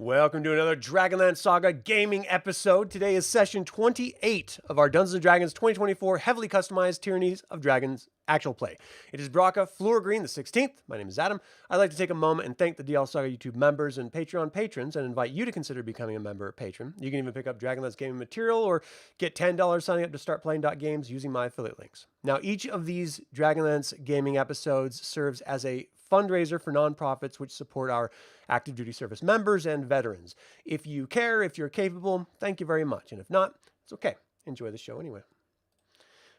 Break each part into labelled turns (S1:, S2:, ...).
S1: Welcome to another DragonLance Saga gaming episode. Today is session 28 of our Dungeons & Dragons 2024 heavily customized Tyrannies of Dragons actual play. It is Braca Floor Green the 16th. My name is Adam. I'd like to take a moment and thank the DL Saga YouTube members and Patreon patrons and invite you to consider becoming a member or patron. You can even pick up DragonLance gaming material or get $10 signing up to start playing .games using my affiliate links. Now, each of these DragonLance gaming episodes serves as a fundraiser for nonprofits which support our active duty service members and veterans. If you care, if you're capable, thank you very much. And if not, it's okay. Enjoy the show anyway.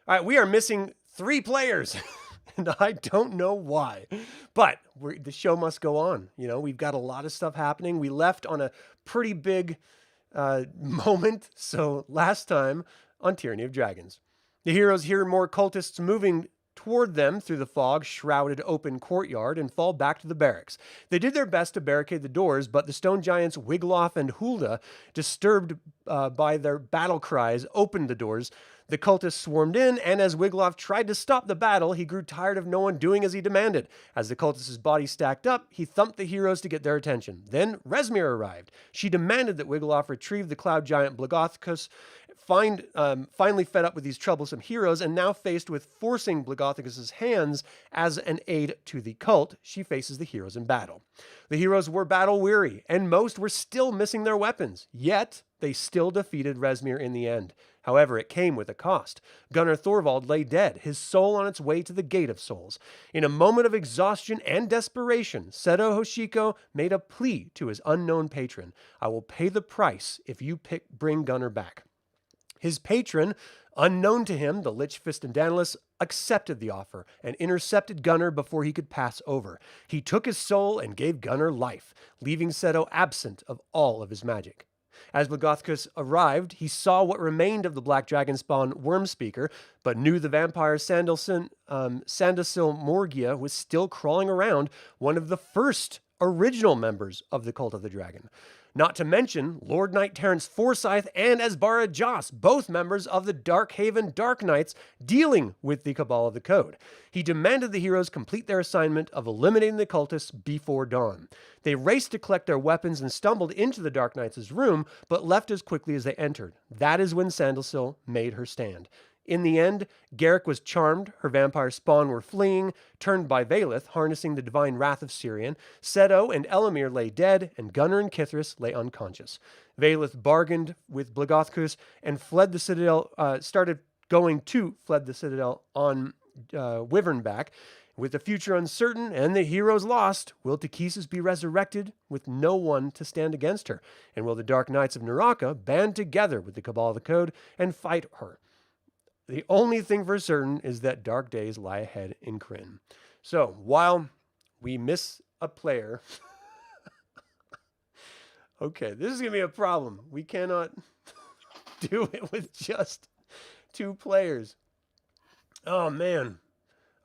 S1: All right, we are missing 3 players, and I don't know why, but the show must go on. You know, we've got a lot of stuff happening. We left on a pretty big moment. So last time on Tyranny of Dragons, the heroes hear more cultists moving toward them through the fog-shrouded open courtyard and fall back to the barracks. They did their best to barricade the doors, but the stone giants Wigloff and Hulda, disturbed by their battle cries, opened the doors. The cultists swarmed in, and as Wigloff tried to stop the battle, he grew tired of no one doing as he demanded. As the cultists' bodies stacked up, he thumped the heroes to get their attention. Then Resmir arrived. She demanded that Wigloff retrieve the cloud giant Blagothicus, finally fed up with these troublesome heroes, and now faced with forcing Blagothicus' hands as an aid to the cult, she faces the heroes in battle. The heroes were battle-weary, and most were still missing their weapons, yet they still defeated Resmir in the end. However, it came with a cost. Gunnar Thorvald lay dead, his soul on its way to the Gate of Souls. In a moment of exhaustion and desperation, Seto Hoshiko made a plea to his unknown patron. I will pay the price if you bring Gunnar back. His patron, unknown to him, the Lich Fistendanilus, accepted the offer and intercepted Gunnar before he could pass over. He took his soul and gave Gunnar life, leaving Seto absent of all of his magic. As Blagothicus arrived, he saw what remained of the Black Dragon spawn Wormspeaker, but knew the vampire Sandasil Morgia was still crawling around, one of the first original members of the Cult of the Dragon. Not to mention Lord Knight Terrence Forsyth and Asbara Joss, both members of the Darkhaven Dark Knights, dealing with the Cabal of the Code. He demanded the heroes complete their assignment of eliminating the cultists before dawn. They raced to collect their weapons and stumbled into the Dark Knights' room, but left as quickly as they entered. That is when Sandasil made her stand. In the end, Garrick was charmed, her vampire spawn were fleeing, turned by Valith, harnessing the divine wrath of Syrian. Seto and Elemier lay dead, and Gunnar and Kithris lay unconscious. Valith bargained with Blagothicus and fled the citadel, fled the citadel on Wyvernback. With the future uncertain and the heroes lost, will Takhisis be resurrected with no one to stand against her? And will the Dark Knights of Naraka band together with the Cabal of the Code and fight her? The only thing for certain is that dark days lie ahead in Kryn. So, while we miss a player... Okay, this is going to be a problem. We cannot do it with just 2 players. Oh, man.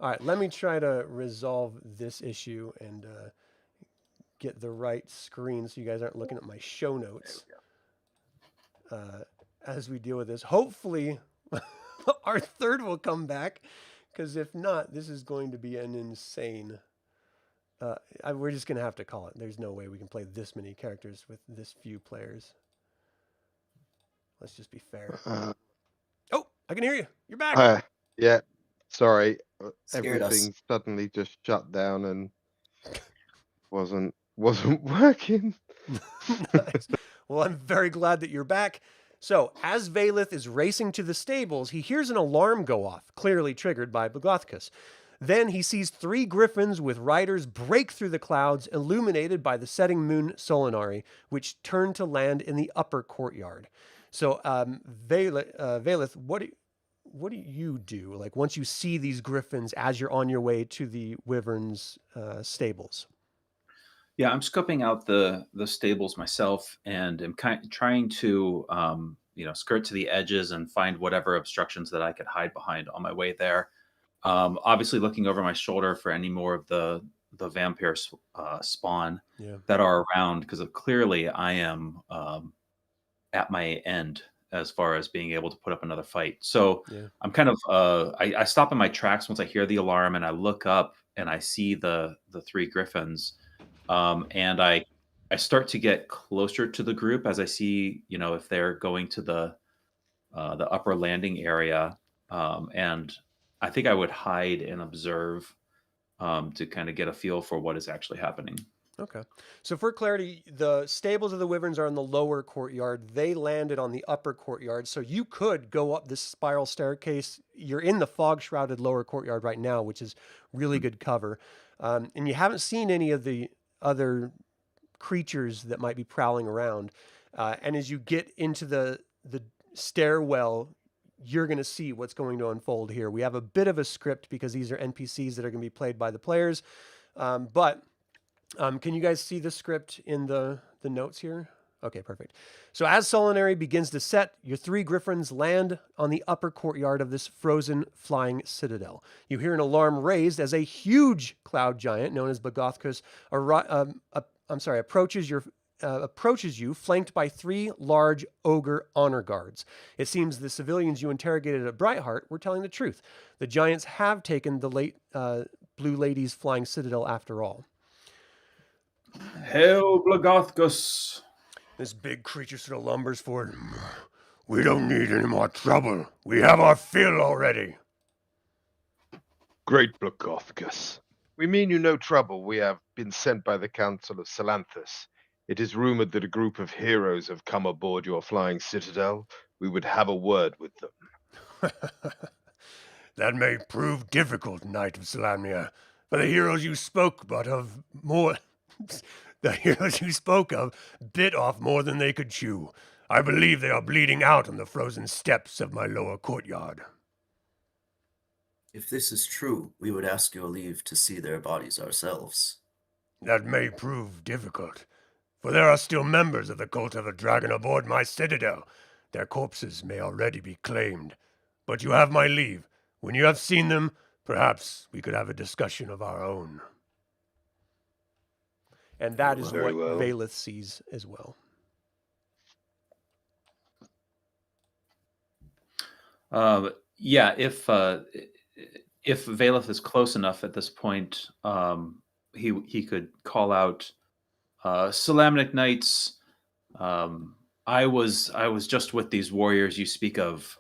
S1: All right, let me try to resolve this issue and get the right screen so you guys aren't looking at my show notes as we deal with this. Hopefully... our third will come back, because if not, this is going to be an insane... we're just going to have to call it. There's no way we can play this many characters with this few players. Let's just be fair. Oh, I can hear you. You're back.
S2: Yeah, sorry.
S3: Scared
S2: Everything
S3: us.
S2: suddenly just shut down and wasn't working.
S1: Nice. Well, I'm very glad that you're back. So, as Valith is racing to the stables, he hears an alarm go off, clearly triggered by Blagothicus. Then he sees 3 griffins with riders break through the clouds, illuminated by the setting moon Solinari, which turn to land in the upper courtyard. So, Valith, what do you do? Like, once you see these griffins as you're on your way to the Wyvern's stables?
S3: Yeah, I'm scoping out the stables myself, and am trying to skirt to the edges and find whatever obstructions that I could hide behind on my way there. Obviously, looking over my shoulder for any more of the vampire spawn that are around, because clearly I am at my end as far as being able to put up another fight. So I'm kind of I stop in my tracks once I hear the alarm, and I look up and I see the 3 griffins. And I I start to get closer to the group as I see, if they're going to the upper landing area, and I think I would hide and observe to kind of get a feel for what is actually happening.
S1: Okay. So for clarity, the stables of the Wyverns are in the lower courtyard. They landed on the upper courtyard. So you could go up this spiral staircase. You're in the fog-shrouded lower courtyard right now, which is really good cover. And you haven't seen any of the other creatures that might be prowling around. And as you get into the stairwell, you're going to see what's going to unfold here. We have a bit of a script because these are NPCs that are going to be played by the players. But can you guys see the script in the notes here? Okay, perfect. So as Solinary begins to set, your 3 griffins land on the upper courtyard of this frozen flying citadel. You hear an alarm raised as a huge cloud giant known as Bagothkus approaches you, flanked by 3 large ogre honor guards. It seems the civilians you interrogated at Brightheart were telling the truth. The giants have taken the late Blue Lady's flying citadel after all.
S3: Hail, Blagothkus!
S1: This big creature sort of lumbers forward. We don't need any more trouble. We have our fill already.
S2: Great Blagothkus. We mean you no trouble. We have been sent by the Council of Salanthus. It is rumored that a group of heroes have come aboard your flying citadel. We would have a word with them.
S1: That may prove difficult, Knight of Salamnia. For the heroes you spoke the heroes you spoke of bit off more than they could chew. I believe they are bleeding out on the frozen steps of my lower courtyard.
S4: If this is true, we would ask your leave to see their bodies ourselves.
S1: That may prove difficult, for there are still members of the Cult of the Dragon aboard my citadel. Their corpses may already be claimed. But you have my leave. When you have seen them, perhaps we could have a discussion of our own. And that is
S2: Very
S1: what
S2: well.
S1: Valeth sees as well.
S3: Yeah, if Valeth is close enough at this point, he could call out, Salamnic Knights. I was just with these warriors you speak of.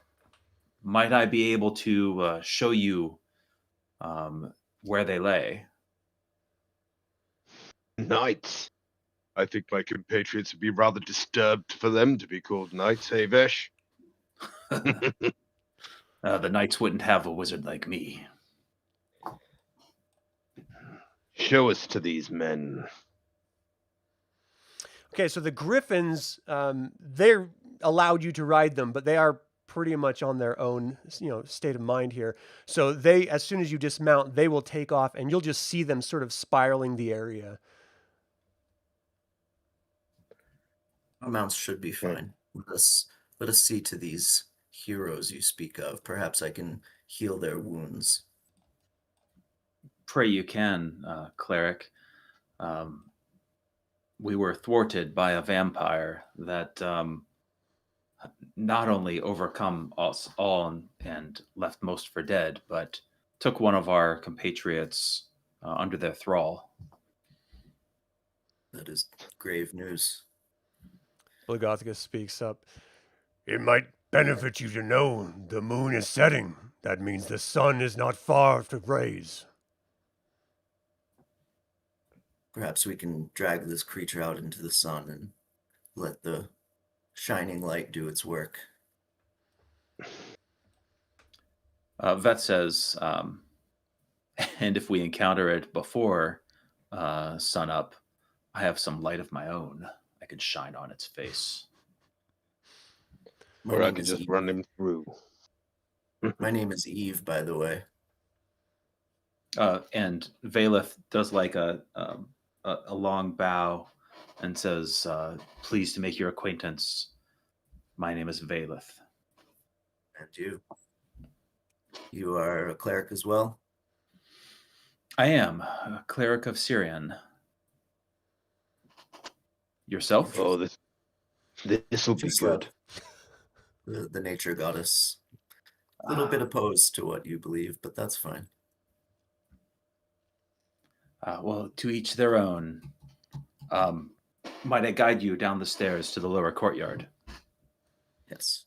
S3: Might I be able to show you where they lay?
S2: Knights. I think my compatriots would be rather disturbed for them to be called knights, hey Vesh?
S3: The knights wouldn't have a wizard like me.
S2: Show us to these men.
S1: Okay, so the griffins, they're allowed you to ride them, but they are pretty much on their own, state of mind here. So they, as soon as you dismount, they will take off, and you'll just see them sort of spiraling the area.
S4: Our mounts should be fine. Let us see to these heroes you speak of. Perhaps I can heal their wounds.
S3: Pray you can, cleric. We were thwarted by a vampire that not only overcome us all and left most for dead, but took one of our compatriots under their thrall.
S4: That is grave news.
S1: Blagothkus speaks up. It might benefit you to know the moon is setting. That means the sun is not far to raise.
S4: Perhaps we can drag this creature out into the sun and let the shining light do its work.
S3: Vet says, and if we encounter it before sun up, I have some light of my own I could shine on its face.
S4: My
S2: Or I
S4: name
S2: could
S4: is
S2: just
S4: Eve.
S2: run him through.
S4: My name is Eve, by the way.
S3: And Valeth does like a long bow and says, pleased to make your acquaintance. My name is Valeth.
S4: And you? You are a cleric as well?
S3: I am a cleric of Syrian. Yourself?
S2: Oh, this will be
S4: Just
S2: good.
S4: the nature goddess. A little bit opposed to what you believe, but that's fine.
S3: Well, to each their own. Might I guide you down the stairs to the lower courtyard?
S4: Yes.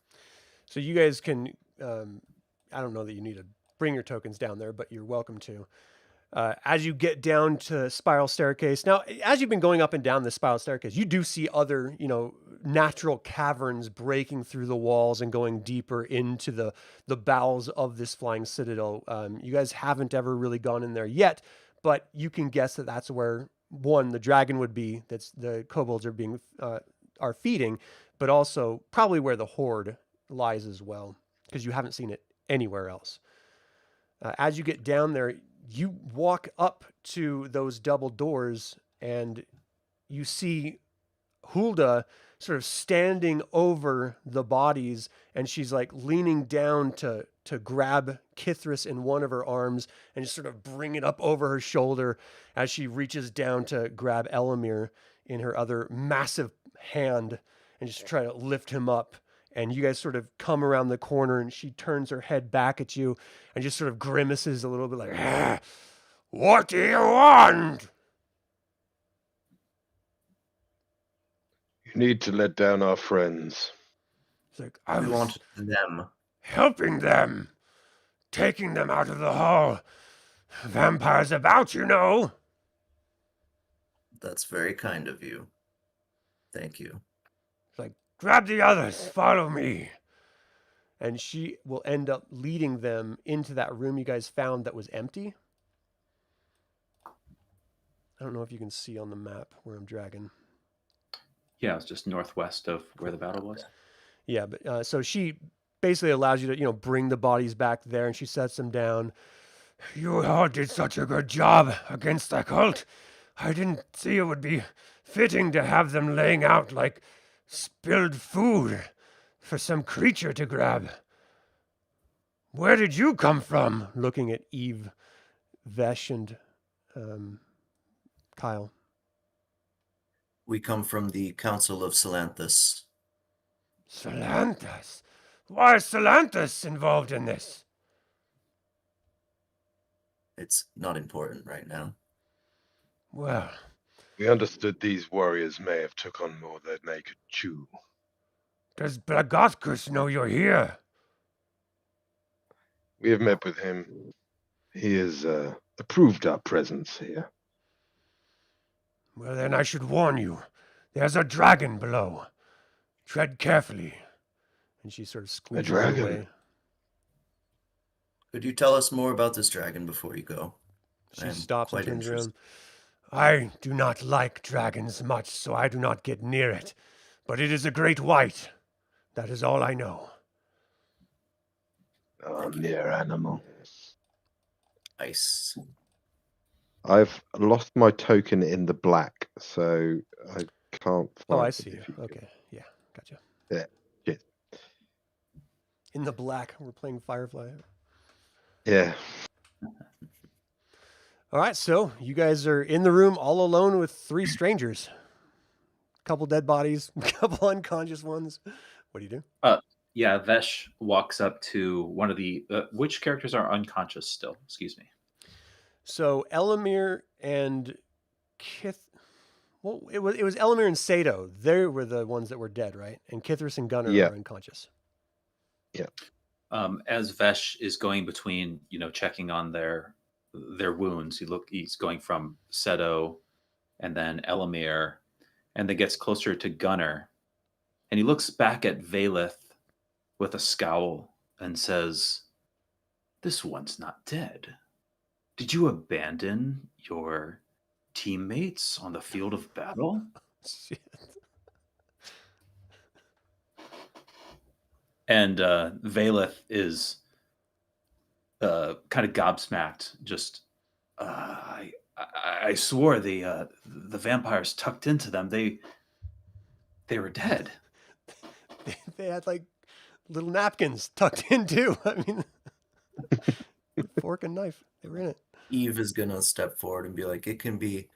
S1: So you guys can, I don't know that you need to bring your tokens down there, but you're welcome to. As you get down to spiral staircase, now as you've been going up and down this spiral staircase, you do see other, natural caverns breaking through the walls and going deeper into the bowels of this flying citadel. You guys haven't ever really gone in there yet, but you can guess that that's where the dragon would be. That's the kobolds are feeding, but also probably where the horde lies as well, because you haven't seen it anywhere else. As you get down there, you walk up to those double doors and you see Hulda sort of standing over the bodies, and she's like leaning down to grab Kithris in one of her arms and just sort of bring it up over her shoulder as she reaches down to grab Elemier in her other massive hand and just try to lift him up. And you guys sort of come around the corner and she turns her head back at you and just sort of grimaces a little bit like, "What do you want?"
S2: You need to let down our friends.
S1: It's like,
S4: I want them.
S1: helping them, taking them out of the hall. Vampires about,
S4: That's very kind of you. Thank you.
S1: It's like, grab the others, follow me. And she will end up leading them into that room you guys found that was empty. I don't know if you can see on the map where I'm dragging.
S3: Yeah, it's just northwest of where the battle was.
S1: Yeah, but so she basically allows you to, bring the bodies back there, and she sets them down. You all did such a good job against the cult. I didn't see it would be fitting to have them laying out like spilled food for some creature to grab. Where did you come from? Looking at Eve, Vesh, and Kyle.
S4: We come from the Council of Salanthus.
S1: Salanthus? Why is Salanthus involved in this?
S4: It's not important right now.
S1: Well,
S2: We understood these warriors may have took on more than they could chew.
S1: does Blagotkus know you're here?
S2: We have met with him. He has approved our presence here.
S1: Well, then I should warn you. There's a dragon below. Tread carefully. And she sort of squeezes
S2: dragon?
S1: away.
S4: Could you tell us more about this dragon before you go?
S1: She
S4: I am
S1: stops and
S4: quite
S1: turns
S4: interested.
S1: around. I do not like dragons much, so I do not get near it. But it is a great white. That is all I know.
S2: Oh, mere animal.
S4: Ice.
S2: I've lost my token in the black, so I can't find
S1: Oh, I
S2: it
S1: see.
S2: if you could-
S1: Okay. Yeah, gotcha.
S2: Yeah, yes.
S1: In the black, we're playing Firefly.
S2: Yeah.
S1: All right, so you guys are in the room all alone with three strangers. A couple dead bodies, a couple unconscious ones. What do you do?
S3: Yeah, Vesh walks up to one of the... which characters are unconscious still? Excuse me.
S1: So Elemier and it was Elemier and Seto. They were the ones that were dead, right? And Kithris and Gunnar
S2: Yeah.
S1: are unconscious.
S2: Yeah.
S3: As Vesh is going between, checking on their wounds, he's going from Seto and then Elemier, and then gets closer to Gunnar, and he looks back at Valeth with a scowl and says, "This one's not dead. Did you abandon your teammates on the field of battle?"
S1: Shit.
S3: And Valeth is kind of gobsmacked. Just, I swore the vampires tucked into them. They were dead.
S1: They had like little napkins tucked in too. I mean, fork and knife. They were in it.
S4: Eve is going to step forward and be like, it can be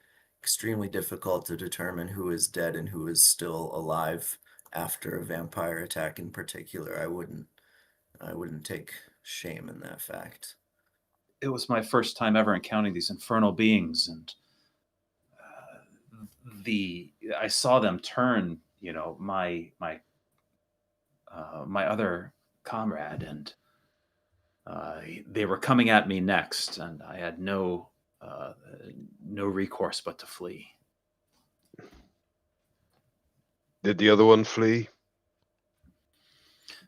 S4: extremely difficult to determine who is dead and who is still alive after a vampire attack in particular. I wouldn't take shame in that fact.
S3: It was my first time ever encountering these infernal beings, and I saw them turn, my other comrade, and they were coming at me next, and I had no recourse but to flee.
S2: Did the other one flee?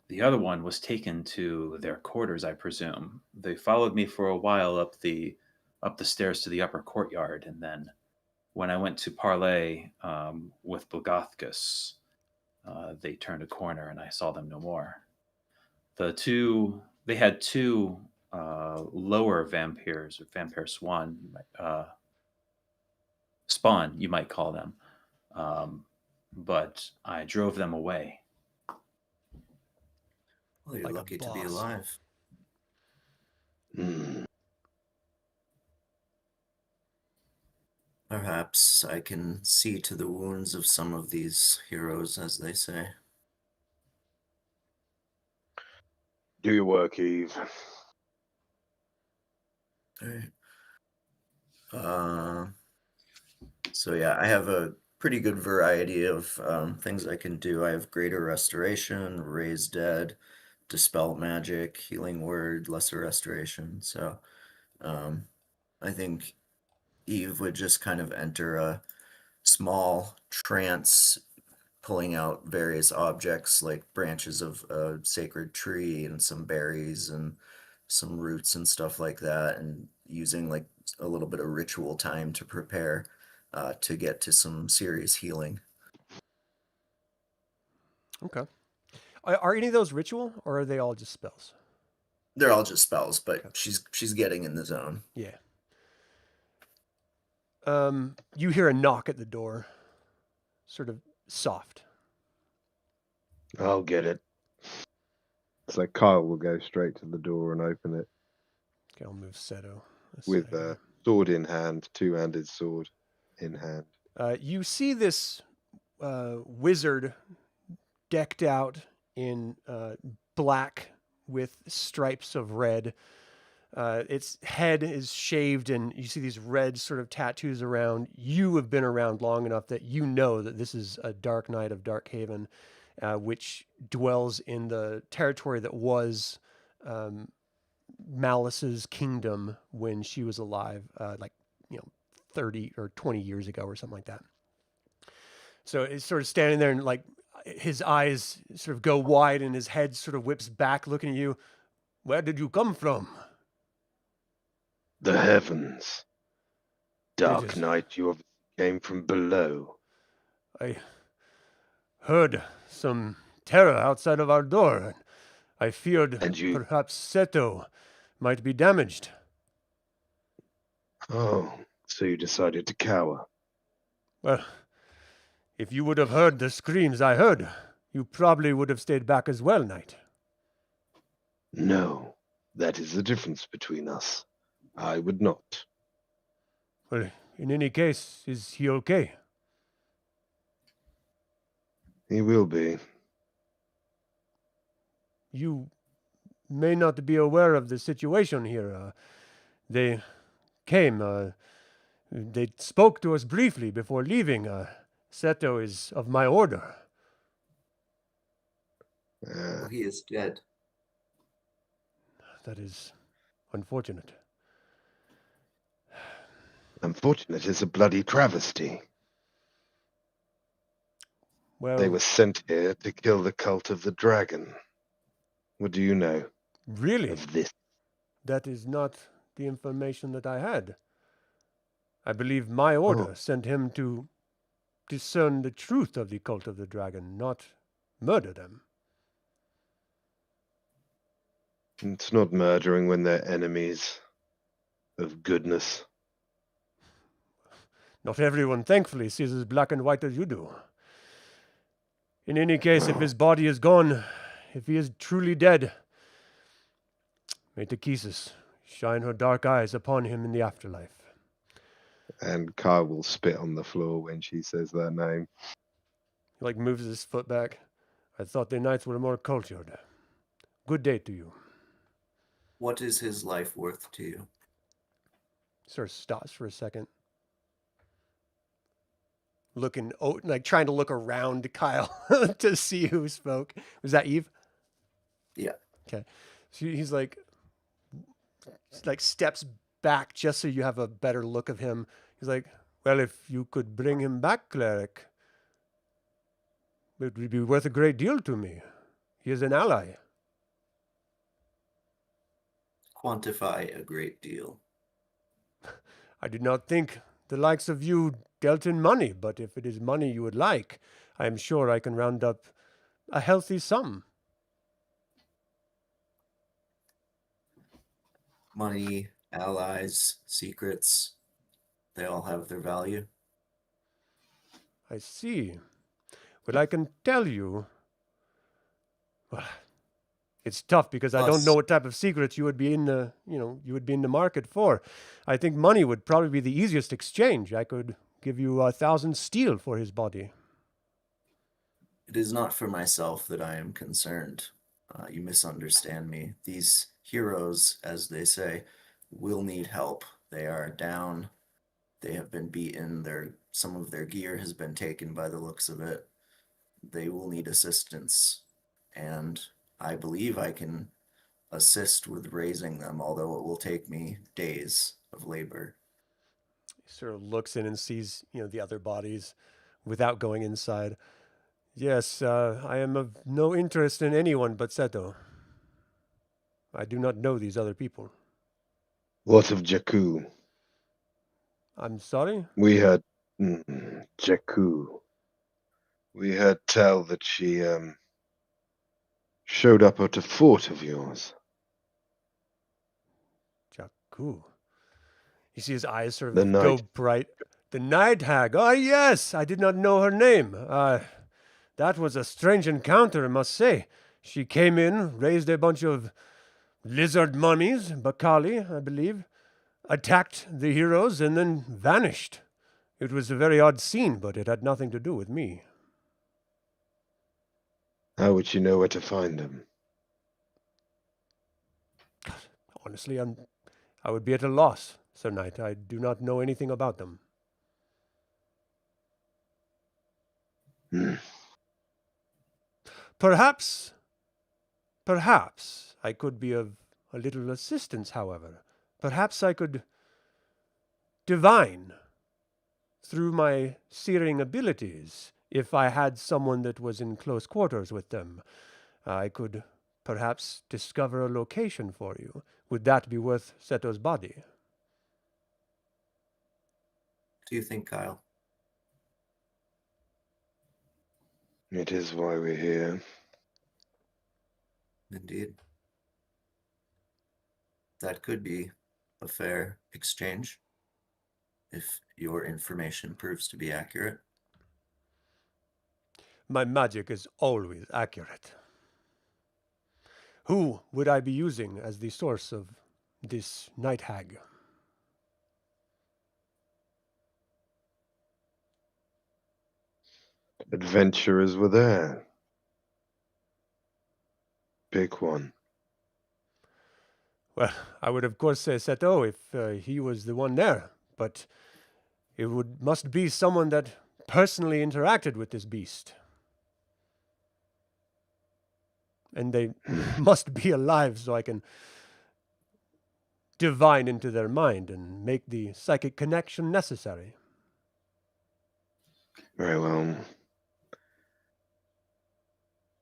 S3: The other one was taken to their quarters, I presume. They followed me for a while up the stairs to the upper courtyard, and then when I went to parley with Bulgathkus, they turned a corner and I saw them no more. They had two lower vampires, or vampire spawn, you might call them, but I drove them away.
S4: Well, you're
S1: Like a
S4: lucky to be
S1: boss.
S4: alive. Perhaps I can see to the wounds of some of these heroes, as they say.
S2: Do your work, Eve.
S4: Alright. So yeah, I have a pretty good variety of things I can do. I have Greater Restoration, Raise Dead, Dispel Magic, Healing Word, Lesser Restoration. So I think Eve would just kind of enter a small trance, pulling out various objects like branches of a sacred tree and some berries and some roots and stuff like that, and using like a little bit of ritual time to prepare to get to some serious healing.
S1: Okay. Are any of those ritual, or are they all just spells?
S4: They're all just spells, but
S1: Okay.
S4: she's getting in the zone.
S1: Yeah. You hear a knock at the door, sort of soft.
S2: I'll get it. So Kyle will go straight to the door and open it
S1: Okay, I'll move Seto.
S2: with a sword in hand, two-handed sword in hand.
S1: You see this wizard decked out in black with stripes of red. Its head is shaved, and you see these red sort of tattoos around. You have been around long enough that you know that this is a Dark Knight of Darkhaven, which dwells in the territory that was Malice's kingdom when she was alive, 30 or 20 years ago or something like that. So it's sort of standing there, and like his eyes sort of go wide and his head sort of whips back looking at you. Where did you come from?
S2: The heavens. Dark
S1: is-
S2: Knight, you obviously came from below.
S1: I heard some terror outside of our door, and I feared
S2: And you-
S1: perhaps Seto might be damaged.
S2: Oh, so you decided to cower.
S1: Well, if you would have heard the screams I heard, you probably would have stayed back as well, Knight.
S2: No, that is the difference between us. I would not.
S1: Well, in any case, is he okay?
S2: He will be.
S1: You may not be aware of the situation here. They came, they spoke to us briefly before leaving. Seto is of my order.
S4: Well, he is dead.
S1: That is unfortunate.
S2: Unfortunate is a bloody travesty.
S1: Well,
S2: They were sent here to kill the cult of the dragon. What do you know
S1: really,
S2: of this?
S1: that is not the information that I had. I believe my order sent him to discern the truth of the cult of the dragon, not murder them.
S2: It's not murdering when they're enemies of goodness.
S1: Not everyone, thankfully, sees as black and white as you do. In any case, if his body is gone, if he is truly dead, may Takesis shine her dark eyes upon him in the afterlife.
S2: And Kyle will spit on the floor when she says that name.
S1: He moves his foot back. I thought the knights were more cultured. Good day to you.
S4: What is his life worth to you?
S1: Sort of stops for a second. looking, like trying to look around Kyle to see who spoke. Was that Eve?
S4: Yeah.
S1: Okay. So he's like steps back just so you have a better look of him. He's like, well, if you could bring him back, cleric, it would be worth a great deal to me. He is an ally.
S4: Quantify a great deal.
S1: I did not think the likes of you dealt in money, but if it is money you would like, I am sure I can round up a healthy sum.
S4: Money, allies, secrets, they all have their value.
S1: I see. Well, I can tell you. Well, it's tough because I don't
S4: Plus-
S1: know what type of secrets you would be in the, you would be in the market for. I think money would probably be the easiest exchange. I could give you 1,000 steel for his body.
S4: It is not for myself that I am concerned. You misunderstand me. These heroes, as they say, will need help. They are down. They have been beaten. Some of their gear has been taken by the looks of it. They will need assistance. And I believe I can assist with raising them, although it will take me days of labor.
S1: He sort of looks in and sees, the other bodies without going inside. Yes, I am of no interest in anyone but Seto. I do not know these other people.
S2: What of Jakku?
S1: I'm sorry?
S2: We had Jakku. We heard tell that she showed up at a fort of yours.
S1: Jakku. You see his eyes sort
S2: The
S1: of
S2: night.
S1: go bright. The night hag. Oh, yes. I did not know her name. That was a strange encounter, I must say. She came in, raised a bunch of lizard mummies, Bakali, I believe, attacked the heroes, and then vanished. It was a very odd scene, but it had nothing to do with me.
S2: How would you know where to find them?
S1: Honestly, I would be at a loss, Sir Knight. I do not know anything about them. Perhaps I could be of a little assistance, however. Perhaps I could divine through my searing abilities. If I had someone that was in close quarters with them, I could perhaps discover a location for you. Would that be worth Seto's body?
S4: Do you think, Kyle?
S2: It is why we're here.
S4: Indeed. That could be a fair exchange if your information proves to be accurate.
S1: My magic is always accurate. Who would I be using as the source of this night hag?
S2: Adventurers were there. Pick one.
S1: Well, I would of course say Seto if he was the one there, but it must be someone that personally interacted with this beast. And they must be alive so I can divine into their mind and make the psychic connection necessary.
S2: Very well.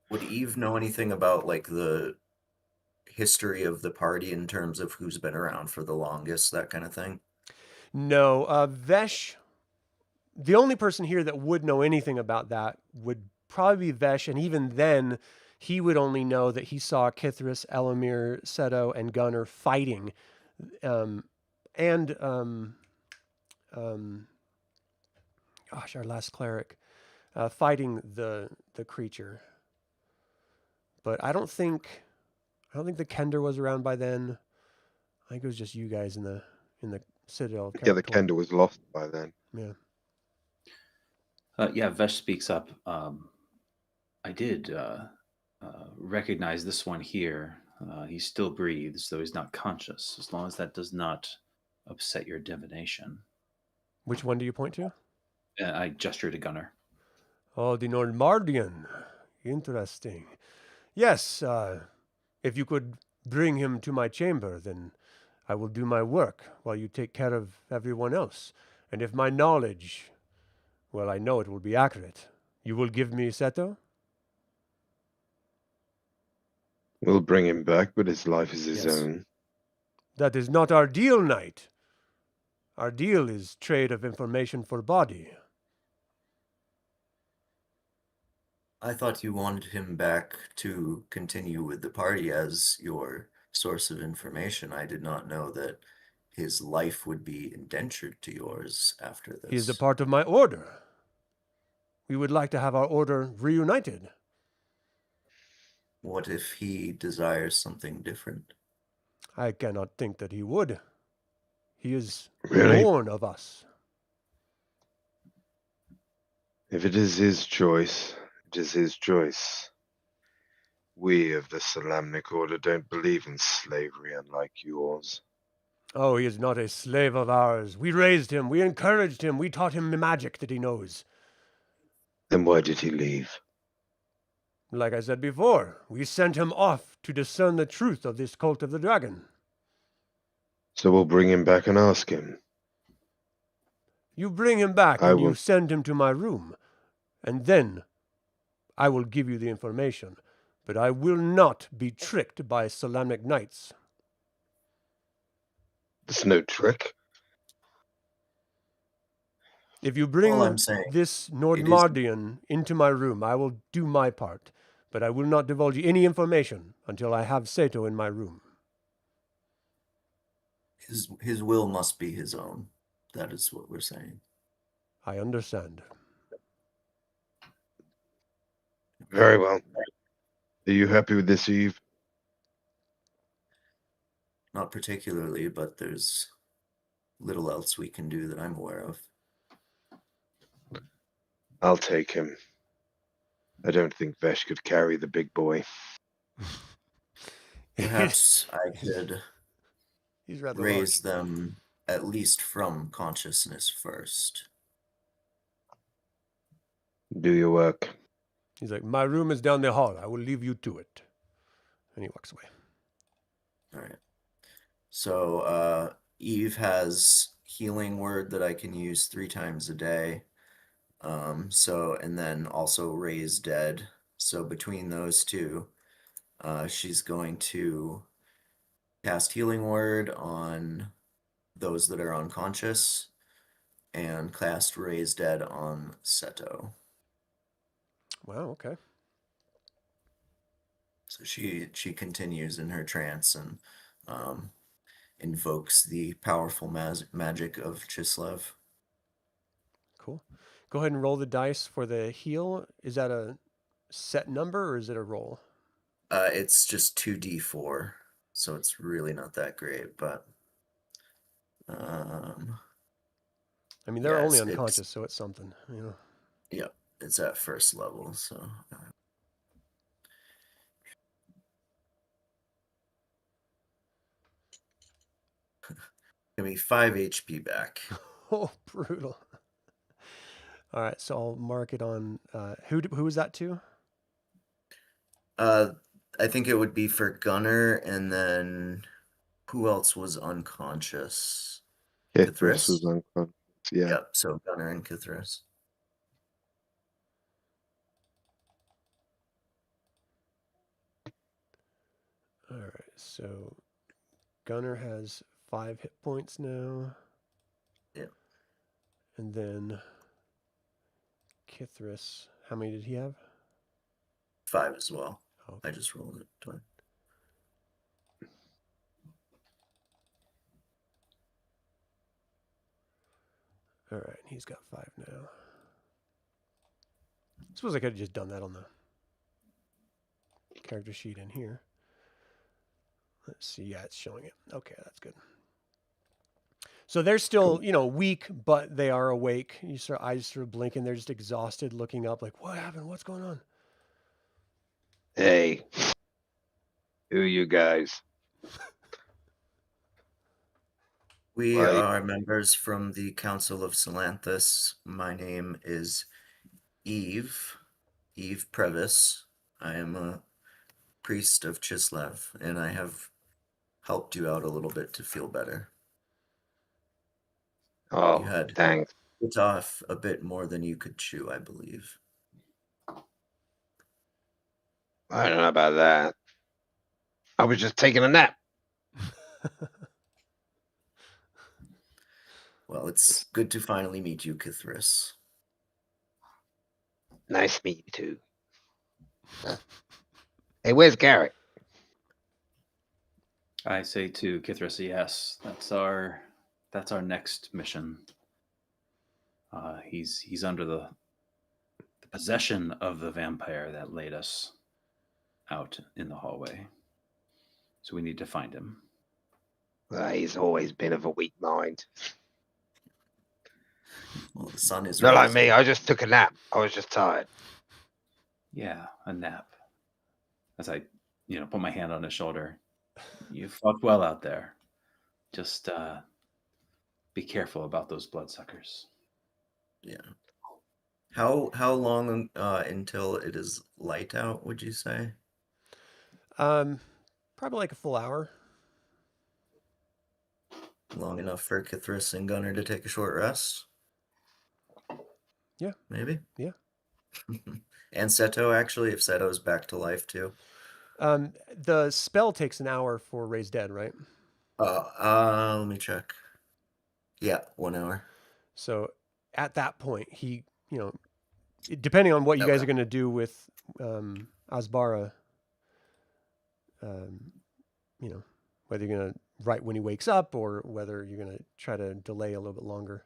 S4: Would Eve know anything about the history of the party in terms of who's been around for the longest, that kind of thing?
S1: No, Vesh, the only person here that would know anything about that would probably be Vesh, and even then, he would only know that he saw Kithris, Elemier, Seto, and Gunnar fighting, our last cleric, fighting the creature. But I don't think the Kender was around by then. I think it was just you guys in the Citadel.
S2: Yeah, the
S1: Territory.
S2: Kender was lost by then.
S1: Yeah.
S3: Vesh speaks up. I did recognize this one here. He still breathes, though he's not conscious, as long as that does not upset your divination.
S1: Which one do you point to?
S3: I gesture to Gunnar.
S1: Oh, the Nordmaardian. Interesting. Yes, if you could bring him to my chamber, then I will do my work while you take care of everyone else. And if my knowledge, well, I know it will be accurate, you will give me Seto?
S2: We'll bring him back, but his life is his
S4: Yes.
S2: own.
S1: That is not our deal, knight. Our deal is trade of information for body.
S4: I thought you wanted him back to continue with the party as your source of information. I did not know that his life would be indentured to yours after this.
S1: He is a part of my order. We would like to have our order reunited.
S4: What if he desires something different?
S1: I cannot think that he would. He is
S2: Really?
S1: born of us.
S2: If it is his choice, it is his choice. We of the Salamnic Order don't believe in slavery unlike yours.
S1: Oh, he is not a slave of ours. We raised him. We encouraged him. We taught him the magic that he knows.
S2: Then why did he leave?
S1: Like I said before, we sent him off to discern the truth of this cult of the dragon.
S2: So we'll bring him back and ask him.
S1: You bring him back
S2: I
S1: and you
S2: will.
S1: send him to my room, and then I will give you the information. But I will not be tricked by Salamnic knights.
S2: There's no trick.
S1: If you bring
S4: All I'm saying,
S1: this Nordmaardian into my room, I will do my part. But I will not divulge any information until I have Seto in my room.
S4: his will must be his own. That is what we're saying.
S1: I understand.
S2: Very well. Are you happy with this, Eve?
S4: Not particularly, but there's little else we can do that I'm aware of.
S2: I'll take him. I don't think Vesh could carry the big boy.
S4: Perhaps I could
S1: He's rather
S4: raise
S1: large.
S4: them at least from consciousness first.
S2: Do your work.
S1: He's like, my room is down the hall. I will leave you to it. And he walks away.
S4: All right. So Eve has healing word that I can use 3 times a day. And then also raise dead. So between those two, she's going to cast healing word on those that are unconscious and cast raise dead on Seto.
S1: Wow, okay.
S4: So she continues in her trance and invokes the powerful magic of Chislev.
S1: Cool. Go ahead and roll the dice for the heal. Is that a set number or is it a roll?
S4: It's just 2d4, so it's really not that great, but
S1: I mean, they're
S4: yeah,
S1: only
S4: it's-
S1: unconscious, so it's something. You know.
S4: Yep, it's at first level, so give me 5 HP back.
S1: Oh, brutal. All right, so I'll mark it on. Who was that to?
S4: I think it would be for Gunnar, and then who else was unconscious?
S2: Kithris was unconscious. Yeah.
S4: Yep, so Gunnar and Kithris.
S1: All right, so Gunnar has 5 hit points now.
S4: Yep.
S1: And then Kithris, how many did he have?
S4: 5 as well.
S1: Oh,
S4: I just rolled it twice.
S1: all right, he's got 5 now. I suppose I could have just done that on the character sheet in here. Let's see. Yeah, it's showing it. Okay, that's good. So they're still, weak, but they are awake. You sort of eyes sort of blinking. They're just exhausted, looking up, like, what happened? What's going on?
S2: Hey. Who are you guys?
S4: We
S2: Right.
S4: are members from the Council of Salanthus. My name is Eve Previs. I am a priest of Chislev, and I have helped you out a little bit to feel better.
S2: Oh,
S4: You had
S2: thanks.
S4: bit off a bit more than you could chew, I believe.
S2: I don't know about that. I was just taking a nap.
S4: Well, it's good to finally meet you, Kithris.
S2: Nice to meet you too. Hey, where's Garrick?
S3: I say to Kithris, yes, that's our next mission. He's under the possession of the vampire that laid us out in the hallway. So we need to find him.
S2: He's always been of a weak mind.
S4: Well, the sun is
S2: Not like
S4: rising.
S2: me. I just took a nap. I was just tired.
S3: Yeah, a nap. As I, put my hand on his shoulder. You fought well out there. Just be careful about those bloodsuckers.
S4: Yeah. How long until it is light out, would you say?
S1: Probably like a full hour.
S4: Long enough for Kithris and Gunnar to take a short rest?
S1: Yeah.
S4: Maybe?
S1: Yeah.
S4: And Seto, actually, if Seto's back to life too.
S1: The spell takes an hour for Raise Dead, right?
S4: Let me check. Yeah, 1 hour.
S1: So at that point, he, depending on what you guys
S4: Okay.
S1: are going to do with Asbara, whether you're going to write when he wakes up or whether you're going to try to delay a little bit longer.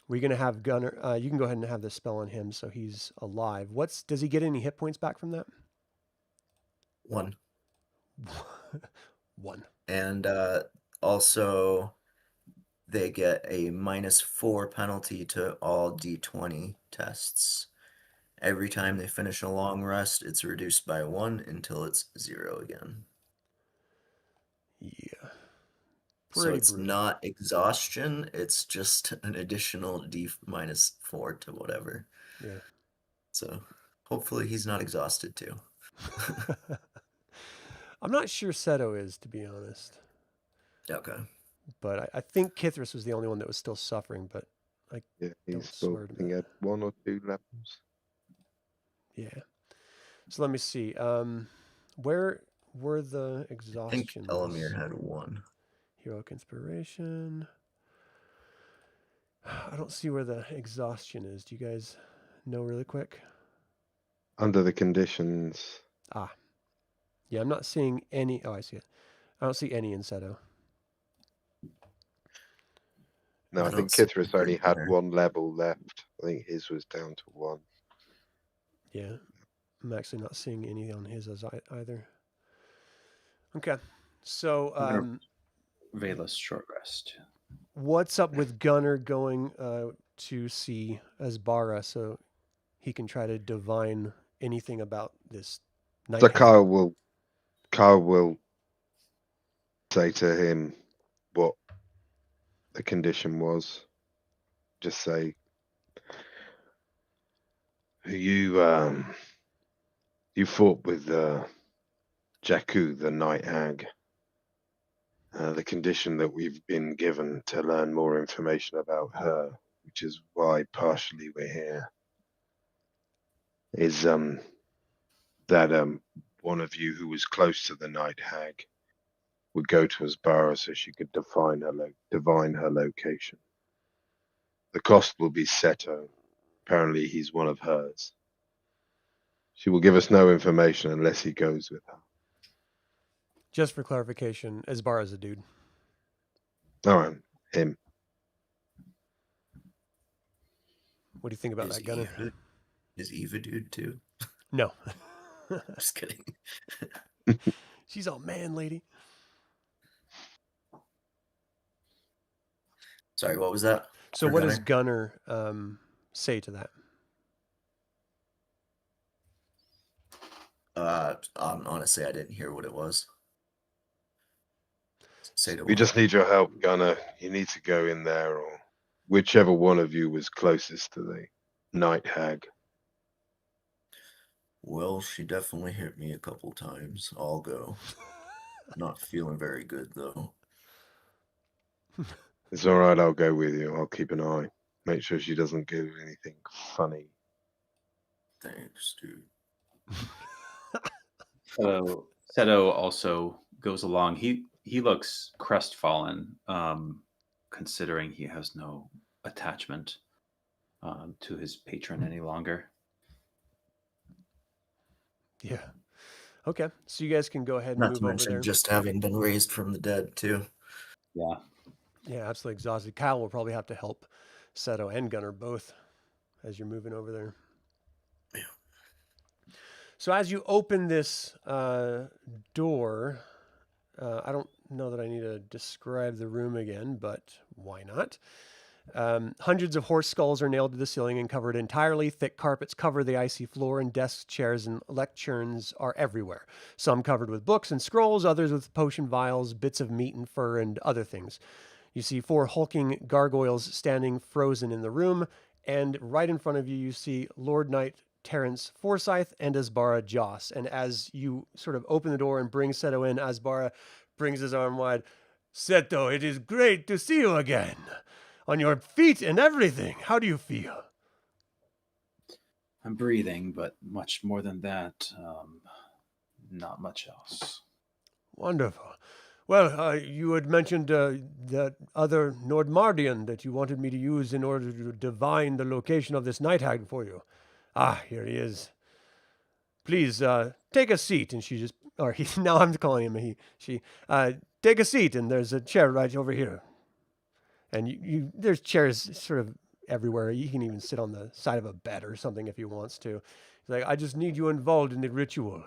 S1: We're going to have Gunnar. You can go ahead and have the spell on him so he's alive. Does he get any hit points back from that?
S4: 1.
S1: 1.
S4: And also, they get a -4 penalty to all D20 tests. Every time they finish a long rest, it's reduced by 1 until it's 0 again.
S1: Yeah.
S4: So it's not exhaustion, it's just an additional D -4 to whatever.
S1: Yeah.
S4: So hopefully he's not exhausted too.
S1: I'm not sure Seto is, to be honest.
S4: Okay.
S1: But I think Kithris was the only one that was still suffering, but
S2: Yeah,
S1: don't
S2: he's still
S1: swear to
S2: he
S1: me.
S2: had 1 or 2 levels.
S1: Yeah. So let me see. Where were the
S4: I
S1: exhaustions?
S4: think Elemier had 1.
S1: Heroic inspiration. I don't see where the exhaustion is. Do you guys know really quick?
S2: Under the conditions.
S1: Yeah, I'm not seeing any. Oh, I see it. I don't see any in Seto.
S2: No, I
S4: I
S2: think
S4: don't see
S2: Kithris
S4: it
S2: only had
S4: either.
S2: 1 level left. I think his was down to 1.
S1: Yeah. I'm actually not seeing any on his as either. Okay. So,
S3: Vela's short rest.
S1: what's up with Gunnar going to see Asbara so he can try to divine anything about this night
S2: So
S1: hag?
S2: Kyle will say to him what the condition was. Just say you fought with Jakku, the night hag. The condition that we've been given to learn more information about her, which is why partially we're here, is that one of you who was close to the night hag would go to Asbara so she could divine her location. The cost will be Seto. Apparently he's one of hers. She will give us no information unless he goes with her.
S1: Just for clarification, Asbara's a dude.
S2: All right, him.
S1: What do you think about that, Gunnar?
S4: Is Eve a dude too?
S1: No.
S4: Just kidding.
S1: She's all man lady.
S4: Sorry, what was that?
S1: So
S4: for
S1: what does Gunnar say to that?
S4: Honestly, I didn't hear what it was. Seto
S2: We just need your help, Gunnar. You need to go in there, or whichever one of you was closest to the night hag.
S4: Well, she definitely hit me a couple times. I'll go. Not feeling very good, though.
S2: It's all right. I'll go with you. I'll keep an eye. Make sure she doesn't do anything funny.
S4: Thanks, dude.
S3: So Seto also goes along. He looks crestfallen, considering he has no attachment to his patron any longer.
S1: Yeah. Okay. So you guys can go ahead and
S4: Not
S1: move
S4: to
S1: over
S4: mention
S1: there.
S4: just having been raised from the dead, too.
S3: Yeah.
S1: Yeah, absolutely exhausted. Kyle will probably have to help Seto and Gunnar both as you're moving over there.
S4: Yeah.
S1: So as you open this door, I don't know that I need to describe the room again, but why not? Hundreds of horse skulls are nailed to the ceiling and covered entirely. Thick carpets cover the icy floor, and desks, chairs, and lecterns are everywhere. Some covered with books and scrolls, others with potion vials, bits of meat and fur, and other things. You see 4 hulking gargoyles standing frozen in the room, and right in front of you, you see Lord Knight Terence Forsyth and Asbara Joss. And as you sort of open the door and bring Seto in, Asbara brings his arm wide. Seto, it is great to see you again. On your feet and everything. How do you feel?
S3: I'm breathing, but much more than that, not much else.
S1: Wonderful. Well, you had mentioned that other Nordmaardian that you wanted me to use in order to divine the location of this night hag for you. Ah, here he is. Please take a seat. And she just, or he, now I'm calling him a he, she, take a seat, and there's a chair right over here. And there's chairs sort of everywhere. You can even sit on the side of a bed or something if he wants to. He's like, I just need you involved in the ritual.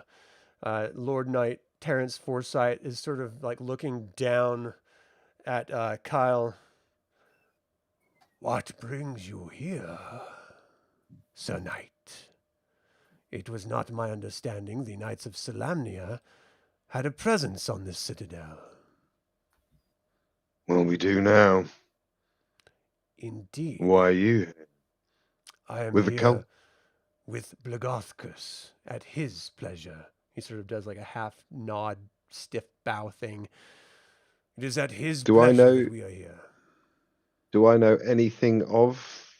S1: Lord Knight Terence Forsyth is sort of like looking down at Kyle. What brings you here, Sir Knight? It was not my understanding the Knights of Solamnia had a presence on this citadel.
S2: Well, we do now.
S1: Indeed.
S2: Why are you here?
S1: I am
S2: With the
S1: here
S2: cult?
S1: with Blagothkus at his pleasure. He sort of does like a half nod, stiff bow thing. It is at his
S2: Do I
S1: pleasure
S2: know-
S1: that we are here.
S2: Do I know anything of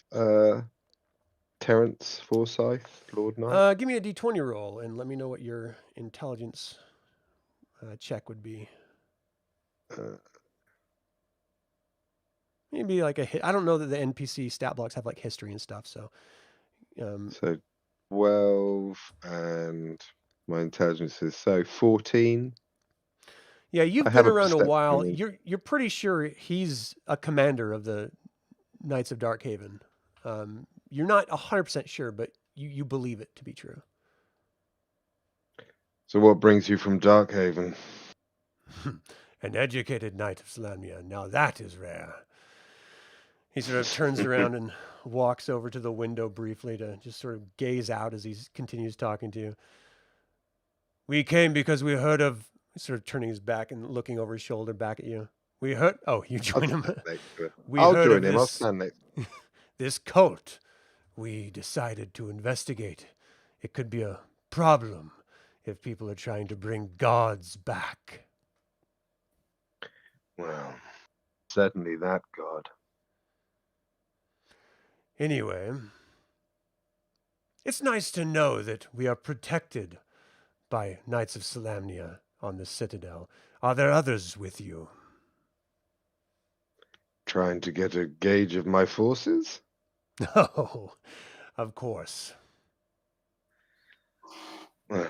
S2: Terence Forsyth, Lord Knight?
S1: Give me a d20 roll and let me know what your intelligence check would be. Maybe like a hit. I don't know that the NPC stat blocks have like history and stuff. So,
S2: So 12 and my intelligence is 14.
S1: yeah, you've
S2: I have
S1: been
S2: a
S1: around a
S2: perception
S1: while.
S2: of-
S1: You're pretty sure he's a commander of the Knights of Darkhaven. You're not 100% sure, but you believe it to be true.
S2: So what brings you from Darkhaven?
S1: An educated knight of Solamnia. Now that is rare. He sort of turns around and walks over to the window briefly to just sort of gaze out as he continues talking to you. We came because we heard of, sort of turning his back and looking over his shoulder back at you. We heard, oh, you join him.
S2: I'll
S1: heard
S2: join
S1: of
S2: him. I'll
S1: this-
S2: stand next.
S1: This cult, we decided to investigate. It could be a problem if people are trying to bring gods back.
S2: Well, certainly that god.
S1: Anyway, it's nice to know that we are protected by Knights of Solamnia on the Citadel. Are there others with you?
S2: Trying to get a gauge of my forces?
S1: Oh, of course.
S2: Well,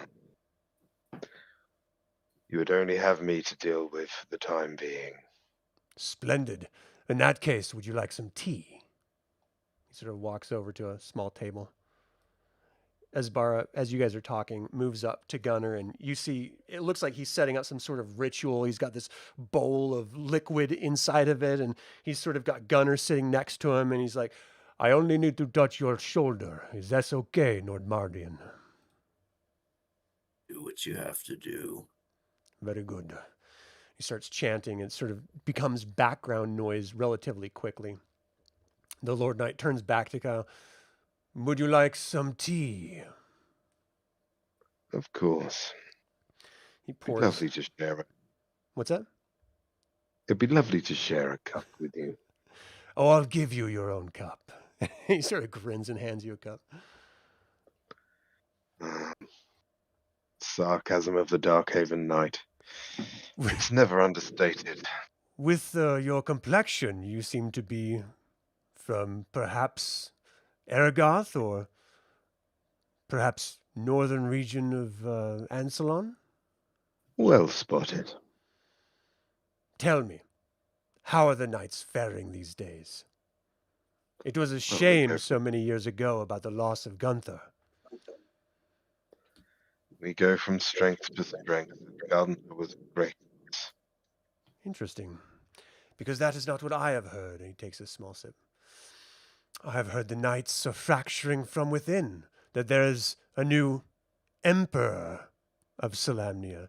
S2: you would only have me to deal with for the time being.
S1: Splendid. In that case, would you like some tea? He sort of walks over to a small table. Asbara, as you guys are talking, moves up to Gunnar, and you see it looks like he's setting up some sort of ritual. He's got this bowl of liquid inside of it, and he's sort of got Gunnar sitting next to him, and he's like, I only need to touch your shoulder. Is that okay, Nordmaardian?
S4: Do what you have to do.
S1: Very good. He starts chanting and sort of becomes background noise relatively quickly. The Lord Knight turns back to Kyle. Would you like some tea?
S2: Of course.
S1: He
S2: It'd be
S1: pours.
S2: lovely to share it.
S1: What's that?
S2: It'd be lovely to share a cup with you.
S1: Oh, I'll give you your own cup. He sort of grins and hands you a cup.
S2: Sarcasm of the Darkhaven Knight. It's never understated.
S1: With your complexion, you seem to be from perhaps Aragoth or perhaps northern region of Ansalon?
S2: Well spotted.
S1: Tell me, how are the knights faring these days? It was a shame so many years ago about the loss of Gunther.
S2: We go from strength to strength. Gunther was great.
S1: Interesting. Because that is not what I have heard. And he takes a small sip. I have heard the knights are fracturing from within, that there is a new emperor of Solamnia.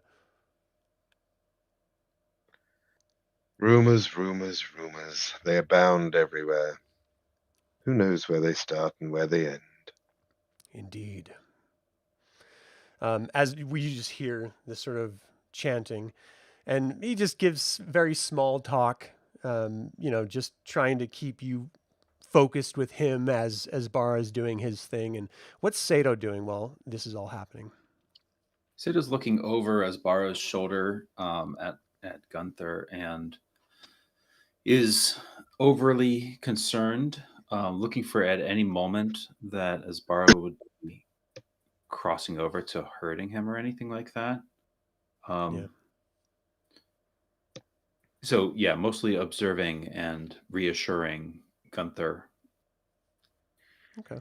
S2: Rumors, rumors, rumors. They abound everywhere. Who knows where they start and where they end?
S1: Indeed. As we just hear this sort of chanting, and he just gives very small talk, just trying to keep you focused with him as Bara is doing his thing. And what's Seto doing while this is all happening?
S3: Seto's looking over Asbara's shoulder at Gunther and is overly concerned, looking for at any moment that Asbara would be crossing over to hurting him or anything like that.
S1: Yeah.
S3: So, yeah, mostly observing and reassuring Gunther.
S1: Okay.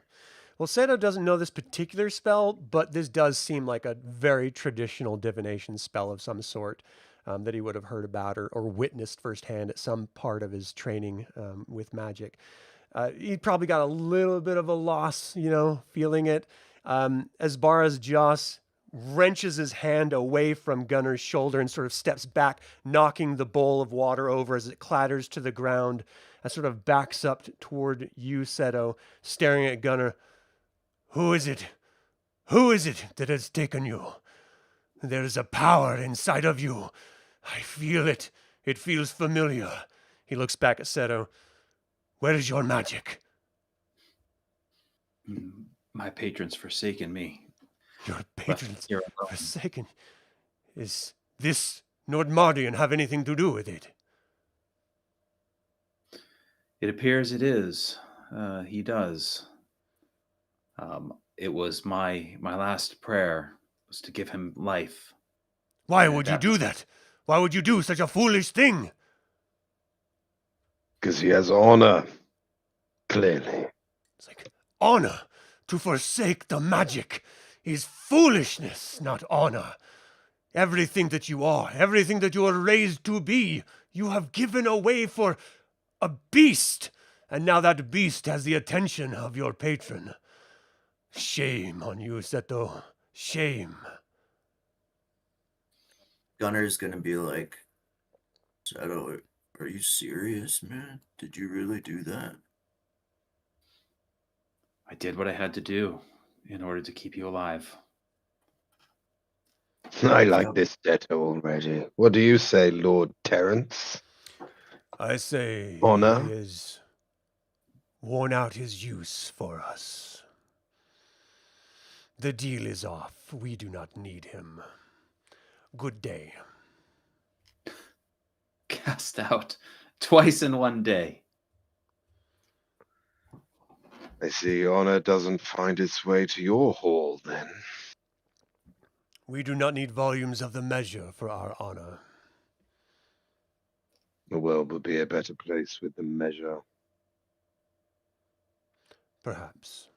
S1: Well, Seto doesn't know this particular spell, but this does seem like a very traditional divination spell of some sort that he would have heard about or witnessed firsthand at some part of his training with magic. He probably got a little bit of a loss, feeling it. As Bara's Joss wrenches his hand away from Gunnar's shoulder and sort of steps back, knocking the bowl of water over as it clatters to the ground, and sort of backs up toward you, Seto, staring at Gunnar. Who is it? Who is it that has taken you? There is a power inside of you. I feel it. It feels familiar. He looks back at Seto. Where is your magic?
S3: My patron's forsaken me.
S1: Your patron's forsaken? Is this Nordmaarian have anything to do with it?
S3: It appears it is. He does. It was my last prayer was to give him life.
S1: Why would you do that? Why would you do such a foolish thing?
S2: Because he has honor. Clearly.
S1: It's like, honor to forsake the magic is foolishness, not honor. Everything that you are, everything that you are raised to be, you have given away for a beast. And now that beast has the attention of your patron. Shame on you, Seto. Shame.
S4: Gunnar's gonna be like, Seto, are you serious, man? Did you really do that?
S3: I did what I had to do in order to keep you alive.
S2: I like this Seto already. What do you say, Lord Terence?
S1: I say
S2: honor?
S1: He has worn out his use for us. The deal is off. We do not need him. Good day.
S3: Cast out twice in one day.
S2: I see honor doesn't find its way to your hall, then.
S1: We do not need volumes of the measure for our honor.
S2: The world would be a better place with the measure.
S1: Perhaps.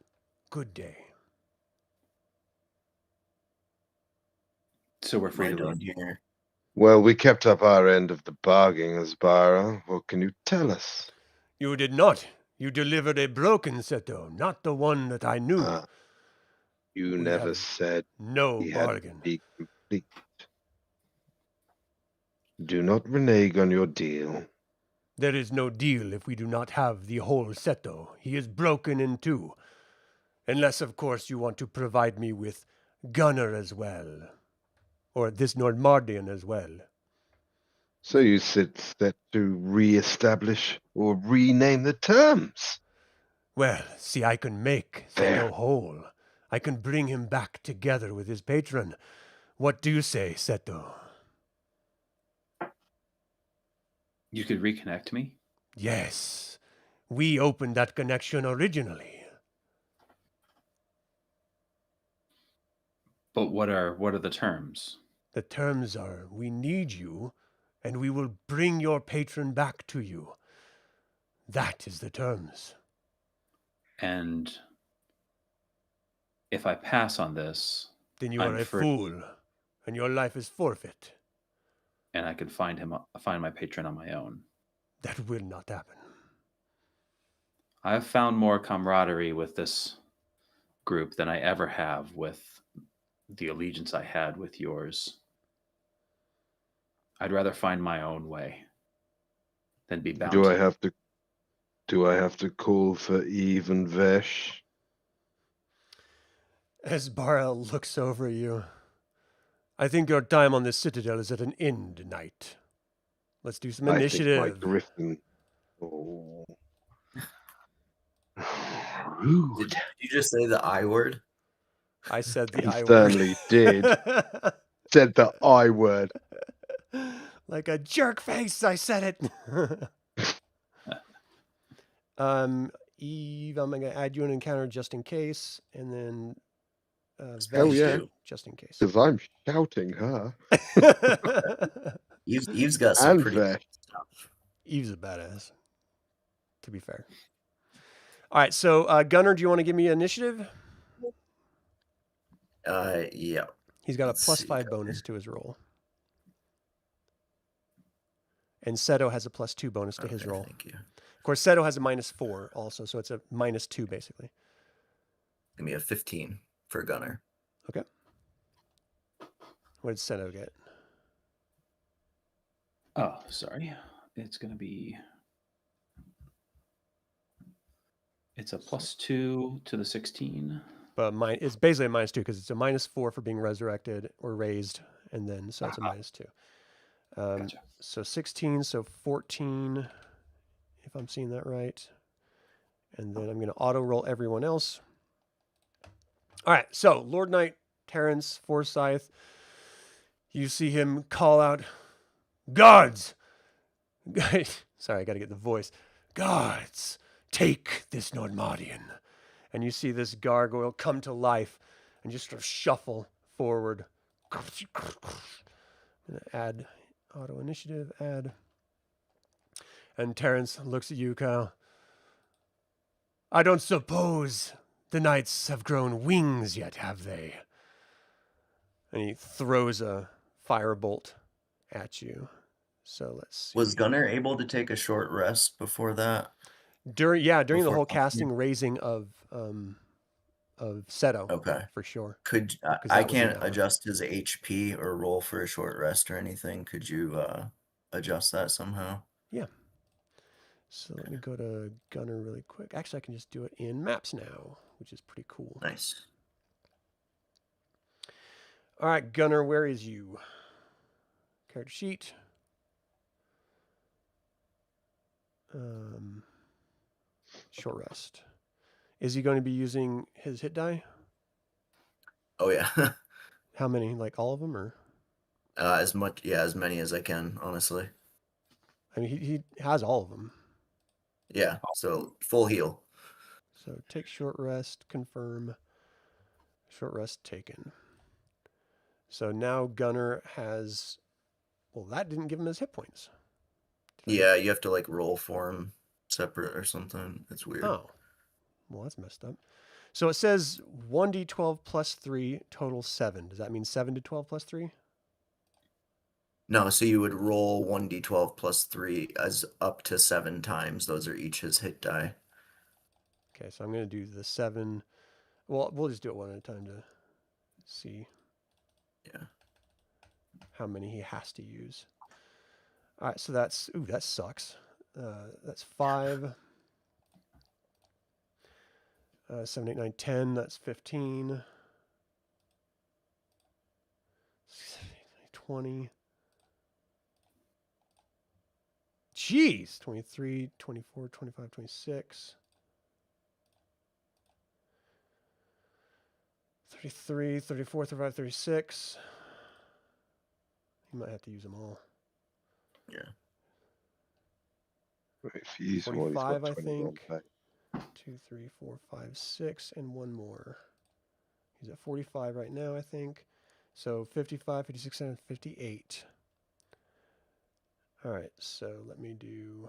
S1: Good day.
S3: So we're free
S4: Right
S3: to
S4: down
S3: leave.
S4: here.
S2: Well, we kept up our end of the bargain, Asbara. What can you tell us?
S1: You did not. You delivered a broken Seto, not the one that I knew.
S2: You
S1: We
S2: never
S1: have
S2: said
S1: no
S2: he had
S1: bargain.
S2: to be complete. Do not renege on your deal.
S1: There is no deal if we do not have the whole Seto. He is broken in two. Unless, of course, you want to provide me with Gunnar as well. Or this Nordmaardian as well.
S2: So you sit set to re-establish or rename the terms?
S1: Well, see, I can make
S2: There.
S1: Seto whole. I can bring him back together with his patron. What do you say, Seto?
S3: You could reconnect me?
S1: Yes. We opened that connection originally.
S3: But what are the terms?
S1: The terms are, we need you, and we will bring your patron back to you. That is the terms.
S3: And if I pass on this,
S1: Then you
S3: I'm
S1: are a
S3: free.
S1: fool, and your life is forfeit.
S3: And I could find my patron on my own.
S1: That will not happen.
S3: I've found more camaraderie with this group than I ever have with the allegiance I had with yours. I'd rather find my own way than be bound.
S2: Do I have to call for Eve and Vesh?
S1: As Barrel looks over you, I think your time on this citadel is at an end, knight. Let's do some initiative.
S2: I think my griffin. Oh. Rude.
S4: Did you just say the I word?
S1: I said the
S2: He
S1: I
S2: certainly
S1: word.
S2: did. Said the I word.
S1: Like a jerk face, I said it. Eve, I'm gonna add you an encounter just in case, and then
S2: Hell
S1: Vesh,
S2: yeah.
S1: just in case.
S2: Because I'm shouting her.
S4: Eve's got some
S2: And
S4: pretty
S2: Vesh.
S4: stuff.
S1: Eve's a badass, to be fair. All right, so Gunnar, do you want to give me initiative?
S4: Yeah.
S1: He's got a
S4: Let's
S1: plus
S4: see,
S1: 5 bonus to his roll. And Seto has a plus 2 bonus to his
S4: Okay,
S1: roll.
S4: thank you.
S1: Of course, Seto has a -4 also, so it's a -2 basically.
S4: Give me a 15 for Gunnar.
S1: Okay. What did Seto get?
S3: Oh, sorry. It's going to be... It's a +2 to the 16.
S1: But it's basically a -2 because it's a -4 for being resurrected or raised, and then so it's a -2.
S3: Gotcha.
S1: So 16, so 14, if I'm seeing that right. And then I'm going to auto roll everyone else. All right, so Lord Knight Terrence Forsyth, you see him call out, "Guards!" Sorry, I got to get the voice. "Guards, take this Nordmaardian." And you see this gargoyle come to life and just sort of shuffle forward. I'm going to add auto initiative, add. And Terrence looks at you, Kyle. "I don't suppose the knights have grown wings yet, have they?" And he throws a firebolt at you. So let's see.
S4: Was Gunnar able to take a short rest before that?
S1: During the
S4: before
S1: whole
S4: launching?
S1: casting raising of Seto.
S4: Okay.
S1: For sure.
S4: Could
S1: that
S4: I
S1: was an
S4: can't
S1: hour.
S4: adjust his HP or roll for a short rest or anything? Could you adjust that somehow?
S1: Yeah. So let me go to Gunnar really quick. Actually, I can just do it in maps now, which is pretty cool.
S4: Nice.
S1: All right, Gunnar, where is you? Character sheet. Short rest. Is he going to be using his hit die?
S4: Oh yeah.
S1: How many? Like all of them, or?
S4: As many as I can, honestly.
S1: I mean, he has all of them.
S4: Yeah. So full heal.
S1: So take short rest, confirm. Short rest taken. So now Gunnar has. Well, that didn't give him his hit points.
S4: Yeah, you have to like roll for him separate or something. It's weird.
S1: Oh, well, that's messed up. So it says 1d12 plus 3, total 7. Does that mean 7 to 12 plus 3?
S4: No, so you would roll 1d12 plus 3 as up to 7 times. Those are each his hit die.
S1: Okay, so I'm going to do the 7. Well, we'll just do it one at a time to see
S4: Yeah.
S1: how many he has to use. All right, so that's that sucks. That's 5. 7, 8, 9, 10. That's 15. 20. Jeez. 23, 24, 25, 26. 33, 34, 35, 36. You might have to use them all.
S4: Yeah.
S2: If you use them all, he's
S1: 45,
S2: got
S1: I
S2: 21
S1: think.
S2: back.
S1: 2, 3, 4, 5, 6, and one more. He's at 45 right now, I think. So 55, 56, 57, 58. All right, so let me do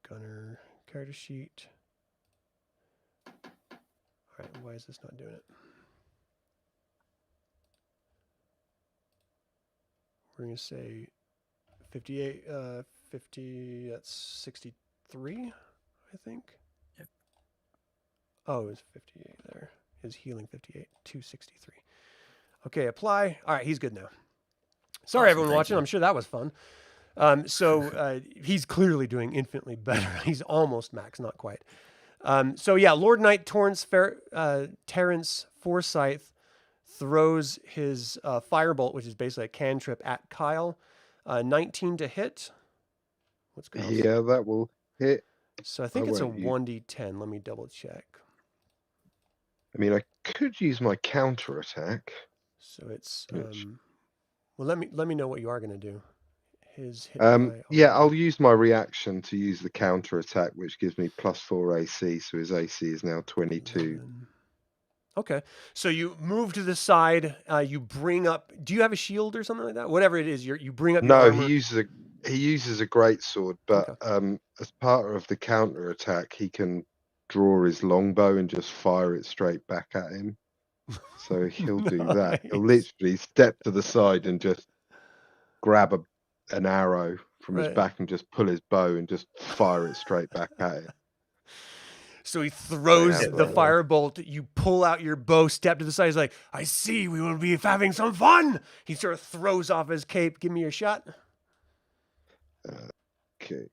S1: Gunnar character sheet. All right, why is this not doing it? We're going to say 58, 50, that's 63, I think.
S4: Yep.
S1: Oh, it was 58 there. His healing 58, 263. Okay, apply. All right, he's good now. Sorry,
S4: Awesome,
S1: everyone
S4: thank
S1: watching.
S4: you.
S1: I'm sure that was fun. So he's clearly doing infinitely better. He's almost max, not quite. So yeah, Lord Knight Terrence Forsyth throws his firebolt, which is basically a cantrip, at Kyle. 19 to hit. What's Kyle's?
S2: Yeah, that will hit.
S1: So I think
S2: I
S1: it's a
S2: won't use-
S1: 1d10. Let me double check.
S2: I mean, I could use my counter attack.
S1: So it's
S2: Which-
S1: well, let me know what you are going to do. His hit
S2: Yeah, I'll use my reaction to use the counter attack, which gives me +4 AC. So his AC is now 22.
S1: 11. Okay, so you move to the side. You bring up. Do you have a shield or something like that? Whatever it is, you bring up. Your
S2: No,
S1: armor.
S2: he uses a great sword, but as part of the counter attack, he can draw his longbow and just fire it straight back at him. So he'll do that. He'll
S1: Nice.
S2: literally step to the side and just grab an arrow from his
S1: Right.
S2: back and just pull his bow and just fire it straight back at him.
S1: So he throws
S2: Yeah,
S1: the
S2: right.
S1: firebolt. You pull out your bow, step to the side. He's like, I see, we will be having some fun. He sort of throws off his cape. Give me your shot.
S2: Okay.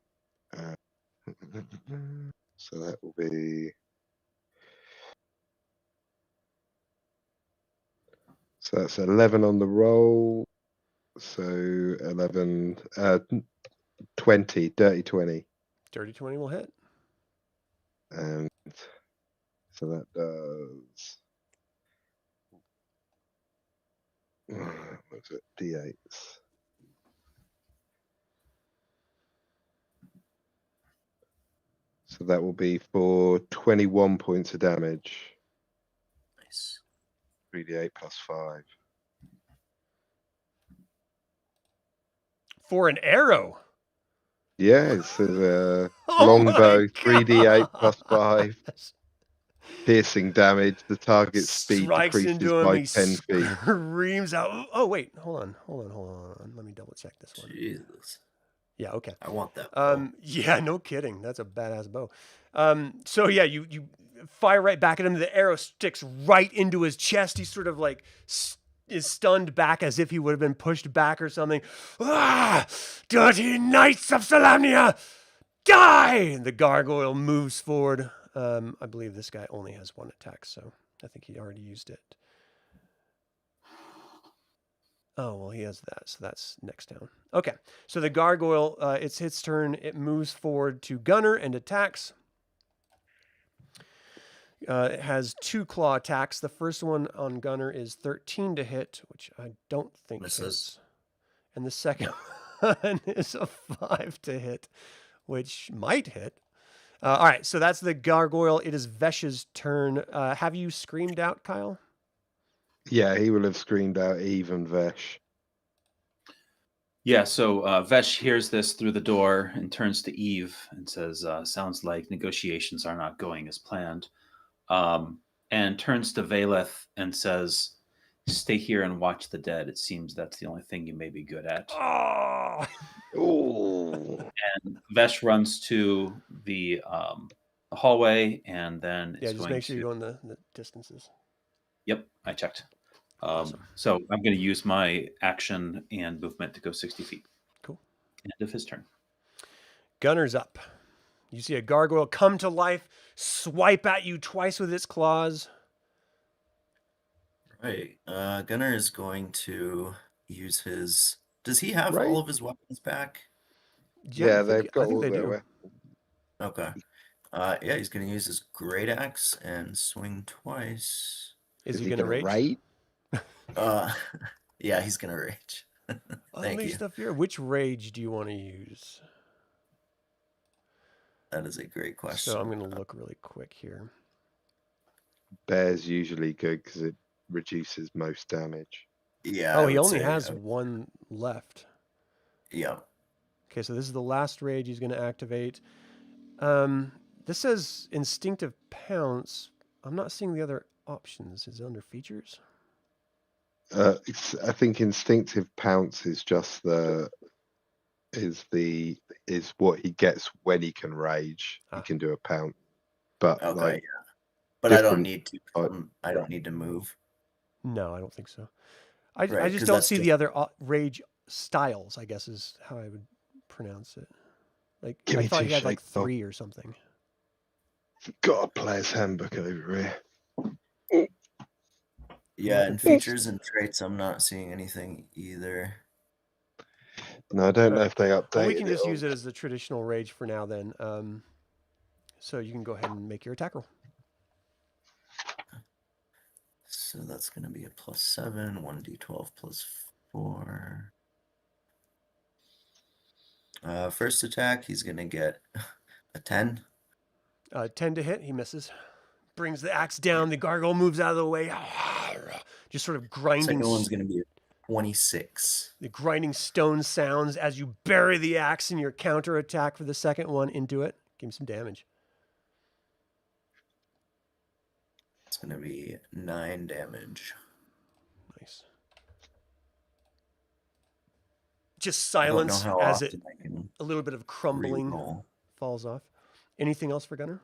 S2: So that will be. So that's 11 on the roll. So 11, 20, dirty 20.
S1: Dirty 20 will hit.
S2: And so that does. What's it? D8s. So that will be for 21 points of damage.
S4: Nice.
S2: 3d8 plus 5.
S1: For an arrow.
S2: Yeah, it's a
S1: Oh
S2: longbow,
S1: my
S2: 3d8 plus
S1: gosh.
S2: 5. Piercing damage. The target's speed
S1: Strikes
S2: decreases
S1: into him.
S2: by
S1: He
S2: 10 feet.
S1: screams out. Oh, wait. Hold on. Let me double check this one.
S4: Jesus.
S1: Yeah, okay.
S4: I want that. bow.
S1: Yeah, no kidding. That's a badass bow. So yeah, you fire right back at him. The arrow sticks right into his chest. He's sort of like is stunned back as if he would have been pushed back or something. Ah, dirty knights of Solamnia, die! And the gargoyle moves forward. I believe this guy only has one attack, so I think he already used it. Oh, well, he has that, so that's next down. Okay, so the gargoyle, it's its turn. It moves forward to Gunnar and attacks. It has 2 claw attacks. The first one on Gunnar is 13 to hit, which I don't think
S4: Misses.
S1: hits. And the second one is a 5 to hit, which might hit. All right, so that's the gargoyle. It is Vesh's turn. Have you screamed out, Kyle?
S2: Yeah, he will have screamed out even Vesh.
S3: Yeah, so Vesh hears this through the door and turns to Eve and says, sounds like negotiations are not going as planned. And turns to Valeth and says, stay here and watch the dead. It seems that's the only thing you may be good at.
S1: Oh!
S2: Ooh.
S3: And Vesh runs to the hallway and then
S1: Yeah,
S3: is
S1: just
S3: going
S1: make sure
S3: to...
S1: you're going the distances.
S3: Yep, I checked.
S1: Awesome.
S3: So I'm going to use my action and movement to go 60 feet.
S1: Cool.
S3: End of his turn.
S1: Gunnar's up. You see a gargoyle come to life, swipe at you twice with its claws.
S4: Right. Gunnar is going to use his. Does he have
S2: Right.
S4: all of his weapons back?
S2: Yeah,
S1: I
S2: they've
S1: think,
S2: got
S1: I think
S2: all
S1: they
S2: their
S1: do.
S2: weapons.
S4: Okay. Yeah, he's going to use his great axe and swing twice.
S1: Is he going to rage?
S2: raid?
S4: Yeah, he's going to rage. Thank
S1: Unleash
S4: you.
S1: the fear. Which rage do you want to use?
S4: That is a great question.
S1: So I'm going to look really quick here.
S2: Bear's usually good because it reduces most damage.
S4: Yeah.
S1: Oh,
S4: I
S1: he
S4: would
S1: only
S4: say,
S1: has one left.
S4: Yeah.
S1: Okay, so this is the last rage he's going to activate. This says instinctive pounce. I'm not seeing the other options. Is it under features?
S2: I think instinctive pounce is just is what he gets when he can rage.
S1: Ah.
S2: He can do a pounce, but
S4: Okay.
S2: like
S4: Yeah. But I don't
S2: different-
S4: need to. I don't need to move.
S1: No, I don't think so. I
S4: Right,
S1: just
S4: 'cause
S1: don't
S4: that's
S1: see
S4: just-
S1: the other rage styles, I guess is how I would pronounce it. Like,
S2: Give
S1: I
S2: me
S1: thought
S2: two
S1: he had like
S2: shakes, Bob.
S1: 3 or something.
S2: got a player's handbook over here.
S4: Yeah, and features and traits, I'm not seeing anything either.
S2: No, I don't know if they updated
S1: Well, we can just
S2: it.
S1: use it as the traditional rage for now then. So you can go ahead and make your attack roll.
S4: So that's going to be a +7, 1d12 +4. First attack, he's going to get a 10.
S1: 10 to hit, he misses. Brings the axe down. The gargoyle moves out of the way. Just sort of grinding.
S4: Second one's going to be a 26.
S1: The grinding stone sounds as you bury the axe in your counter attack for the second one into it. Give him some damage.
S4: It's going to be 9 damage.
S1: Nice. Just
S4: I don't know
S1: silence
S4: how
S1: as it
S4: often I can
S1: a little bit of crumbling
S4: reroll.
S1: falls off. Anything else for Gunnar?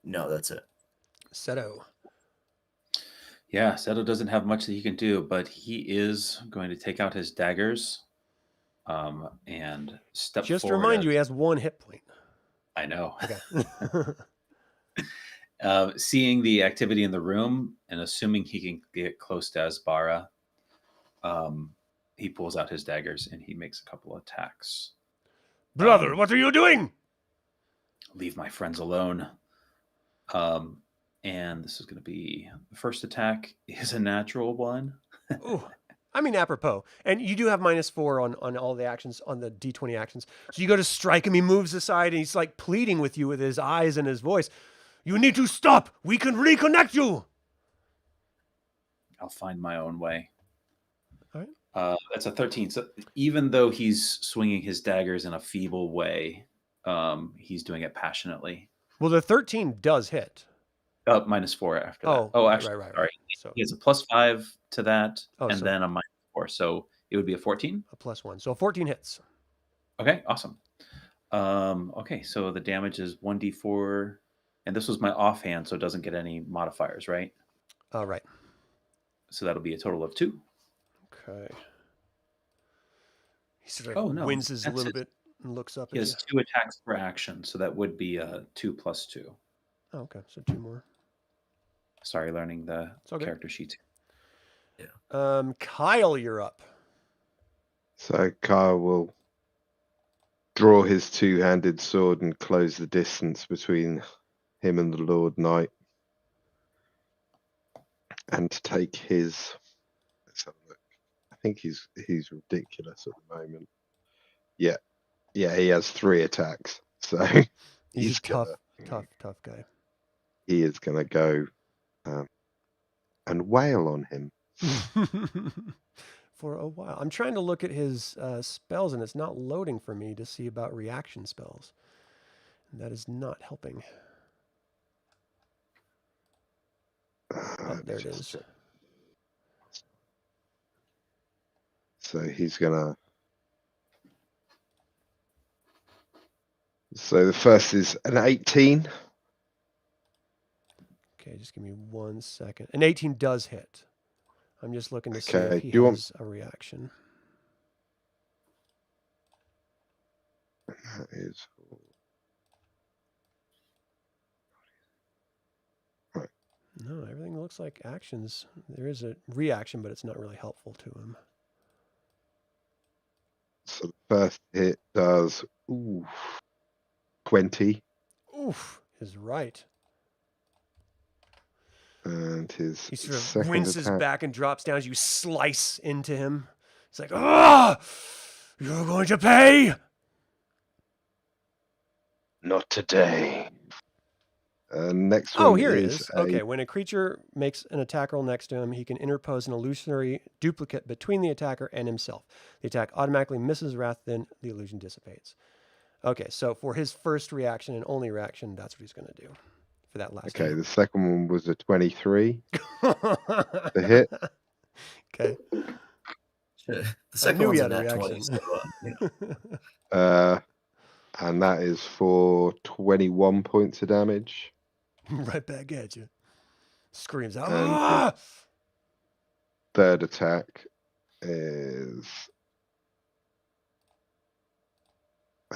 S4: No, that's it.
S1: Seto.
S3: Yeah, Seto doesn't have much that he can do, but he is going to take out his daggers and step
S1: Just to
S3: forward.
S1: remind you, he has 1 hit point.
S3: I know.
S1: Okay.
S3: Seeing the activity in the room and assuming he can get close to Asbara, he pulls out his daggers and he makes a couple of attacks.
S1: Brother, what are you doing?
S3: Leave my friends alone. And this is going to be the first attack is a natural 1.
S1: Ooh, I mean, apropos. And you do have -4 on all the actions, on the D20 actions. So you go to strike him, he moves aside, and he's like pleading with you with his eyes and his voice. You need to stop. We can reconnect you.
S3: I'll find my own way.
S1: All right.
S3: That's a 13. So even though he's swinging his daggers in a feeble way, he's doing it passionately.
S1: Well, the 13 does hit.
S3: -4 after that.
S1: Oh,
S3: Actually,
S1: right.
S3: sorry.
S1: So
S3: He has a +5 to that,
S1: Oh,
S3: and
S1: so-
S3: then a -4. So it would be a 14.
S1: a +1. So 14 hits.
S3: Okay, awesome. Okay, so the damage is 1d4, and this was my offhand, so it doesn't get any modifiers, right?
S1: Right.
S3: So that'll be a total of 2.
S1: Okay. He sort of winces a
S3: that's
S1: little
S3: it.
S1: bit and looks up
S3: He
S1: at
S3: has
S1: you.
S3: 2 attacks per action, so that would be a 2 + 2.
S1: Oh, okay. So 2 more.
S3: Sorry, learning the
S1: okay.
S3: character sheets.
S1: Kyle, you're up.
S2: So Kyle will draw his two-handed sword and close the distance between him and the Lord Knight, and take his. Let's have a look. I think he's ridiculous at the moment. Yeah, he has 3 attacks, so
S1: He's a
S2: gonna-
S1: tough guy.
S2: he is going to go and wail on him.
S1: For a while. I'm trying to look at his spells, and it's not loading for me to see about reaction spells. And that is not helping. Oh, there it is.
S2: So he's gonna. So the first is an 18.
S1: Okay, just give me 1 second. An 18 does hit. I'm just looking to see if
S2: Okay,
S1: he
S2: do you want-
S1: has a reaction.
S2: That is.
S1: No, everything looks like actions. There is a reaction, but it's not really helpful to him.
S2: So the first hit does 20,
S1: Oof, is right.
S2: and his
S1: He sort of
S2: second
S1: winces
S2: attack.
S1: back and drops down as you slice into him. It's like, ah, you're going to pay.
S2: Not today. Next one
S1: Oh, here it
S2: is
S1: is. Okay, when a creature makes an attack roll next to him, he can interpose an illusionary duplicate between the attacker and himself. The attack automatically misses wrath, then the illusion dissipates. Okay, so for his first reaction and only reaction, that's what he's going to do for that last
S2: Okay, the second one was a 23 to
S1: hit.
S2: hit.
S1: Okay.
S4: The
S1: I
S4: second
S1: knew he
S4: one's a
S1: had a
S4: nat 20.
S1: reaction.
S4: So,
S2: And that is for 21 points of damage.
S1: Right back at you. Screams out.
S2: And
S1: Ah!
S2: Third attack is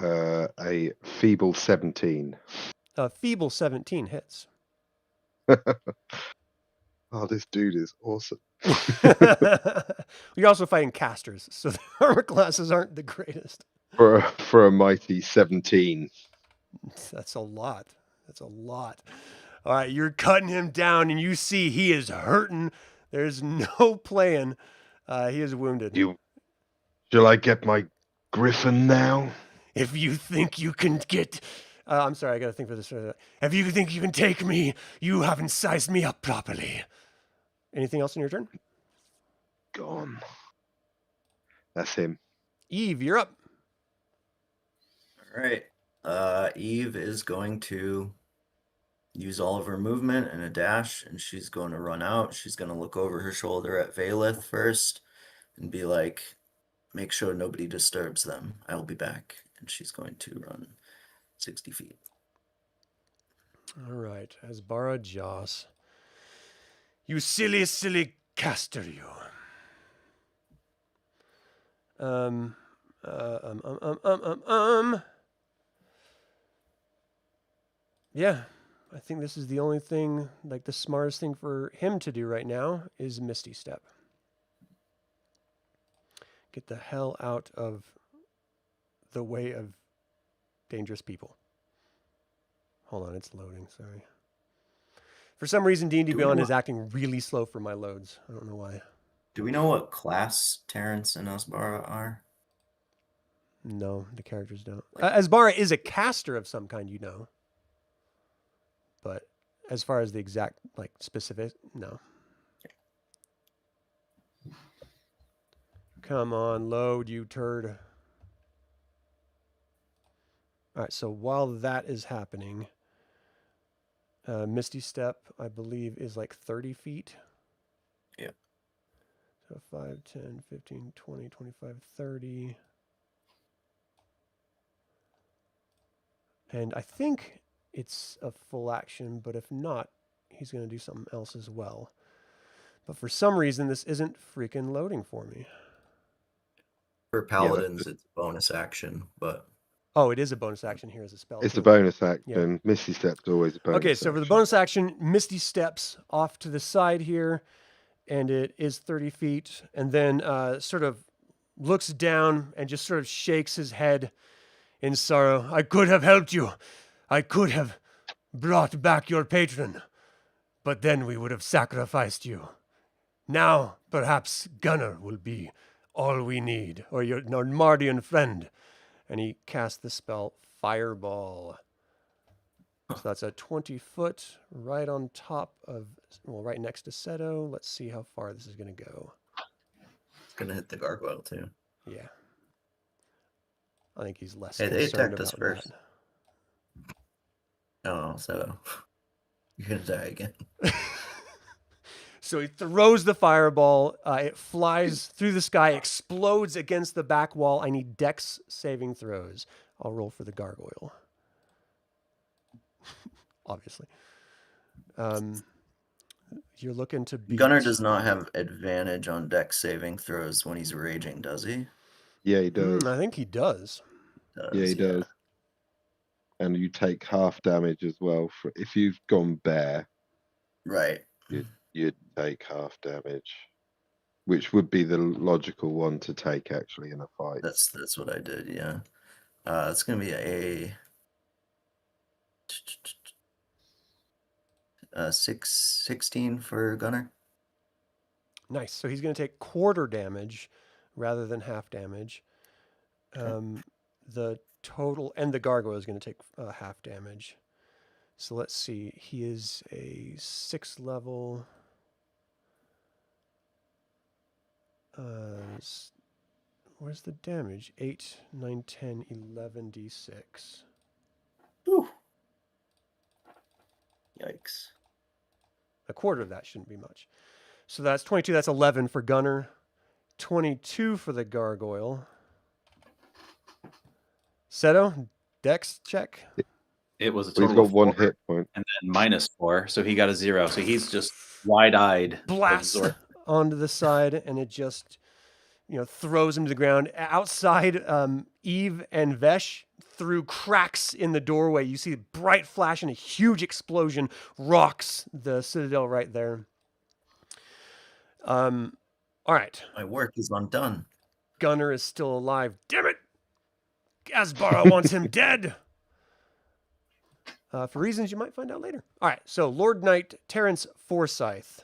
S2: a feeble 17.
S1: A feeble 17 hits.
S2: Oh, this dude is awesome.
S1: You're also fighting casters, so the armor classes aren't the greatest.
S2: For a mighty 17.
S1: That's a lot. That's a lot. All right, you're cutting him down, and you see he is hurting. There's no playing. He is wounded.
S2: Shall I get my griffin now?
S1: If you think you can get... I'm sorry, I got to think for this. If you think you can take me, you haven't sized me up properly. Anything else in your turn?
S2: Gone. That's him.
S1: Eve, you're up.
S4: all right. Eve is going to use all of her movement and a dash, and she's going to run out. She's going to look over her shoulder at Valeth first and be like, make sure nobody disturbs them. I'll be back. And she's going to run 60 feet.
S1: All right, Asbara Joss. You silly, silly caster, you. Yeah, I think this is the only thing, like the smartest thing for him to do right now is Misty Step. Get the hell out of the way of dangerous people. Hold on, it's loading, sorry. For some reason, D&D Beyond is acting really slow for my loads. I don't know why.
S4: Do we know what class Terrence and Asbara are?
S1: No, the characters don't. Asbara is a caster of some kind, you know. But as far as the exact, like, specific, no. Come on, load, you turd. All right, so while that is happening, Misty Step, I believe, is like 30 feet.
S4: Yep.
S1: So 5, 10, 15, 20, 25, 30. And I think it's a full action, but if not, he's going to do something else as well. But for some reason, this isn't freaking loading for me.
S4: For paladins, it's bonus action, but...
S1: Oh, it is a bonus action here as a spell.
S2: It's
S1: too.
S2: a bonus action.
S1: Yeah.
S2: Misty Step's always a bonus
S1: Okay, so for the bonus action, Misty steps off to the side here, and it is 30 feet, and then sort of looks down and just sort of shakes his head in sorrow. I could have helped you. I could have brought back your patron, but then we would have sacrificed you. Now, perhaps Gunnar will be all we need, or your Nordmaarian friend. And he casts the spell Fireball. So that's a 20-foot right on top of, well, right next to Seto. Let's see how far this is going to go.
S4: It's going to hit the gargoyle, too.
S1: Yeah. I think he's less
S4: Hey, they
S1: concerned
S4: attacked us
S1: about
S4: first.
S1: that.
S4: Oh, so you're going to die again.
S1: So he throws the fireball. It flies through the sky, explodes against the back wall. I need dex saving throws. I'll roll for the gargoyle. Obviously. you're looking to beat.
S4: Gunnar does not have advantage on dex saving throws when he's raging, does he?
S2: Yeah, he does.
S1: I think he does.
S2: Yeah, he does. And you take half damage as well for if you've gone bear.
S4: Right.
S2: You'd take half damage, which would be the logical one to take actually in a fight.
S4: That's what I did. Yeah. It's gonna be a 16 for Gunnar.
S1: Nice. So he's going to take quarter damage rather than half damage.
S4: Okay.
S1: The total, and the gargoyle is going to take half damage. So let's see. He is a 6th level. Where's the damage? 8, 9, 10, 11 d6.
S4: Whew. Yikes.
S1: A quarter of that shouldn't be much. So that's 22. That's 11 for Gunnar. 22 for the gargoyle. Seto, dex check.
S3: It was a
S2: He's
S3: total
S2: got
S3: of
S2: 1
S3: 4,
S2: hit point.
S3: and then -4, so he got a 0. So he's just wide-eyed.
S1: Blast onto the side, and it just, throws him to the ground. Outside, Eve and Vesh, through cracks in the doorway, you see a bright flash and a huge explosion rocks the citadel right there. All right.
S4: My work is undone.
S1: Gunnar is still alive. Damn it! Asbara wants him dead. For reasons you might find out later. All right, so Lord Knight Terrence Forsyth.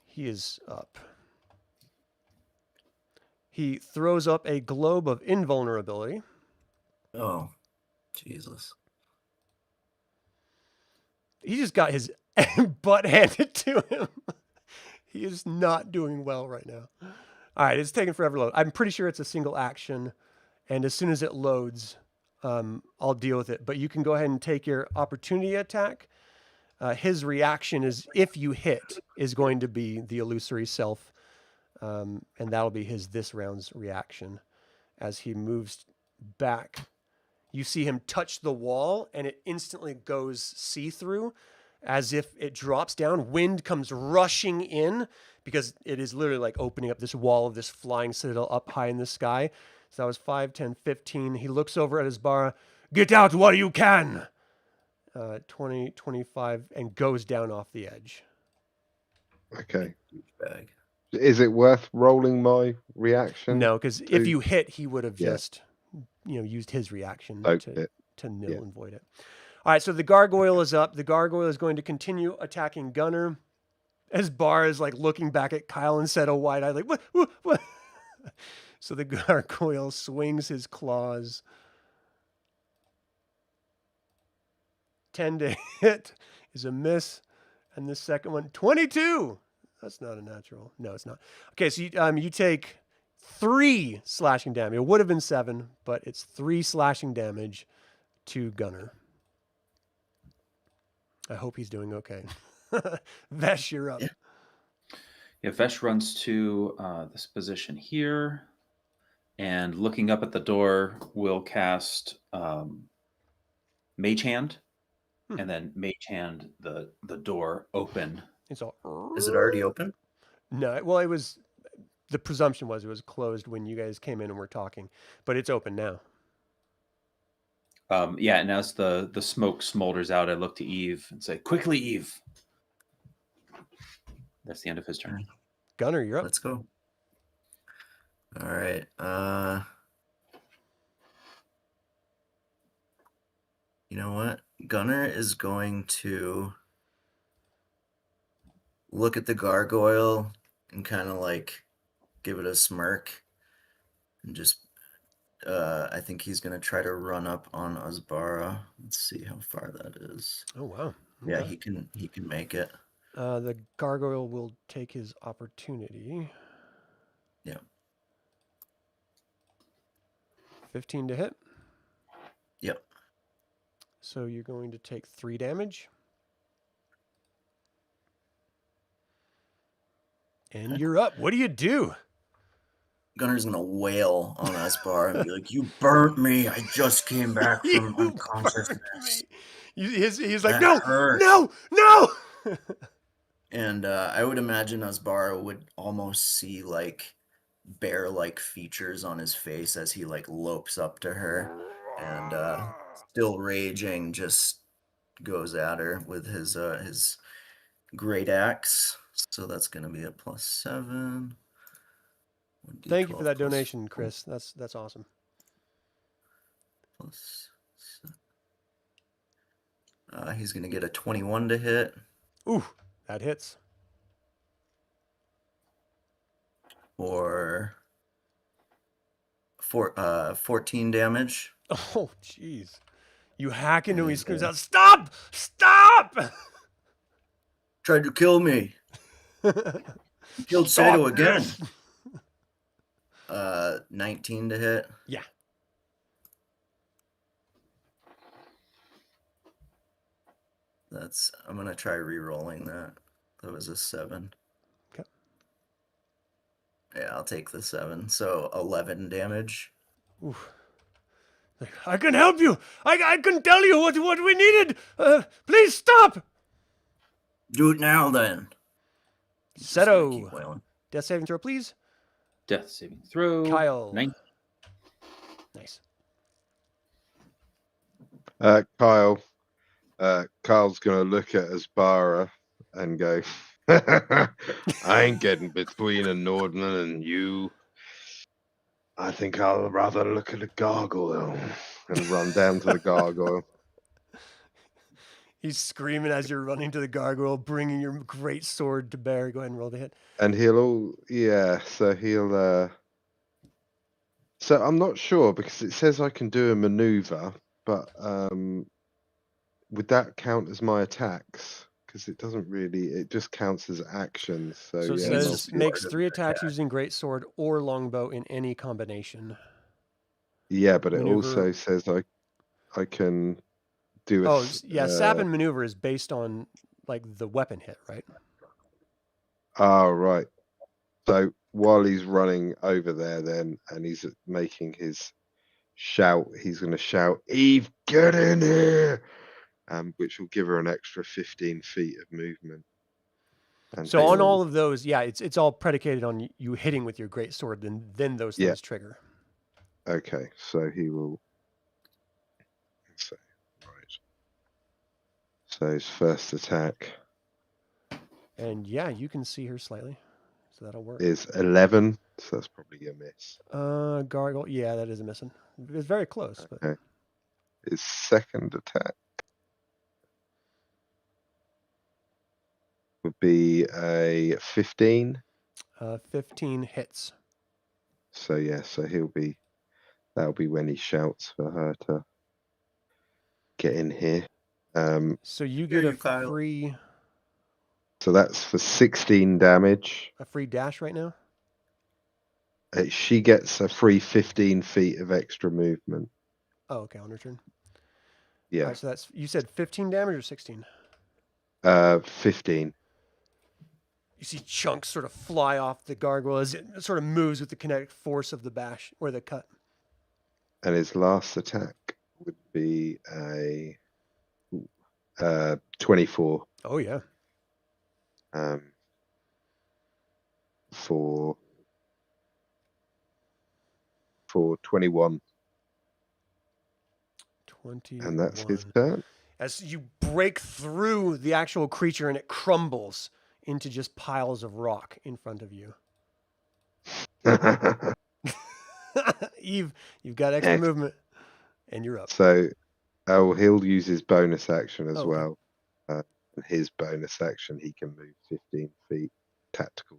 S1: He is up. He throws up a globe of invulnerability.
S4: Oh, Jesus.
S1: He just got his butt handed to him. He is not doing well right now. All right, it's taking forever to load. I'm pretty sure it's a single action, and as soon as it loads, I'll deal with it. But you can go ahead and take your opportunity attack. His reaction is, if you hit, is going to be the illusory self, and that'll be his this round's reaction. As he moves back, you see him touch the wall, and it instantly goes see-through. As if it drops down, wind comes rushing in because it is literally like opening up this wall of this flying citadel up high in the sky. So that was 5, 10, 15. He looks over at his bar. Get out while you can. 20, 25, and goes down off the edge.
S2: Okay.
S4: Bag.
S2: Is it worth rolling my reaction?
S1: No, because if you hit, he would have just, used his reaction to nil and void it. All right, so the gargoyle is up. The gargoyle is going to continue attacking Gunnar. As Bar is like looking back at Kyle and Seto wide-eyed, like, what? So the gargoyle swings his claws. 10 to hit is a miss. And the second one, 22. That's not a natural. No, it's not. Okay, so you take 3 slashing damage. It would have been 7, but it's 3 slashing damage to Gunnar. I hope he's doing okay. Vesh, you're up.
S3: Yeah, Vesh runs to this position here, and looking up at the door, will cast Mage Hand, and then Mage Hand the door open.
S1: It's all.
S4: Is it already open?
S1: No, well, it was. The presumption was it was closed when you guys came in and were talking, but it's open now.
S3: Yeah, and as the smoke smolders out, I look to Eve and say, "Quickly, Eve." That's the end of his turn.
S1: Gunnar, you're up.
S4: Let's go. All right. You know what? Gunnar is going to look at the gargoyle and kind of like give it a smirk and just I think he's going to try to run up on Asbara. Let's see how far that is.
S1: Oh, wow. Okay.
S4: Yeah, he can make it.
S1: The gargoyle will take his opportunity.
S4: Yeah.
S1: 15 to hit.
S4: Yep.
S1: So you're going to take 3 damage. And you're up. What do you do?
S4: Gunner's gonna wail on Asbar and be like, "You burnt me. I just came back from unconsciousness."
S1: He's like,
S4: That
S1: no,
S4: hurt.
S1: no, no.
S4: And I would imagine Asbara would almost see like bear-like features on his face as he like lopes up to her, and still raging, just goes at her with his great axe. So that's gonna be a +7.
S1: Thank you for
S4: 1d12
S1: that
S4: plus
S1: donation,
S4: 4
S1: Chris. That's awesome.
S4: plus he's gonna get a 21 to hit.
S1: Ooh, that hits.
S4: For 14 damage.
S1: Oh, jeez. You hack into him, he
S4: And,
S1: screams out, "Stop! Stop!"
S4: Tried to kill me. Killed
S1: Stop
S4: Seto again.
S1: this!
S4: 19 to hit.
S1: Yeah.
S4: I'm gonna try re-rolling that. That was a 7.
S1: Okay.
S4: Yeah, I'll take the 7. So 11 damage.
S1: Oof. I can help you. I can tell you what we needed. Please stop.
S4: Do it now then. Just gonna
S1: Seto,
S4: keep wailing.
S1: death saving throw, please.
S3: Death saving throw.
S1: Kyle.
S3: 19.
S1: Nice.
S2: Kyle's gonna look at Asbara and go, I ain't getting between a Nordman and you. I think I'll rather look at a gargoyle and run down to the gargoyle.
S1: He's screaming as you're running to the gargoyle, bringing your great sword to bear. Go ahead and roll the hit.
S2: And so I'm not sure because it says I can do a maneuver, but would that count as my attacks? Because it doesn't really, it just counts as actions. So
S1: it
S2: yeah,
S1: says makes 3 attacks using great sword or longbow in any combination.
S2: yeah, but it
S1: Maneuver.
S2: also says I can do a.
S1: Oh, yeah, sap and maneuver is based on like the weapon hit, right?
S2: Oh, right. So while he's running over there then, and he's making his shout, he's going to shout, Eve, get in here! Which will give her an extra 15 feet of movement. And
S1: So on all of those, yeah, it's all predicated on you hitting with your great sword, then those things trigger.
S2: Okay, so he will. So, right. So his first attack.
S1: And yeah, you can see her slightly, so that'll work.
S2: Is 11, so that's probably a miss.
S1: Gargoyle, yeah, that is a missing. It's very close, but
S2: Okay. His second attack would be a 15.
S1: 15 hits.
S2: So yeah, so that'll be when he shouts for her to get in here.
S1: So you get a free.
S2: So that's for 16 damage.
S1: A free dash right now?
S2: She gets a free 15 feet of extra movement.
S1: Oh, okay, on her turn.
S2: Yeah.
S1: All right, so that's, you said 15 damage or 16?
S2: 15.
S1: You see chunks sort of fly off the gargoyle as it sort of moves with the kinetic force of the bash or the cut.
S2: And his last attack would be a 24.
S1: Oh yeah.
S2: For 21.
S1: 21.
S2: And that's his turn.
S1: As you break through the actual creature and it crumbles into just piles of rock in front of you. Eve, you've got extra movement and you're up.
S2: So he'll use his bonus action as
S1: okay.
S2: well. His bonus action, he can move 15 feet, tactical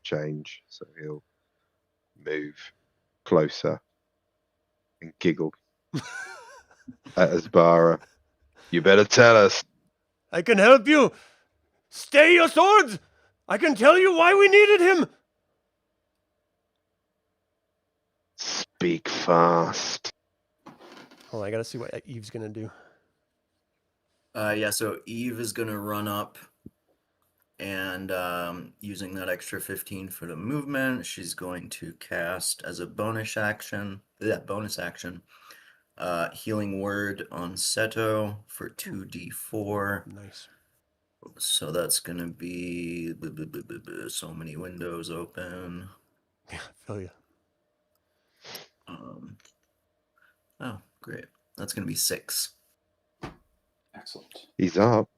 S2: change. So he'll move closer and giggle at Asbara. You better tell us.
S1: I can help you. Stay your swords. I can tell you why we needed him.
S2: Speak fast.
S1: Oh, I gotta see what Eve's gonna do.
S4: Yeah, so Eve is gonna run up and using that extra 15 for the movement, she's going to cast as a bonus action, Healing Word on Seto for 2d4.
S1: Nice.
S4: So that's going to be so many windows open.
S1: Yeah, I feel you.
S4: Oh, great. That's going to be 6.
S3: Excellent.
S2: He's up.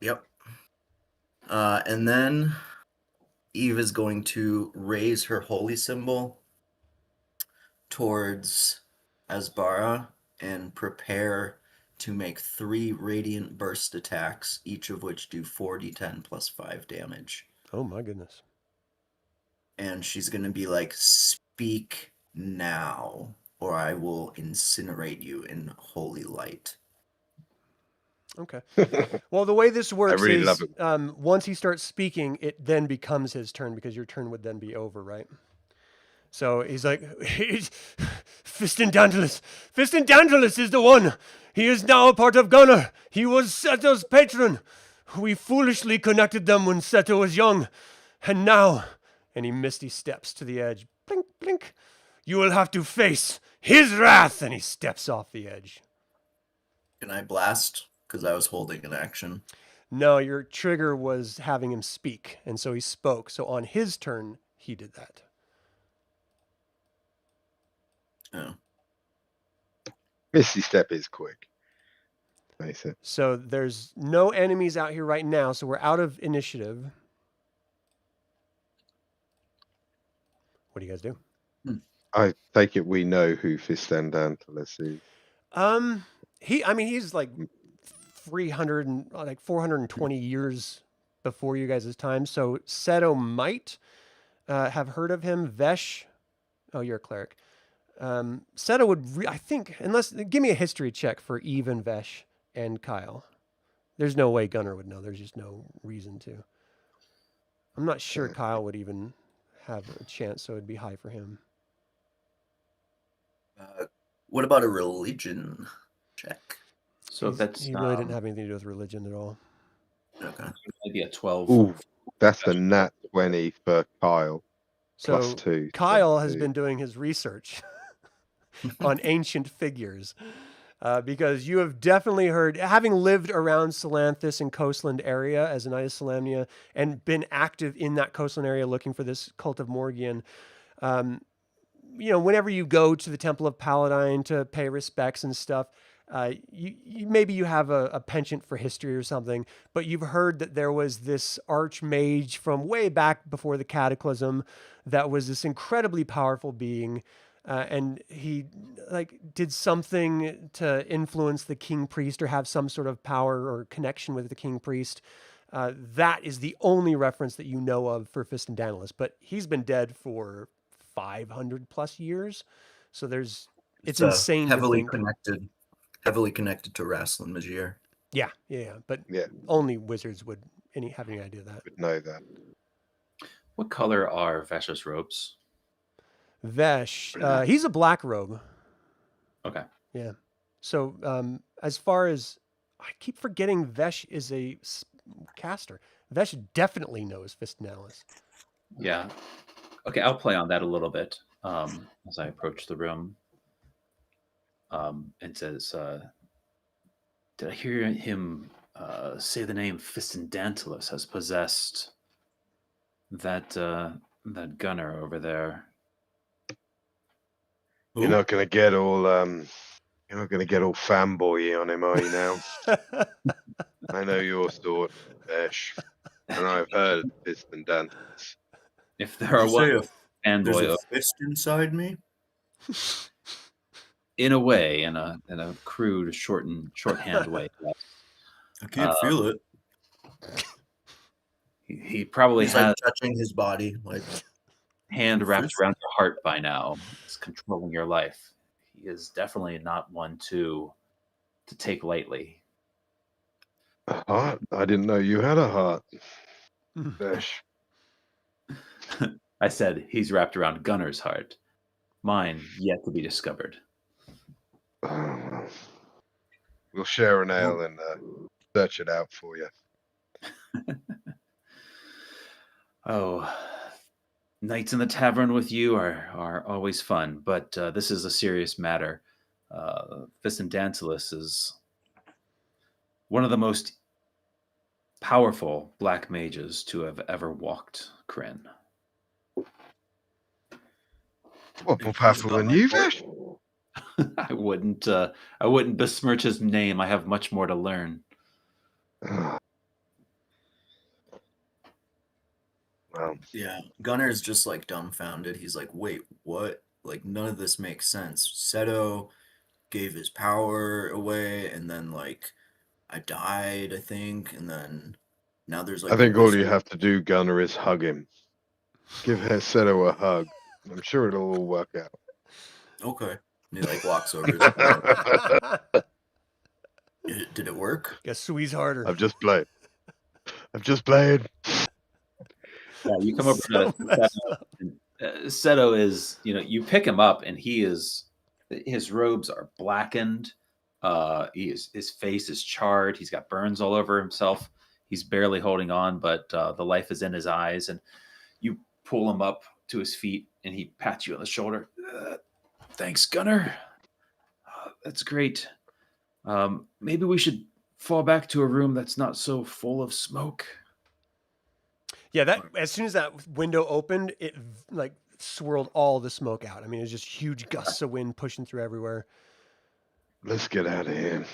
S4: Yep. And then Eve is going to raise her holy symbol towards Asbara and prepare to make 3 radiant burst attacks, each of which do 4d10 plus 5 damage.
S1: Oh my goodness.
S4: And she's going to be like, speak now, or I will incinerate you in holy light.
S1: Okay. Well, the way this works
S2: really
S1: is
S2: love
S1: once he starts speaking, it then becomes his turn because your turn would then be over, right? So he's like, Fistendantalus. Fistendantalus is the one. He is now a part of Gunnar. He was Seto's patron. We foolishly connected them when Seto was young. And now, and he misty steps to the edge. Blink, blink. You will have to face his wrath. And he steps off the edge.
S4: Can I blast? Because I was holding an action.
S1: No, your trigger was having him speak. And so he spoke. So on his turn, he did that.
S4: Oh.
S2: Misty Step is quick. Nice.
S1: So there's no enemies out here right now. So we're out of initiative. What do you guys do?
S2: I take it we know who Fistendantalus is.
S1: He's like 300 and like 420 years before you guys' time. So Seto might have heard of him. Vesh, oh, you're a cleric. Seto would, I think, unless, give me a history check for Eve and Vesh and Kyle. There's no way Gunnar would know. There's just no reason to. I'm not sure Kyle would even have a chance, so it'd be high for him.
S4: What about a religion check?
S3: So that's
S1: he really didn't have anything to do with religion at all.
S4: Okay.
S3: maybe a 12.
S2: Ooh, that's a nat 20 for Kyle.
S1: So
S2: +2.
S1: Kyle has
S2: 22.
S1: been doing his research on ancient figures because you have definitely heard, having lived around Salanthus and coastland area as a Knight of Solamnia and been active in that coastland area looking for this cult of Morgian, whenever you go to the Temple of Paladin to pay respects and stuff, maybe you have a penchant for history or something, but you've heard that there was this archmage from way back before the Cataclysm that was this incredibly powerful being, and he did something to influence the king priest or have some sort of power or connection with the king priest. That is the only reference that you know of for Fistendantalus, but he's been dead for 500 plus years. So it's insane.
S4: Heavily connected to Rasslin Magier.
S1: Yeah. But only wizards would have any idea of that.
S2: Would know that.
S3: What color are Vesh's robes?
S1: Vesh, he's a black robe.
S3: Okay.
S1: Yeah. So as far as, I keep forgetting Vesh is a caster. Vesh definitely knows Fistendantalus.
S3: Yeah. Okay, I'll play on that a little bit as I approach the room. And says, did I hear him say the name Fistendantalus has possessed that Gunnar over there?
S2: You're not gonna get all fanboy on him, are you now? I know your sort, Vesh, and I've heard of Fistendantalus.
S3: If there are one fanboy,
S4: there's a fist inside me.
S3: In a way, in a crude, shorthand way.
S4: I can't feel it.
S3: He probably
S4: He's
S3: has
S4: like touching his body, like
S3: hand wrapped around your heart by now. It's controlling your life. He is definitely not one to take lightly.
S2: A heart? I didn't know you had a heart. Vesh.
S3: I said he's wrapped around Gunnar's heart. Mine yet to be discovered.
S2: We'll share an ale and search it out for you.
S3: Oh, nights in the tavern with you are always fun, but this is a serious matter. Fistendantalus is one of the most powerful black mages to have ever walked Kryn.
S2: What, more powerful than you, Vesh?
S3: I wouldn't besmirch his name. I have much more to learn.
S2: Well,
S4: Yeah, Gunnar's just like dumbfounded. He's like, wait, what? Like, none of this makes sense. Seto gave his power away, and then, like, I died, I think, and then now there's like
S2: I
S4: a
S2: think all you
S4: wizard.
S2: have to do, Gunnar, is hug him. Give Seto a hug. I'm sure it'll all work out.
S4: Okay. And he like walks over to the door. Did it work?
S1: Guess squeeze harder.
S2: I've just played.
S3: Yeah, you come over
S1: So
S3: to
S1: messed up.
S3: Seto is, you pick him up and his robes are blackened. His face is charred. He's got burns all over himself. He's barely holding on, but the life is in his eyes. And you pull him up to his feet and he pats you on the shoulder. Thanks, Gunnar. That's great. Maybe we should fall back to a room that's not so full of smoke.
S1: Yeah, that as soon as that window opened, it like swirled all the smoke out. I mean, it's just huge gusts of wind pushing through everywhere.
S2: Let's get out of here.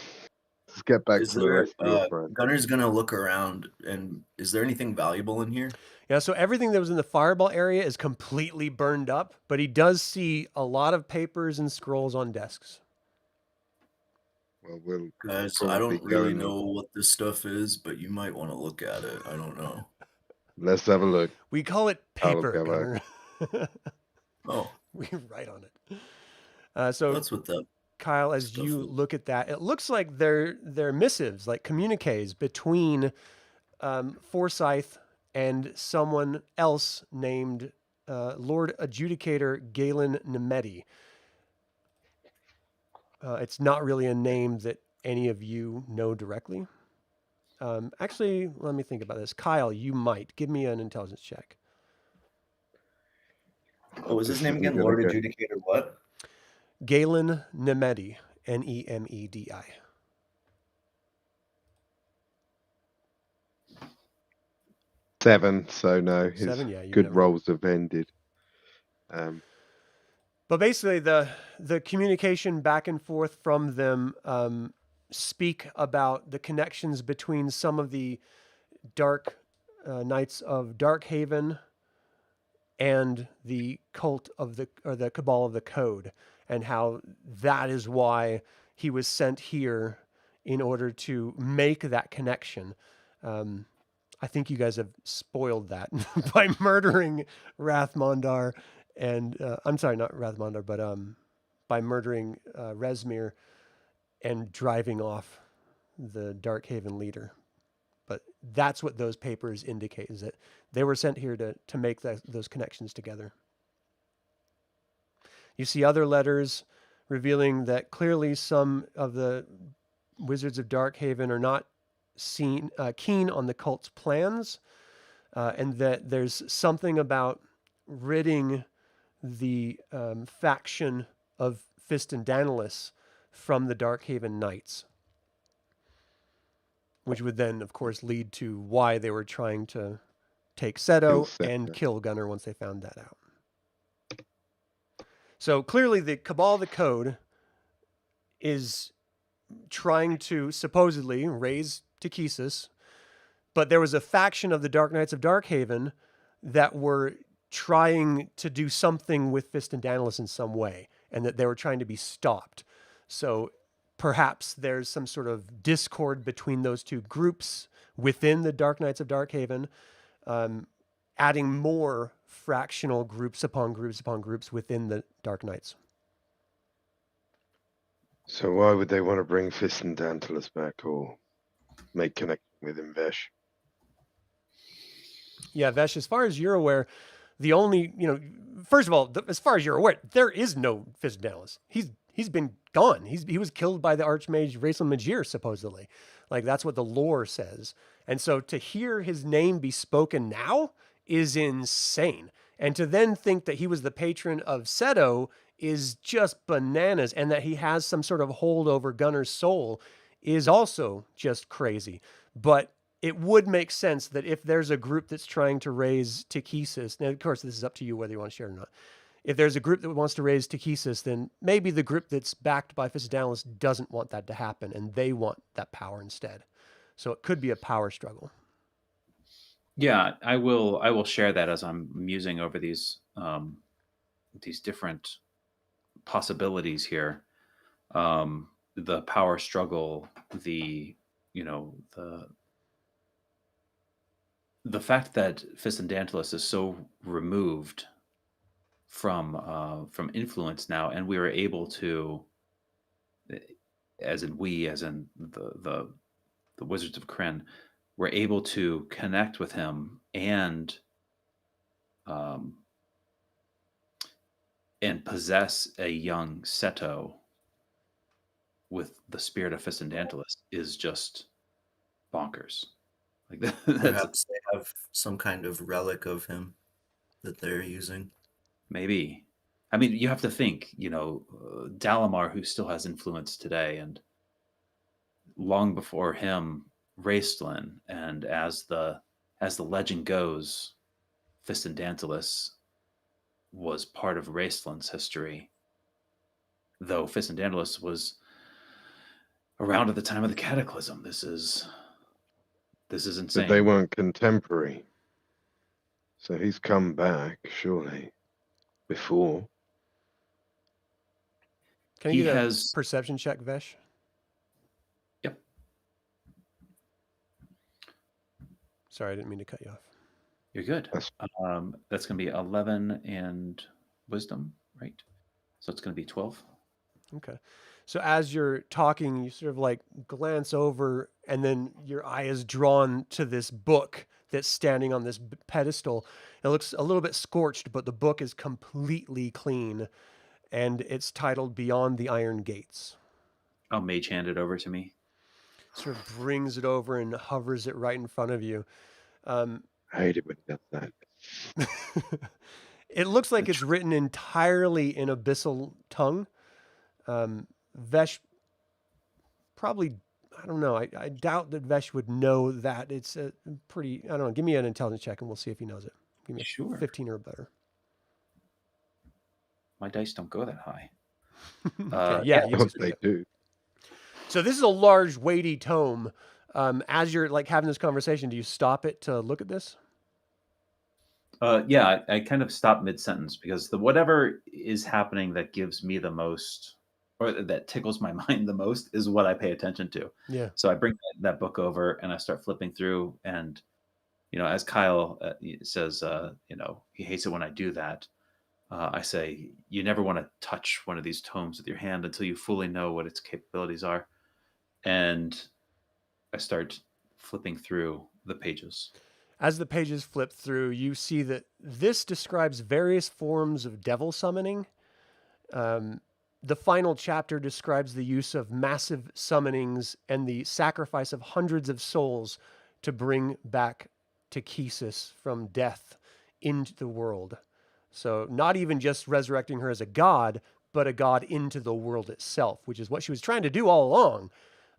S2: Let's get back
S4: Is
S2: to the
S4: there
S2: rest of your friends.
S4: Gunnar's gonna look around, and is there anything valuable in here?
S1: Yeah, so everything that was in the fireball area is completely burned up, but he does see a lot of papers and scrolls on desks.
S2: Well, we'll
S4: Guys, I
S2: probably
S4: don't
S2: go
S4: really
S2: in.
S4: know what this stuff is, but you might want to look at it. I don't know.
S2: Let's have a look.
S1: We call it
S2: I'll
S1: paper,
S2: go back.
S1: Gunnar.
S4: Oh,
S1: We write on it. So
S4: that's what that.
S1: Kyle, as
S4: stuff
S1: you
S4: is.
S1: look at that, it looks like they're missives, like communiques between Forsyth and someone else named Lord Adjudicator Galen Nemeti. It's not really a name that any of you know directly. Actually, let me think about this. Kyle, you might. Give me an intelligence check.
S4: Oh, was his
S2: This
S4: name
S2: isn't
S4: again?
S2: gonna
S4: Lord
S2: go-
S4: Adjudicator what?
S1: Galen Nemedi, Nemedi.
S2: 7, so no, his
S1: 7, yeah. You
S2: good
S1: never-
S2: rolls have ended.
S1: But basically, the communication back and forth from them speak about the connections between some of the dark knights of Darkhaven and the cult of the Cabal of the Code, and how that is why he was sent here in order to make that connection. I think you guys have spoiled that by murdering Rathmondar and I'm sorry, not Rathmondar, but by murdering Resmir and driving off the Darkhaven leader. But that's what those papers indicate, is that they were sent here to make those connections together. You see other letters revealing that clearly some of the Wizards of Darkhaven are not keen on the cult's plans, and that there's something about ridding the faction of Fist and Daedalus from the Darkhaven Knights, which would then, of course, lead to why they were trying to take Seto and kill Gunnar once they found that out. So clearly the Cabal of the Code is trying to supposedly raise Takesis, but there was a faction of the Dark Knights of Darkhaven that were trying to do something with Fist and Daedalus in some way, and that they were trying to be stopped. So perhaps there's some sort of discord between those two groups within the Dark Knights of Darkhaven, adding more fractional groups upon groups within the Dark Knights.
S2: So why would they want to bring Fist and Daedalus back or make connection with him, Vesh?
S1: Yeah, Vesh, as far as you're aware, the only, first of all, as far as you're aware, there is no Fist and Daedalus. He's been gone. He was killed by the Archmage Raisel Magir, supposedly. Like, that's what the lore says. And so to hear his name be spoken now is insane. And to then think that he was the patron of Seto is just bananas, and that he has some sort of hold over Gunnar's soul is also just crazy. But it would make sense that if there's a group that's trying to raise Takesis, now of course this is up to you whether you want to share it or not. If there's a group that wants to raise Takesis, then maybe the group that's backed by Fissidalis doesn't want that to happen, and they want that power instead. So it could be a power struggle.
S3: Yeah, I will share that as I'm musing over these different possibilities here. The power struggle, the fact that Fissidalis is so removed from influence now, and we were able to, as in the Wizards of Krynn, were able to connect with him and possess a young Seto with the spirit of Fissidalis is just bonkers. Like that's
S4: Perhaps they have some kind of relic of him that they're using.
S3: maybe. I mean, you have to think, Dalamar, who still has influence today, and long before him, Raistlin, and as the legend goes, Fissidalis was part of Raistlin's history, though Fissidalis was around at the time of the Cataclysm. This is insane.
S2: But they weren't contemporary. So he's come back, surely, before.
S1: Can
S3: He
S1: you get
S3: has-
S1: a perception check, Vesh?
S3: Yep.
S1: Sorry, I didn't mean to cut you off.
S3: You're good.
S2: That's-
S3: That's going to be 11 and wisdom, right? So it's going to be 12.
S1: Okay. So as you're talking, you sort of like glance over, and then your eye is drawn to this book that's standing on this pedestal. It looks a little bit scorched, but the book is completely clean, and it's titled Beyond the Iron Gates.
S3: I'll mage hand it over to me.
S1: Sort of brings it over and hovers it right in front of you.
S2: I hate it when he does that.
S1: It looks like it's written entirely in Abyssal tongue. Vesh probably, I don't know. I doubt that Vesh would know that. It's a pretty, I don't know. Give me an intelligence check and we'll see if he knows it. Give me
S3: Sure.
S1: a 15 or better.
S3: My dice don't go that high.
S1: Okay, yeah.
S2: I hope they do.
S1: So this is a large, weighty tome. As you're like having this conversation, do you stop it to look at this?
S3: Yeah, I kind of stop mid-sentence because the whatever is happening that gives me the most, or that tickles my mind the most, is what I pay attention to.
S1: Yeah.
S3: So I bring that book over and I start flipping through, and as Kyle says, he hates it when I do that. I say, you never want to touch one of these tomes with your hand until you fully know what its capabilities are. And I start flipping through the pages.
S1: As the pages flip through, you see that this describes various forms of devil summoning. The final chapter describes the use of massive summonings and the sacrifice of hundreds of souls to bring back Takesis from death into the world. So not even just resurrecting her as a god, but a god into the world itself, which is what she was trying to do all along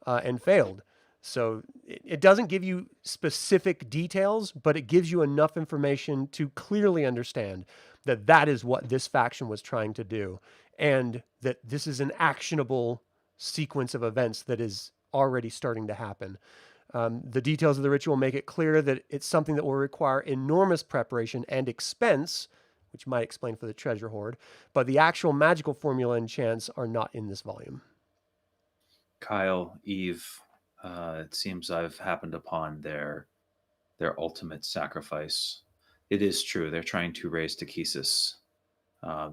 S1: and failed. So it doesn't give you specific details, but it gives you enough information to clearly understand that that is what this faction was trying to do, and that this is an actionable sequence of events that is already starting to happen. The details of the ritual make it clear that it's something that will require enormous preparation and expense, which might explain for the treasure hoard, but the actual magical formula and chants are not in this volume.
S3: Kyle, Eve, it seems I've happened upon their ultimate sacrifice. It is true. They're trying to raise Takesis.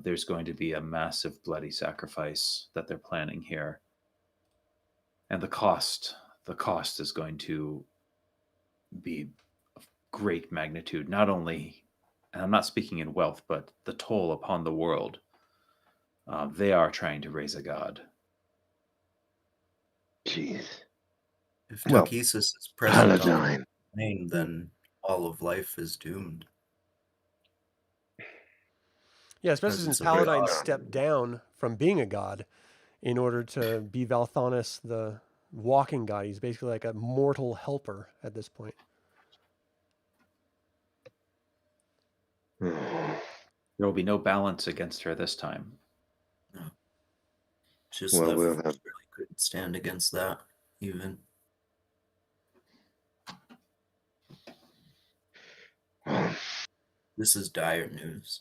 S3: There's going to be a massive bloody sacrifice that they're planning here. And the cost is going to be of great magnitude. Not only, and I'm not speaking in wealth, but the toll upon the world. They are trying to raise a god.
S2: Jeez.
S4: If
S2: Well,
S4: Takesis is present on
S2: Paladin.
S4: the plane, then all of life is doomed.
S1: Yeah, especially since
S4: Presence of
S1: Paladin
S2: God.
S1: stepped down from being a god in order to be Valthanis the walking god. He's basically like a mortal helper at this point.
S3: There will be no balance against her this time.
S4: No. Just
S2: Well,
S4: that
S2: we'll
S4: force
S2: have-
S4: really couldn't stand against that, even. This is dire news.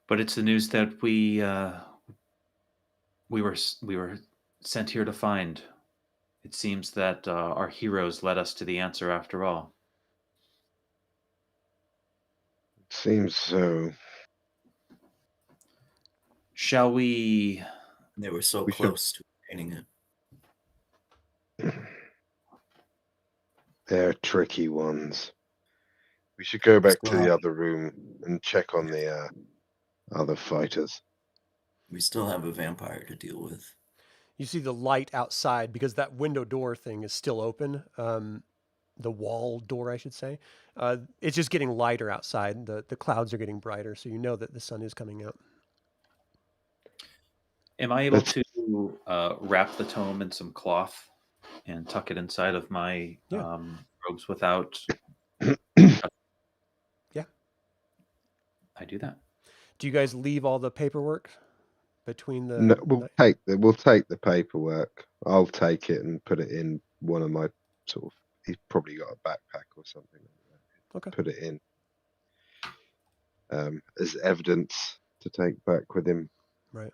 S3: But it's the news that we were sent here to find. It seems that our heroes led us to the answer after all.
S2: Seems so.
S3: Shall we?
S4: They were so
S2: We should-
S4: close to obtaining it.
S2: They're tricky ones. We should go back to
S4: Still
S2: the
S4: have-
S2: other room and check on the other fighters.
S4: We still have a vampire to deal with.
S1: You see the light outside because that window door thing is still open. The wall door, I should say. It's just getting lighter outside. The clouds are getting brighter, so you know that the sun is coming out.
S3: Am I able
S2: Let's-
S3: to wrap the tome in some cloth and tuck it inside of my
S1: Yeah.
S3: robes without?
S1: Yeah.
S3: I do that.
S1: Do you guys leave all the paperwork between the?
S2: No, we'll take the paperwork. I'll take it and put it in one of my sort of. He's probably got a backpack or something like that.
S1: Okay.
S2: Put it in as evidence to take back with him,
S1: Right.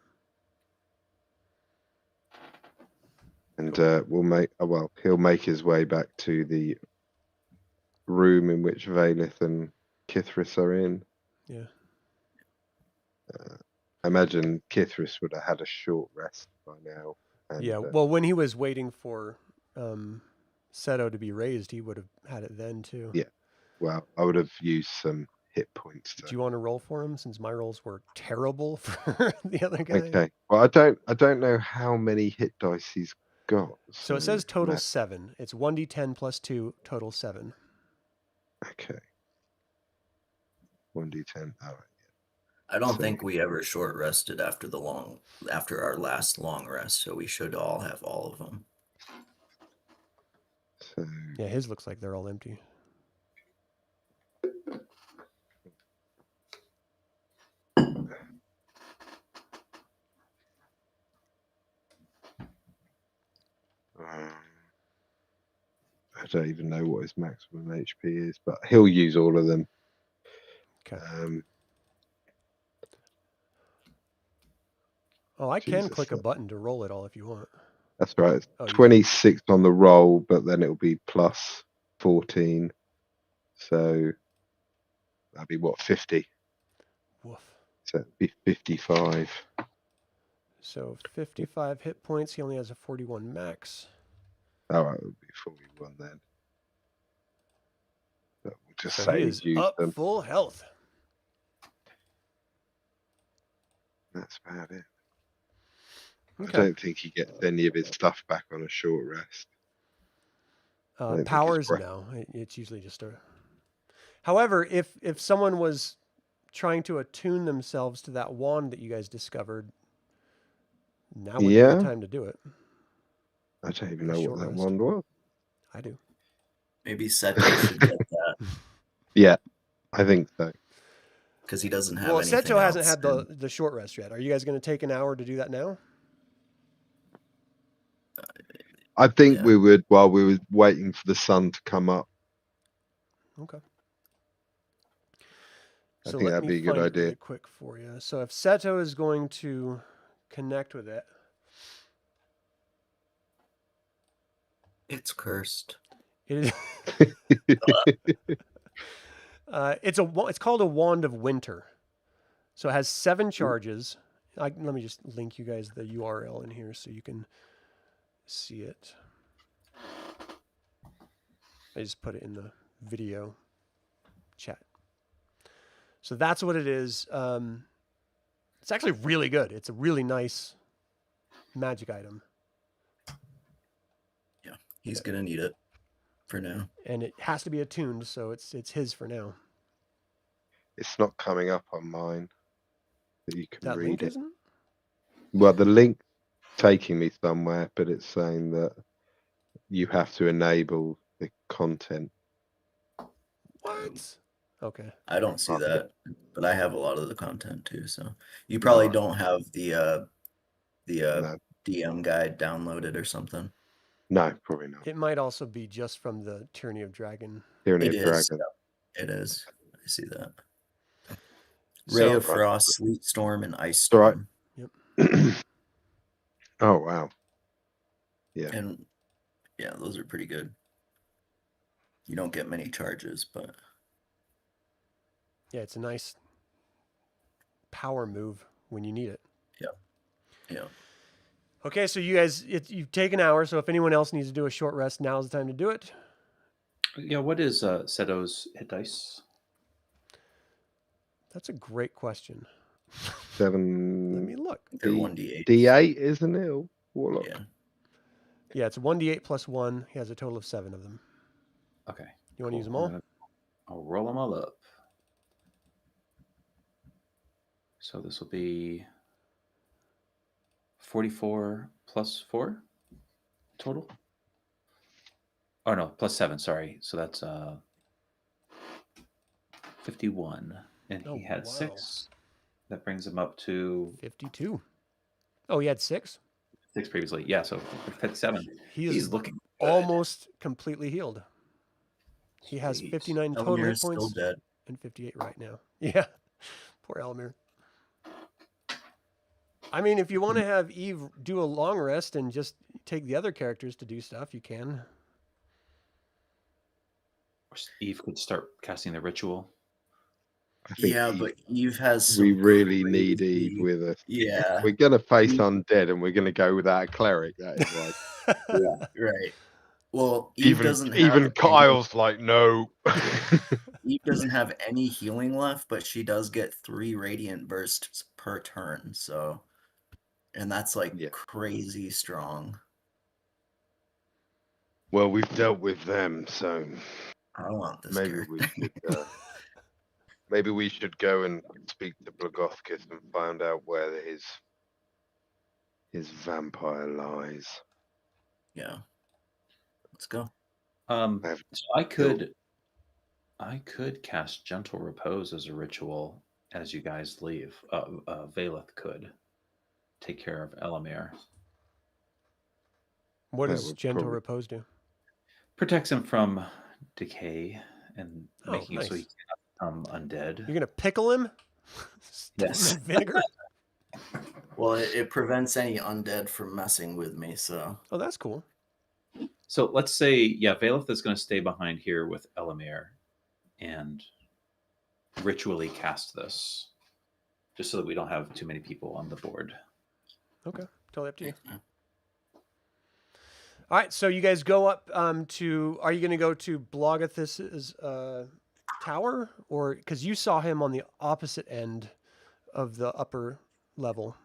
S2: and we'll make. Well, he'll make his way back to the room in which Valeth and Kithris are in.
S1: Yeah.
S2: I imagine Kithris would have had a short rest by now. And,
S1: Yeah. Well, when he was waiting for Seto to be raised, he would have had it then too.
S2: Yeah. Well, I would have used some hit points.
S1: Do you want to roll for him since my rolls were terrible for the other guy?
S2: Okay. Well, I don't know how many hit dice he's got.
S1: So it says total
S2: Matt-
S1: 7. It's 1d10 plus 2, total 7.
S2: Okay. 1d10. All right.
S4: I don't
S2: So-
S4: think we ever short rested after our last long rest, so we should all have all of them.
S2: So
S1: Yeah, his looks like they're all empty.
S2: I don't even know what his maximum HP is, but he'll use all of them.
S1: Okay. Oh, I can
S2: Jesus,
S1: click a
S2: that-
S1: button to roll it all if you want.
S2: That's right. It's
S1: Oh, you can.
S2: 26 on the roll, but then it'll be plus 14. So that'd be what, 50?
S1: Woof.
S2: So it'd be 55.
S1: So 55 hit points. He only has a 41 max.
S2: All right, it would be 41 then. But we'll just
S1: So
S2: say
S1: he
S2: he's
S1: is
S2: used
S1: up
S2: them.
S1: full health.
S2: That's about it. I
S1: Okay.
S2: don't think he gets any of his stuff back on a short rest. don't think it's
S1: Powers,
S2: correct.
S1: no. It's usually just a... However, if someone was trying to attune themselves to that wand that you guys discovered, now would be
S2: Yeah.
S1: the time to do it.
S2: I don't even
S1: A
S2: know
S1: short
S2: what that
S1: rest.
S2: wand was.
S1: I do.
S4: Maybe Seto should get that
S2: Yeah, I think so.
S4: because he doesn't have
S1: Well,
S4: anything
S1: Seto hasn't
S4: else,
S1: had
S4: and
S1: the short rest yet. Are you guys going to take an hour to do that now?
S2: I think
S4: Yeah.
S2: we would, while we were waiting for the sun to come up.
S1: Okay.
S2: I
S1: So
S2: think
S1: let
S2: that'd
S1: me
S2: be a good
S1: find it
S2: idea.
S1: really quick for you. So if Seto is going to connect with it,
S4: it's cursed.
S1: it is it's called a Wand of Winter. So it has 7 charges. Let me just link you guys the URL in here so you can see it. I just put it in the video chat. So that's what it is. It's actually really good. It's a really nice magic item.
S4: Yeah, he's gonna need it for now.
S1: And it has to be attuned, so it's his for now.
S2: It's not coming up on mine. That you can
S1: That
S2: read
S1: link
S2: it.
S1: isn't?
S2: Well, the link taking me somewhere, but it's saying that you have to enable the content.
S1: What? Okay.
S4: I don't see
S2: Oh,
S4: that, but I have a lot of the content too. So you probably
S2: No.
S4: don't have the
S2: No,
S4: DM guide downloaded or something.
S2: no, probably not.
S1: It might also be just from the Tyranny of Dragon.
S2: Tyranny
S4: It
S2: of
S4: is.
S2: Dragon.
S4: It is. I see that.
S1: So-
S4: Ray of
S2: Right.
S4: Frost, Sleet Storm, and Ice
S2: All right.
S4: Storm.
S2: Oh wow. Yeah.
S4: And yeah, those are pretty good. You don't get many charges, but
S1: Yeah, it's a nice power move when you need it.
S4: yeah.
S1: Okay, so you guys, you take an hour. So if anyone else needs to do a short rest, now's the time to do it.
S3: Yeah, what is Seto's hit dice?
S1: That's a great question.
S2: 7
S1: Let me look.
S4: They're 1d8.
S2: D8, isn't it? Or Warlock?
S4: Yeah.
S1: Yeah, it's 1d8 plus 1. He has a total of 7 of them.
S3: Okay.
S1: You want to use them
S3: I'm
S1: all?
S3: I'll roll them all up. So this will be 44 plus 4 total. Oh no, plus 7, sorry. So that's 51. And
S1: Oh,
S3: he had
S1: wow.
S3: 6. That brings him up to
S1: 52. Oh, he had 6?
S3: 6 previously. Yeah, so 57.
S1: He is
S3: He's looking good.
S1: almost completely healed. He has
S3: Sweet.
S1: 59 total
S4: Elemier
S1: hit
S4: is still
S1: points
S4: dead.
S1: and 58 right now. Yeah, poor Elemier. I mean, if you want to have Eve do a long rest and just take the other characters to do stuff, you can.
S3: Or Eve could start casting the ritual.
S2: I think
S4: Yeah,
S2: Eve-
S4: but Eve has some
S2: we really need
S4: crazy-
S2: Eve with us.
S4: Yeah.
S2: We're gonna face
S4: Eve-
S2: undead, and we're gonna go without a cleric. That is like
S4: Yeah, right. Well, Eve doesn't have
S2: even
S4: any-
S2: Kyle's like no.
S4: Eve doesn't have any healing left, but she does get 3 radiant bursts per turn. So, and that's like
S2: Yeah.
S4: crazy strong.
S2: Well, we've dealt with them, so
S4: I want this
S2: maybe
S4: character.
S2: we should. Maybe we should go and speak to Blagothkis and find out where his vampire lies.
S4: Yeah. Let's go.
S2: I have
S3: So I could cast Gentle Repose as a ritual as you guys leave. Valeth could take care of Elemier.
S1: What
S2: That
S1: does
S2: would
S1: Gentle
S2: probably-
S1: Repose do?
S3: Protects him from decay and
S1: Oh,
S3: making it so he
S1: nice.
S3: can become undead.
S1: You're going to pickle him? Steep him
S3: Yes.
S1: in vinegar?
S4: Well, it prevents any undead from messing with me, so
S1: Oh, that's cool.
S3: So let's say, yeah, Valeth is going to stay behind here with Elemier and ritually cast this, just so that we don't have too many people on the board.
S1: Okay, totally up to you.
S4: yeah.
S1: All right, so you guys go up to. Are you going to go to Blogothus's tower, or because you saw him on the opposite end of the upper level?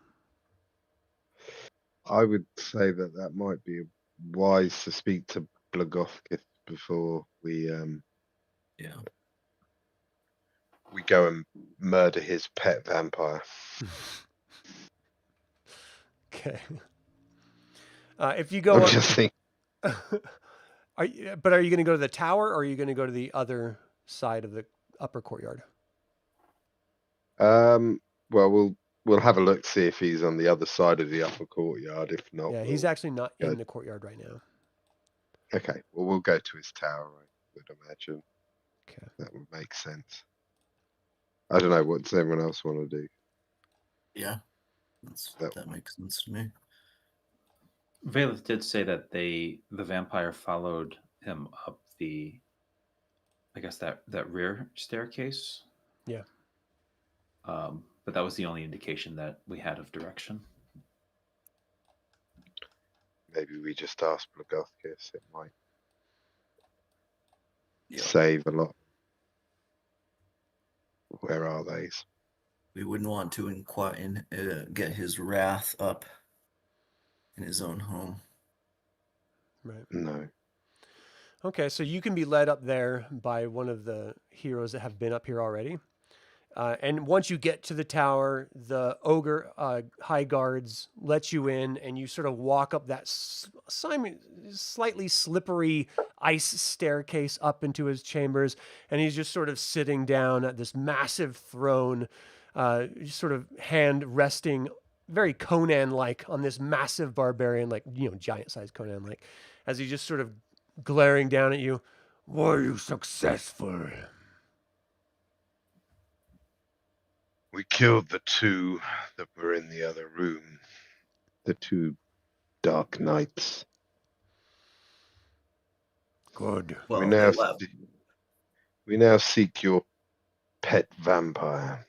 S2: I would say that might be wise to speak to Blagothkis before we
S4: Yeah.
S2: we go and murder his pet vampire.
S1: Okay. If you go
S2: I'm
S1: up,
S2: just thinking.
S1: are you going to go to the tower, or are you going to go to the other side of the upper courtyard?
S2: Well, we'll have a look, see if he's on the other side of the upper courtyard. If not,
S1: Yeah, he's
S2: we'll-
S1: actually not
S2: go-
S1: in the courtyard right now.
S2: okay. Well, we'll go to his tower. I would imagine
S1: Okay.
S2: that would make sense. I don't know. What does everyone else want to do?
S4: Yeah.
S2: That-
S4: That makes sense to me.
S3: Valeth did say that the vampire followed him up the, I guess that rear staircase.
S1: Yeah.
S3: But that was the only indication that we had of direction.
S2: Maybe we just ask Blagothkis. It might
S4: Yeah.
S2: save a lot. Where are they?
S4: We wouldn't want to get his wrath up in his own home.
S1: Right.
S2: No.
S1: Okay, so you can be led up there by one of the heroes that have been up here already. And once you get to the tower, the ogre high guards let you in, and you sort of walk up that slightly slippery ice staircase up into his chambers, and he's just sort of sitting down at this massive throne, sort of hand resting very Conan-like on this massive barbarian, like, giant-sized Conan-like, as he's just sort of glaring down at you. Were you successful?
S2: We killed the two that were in the other room. The two dark knights.
S1: Good.
S4: Well,
S2: we
S4: they
S2: now
S4: left.
S2: we now seek your pet vampire.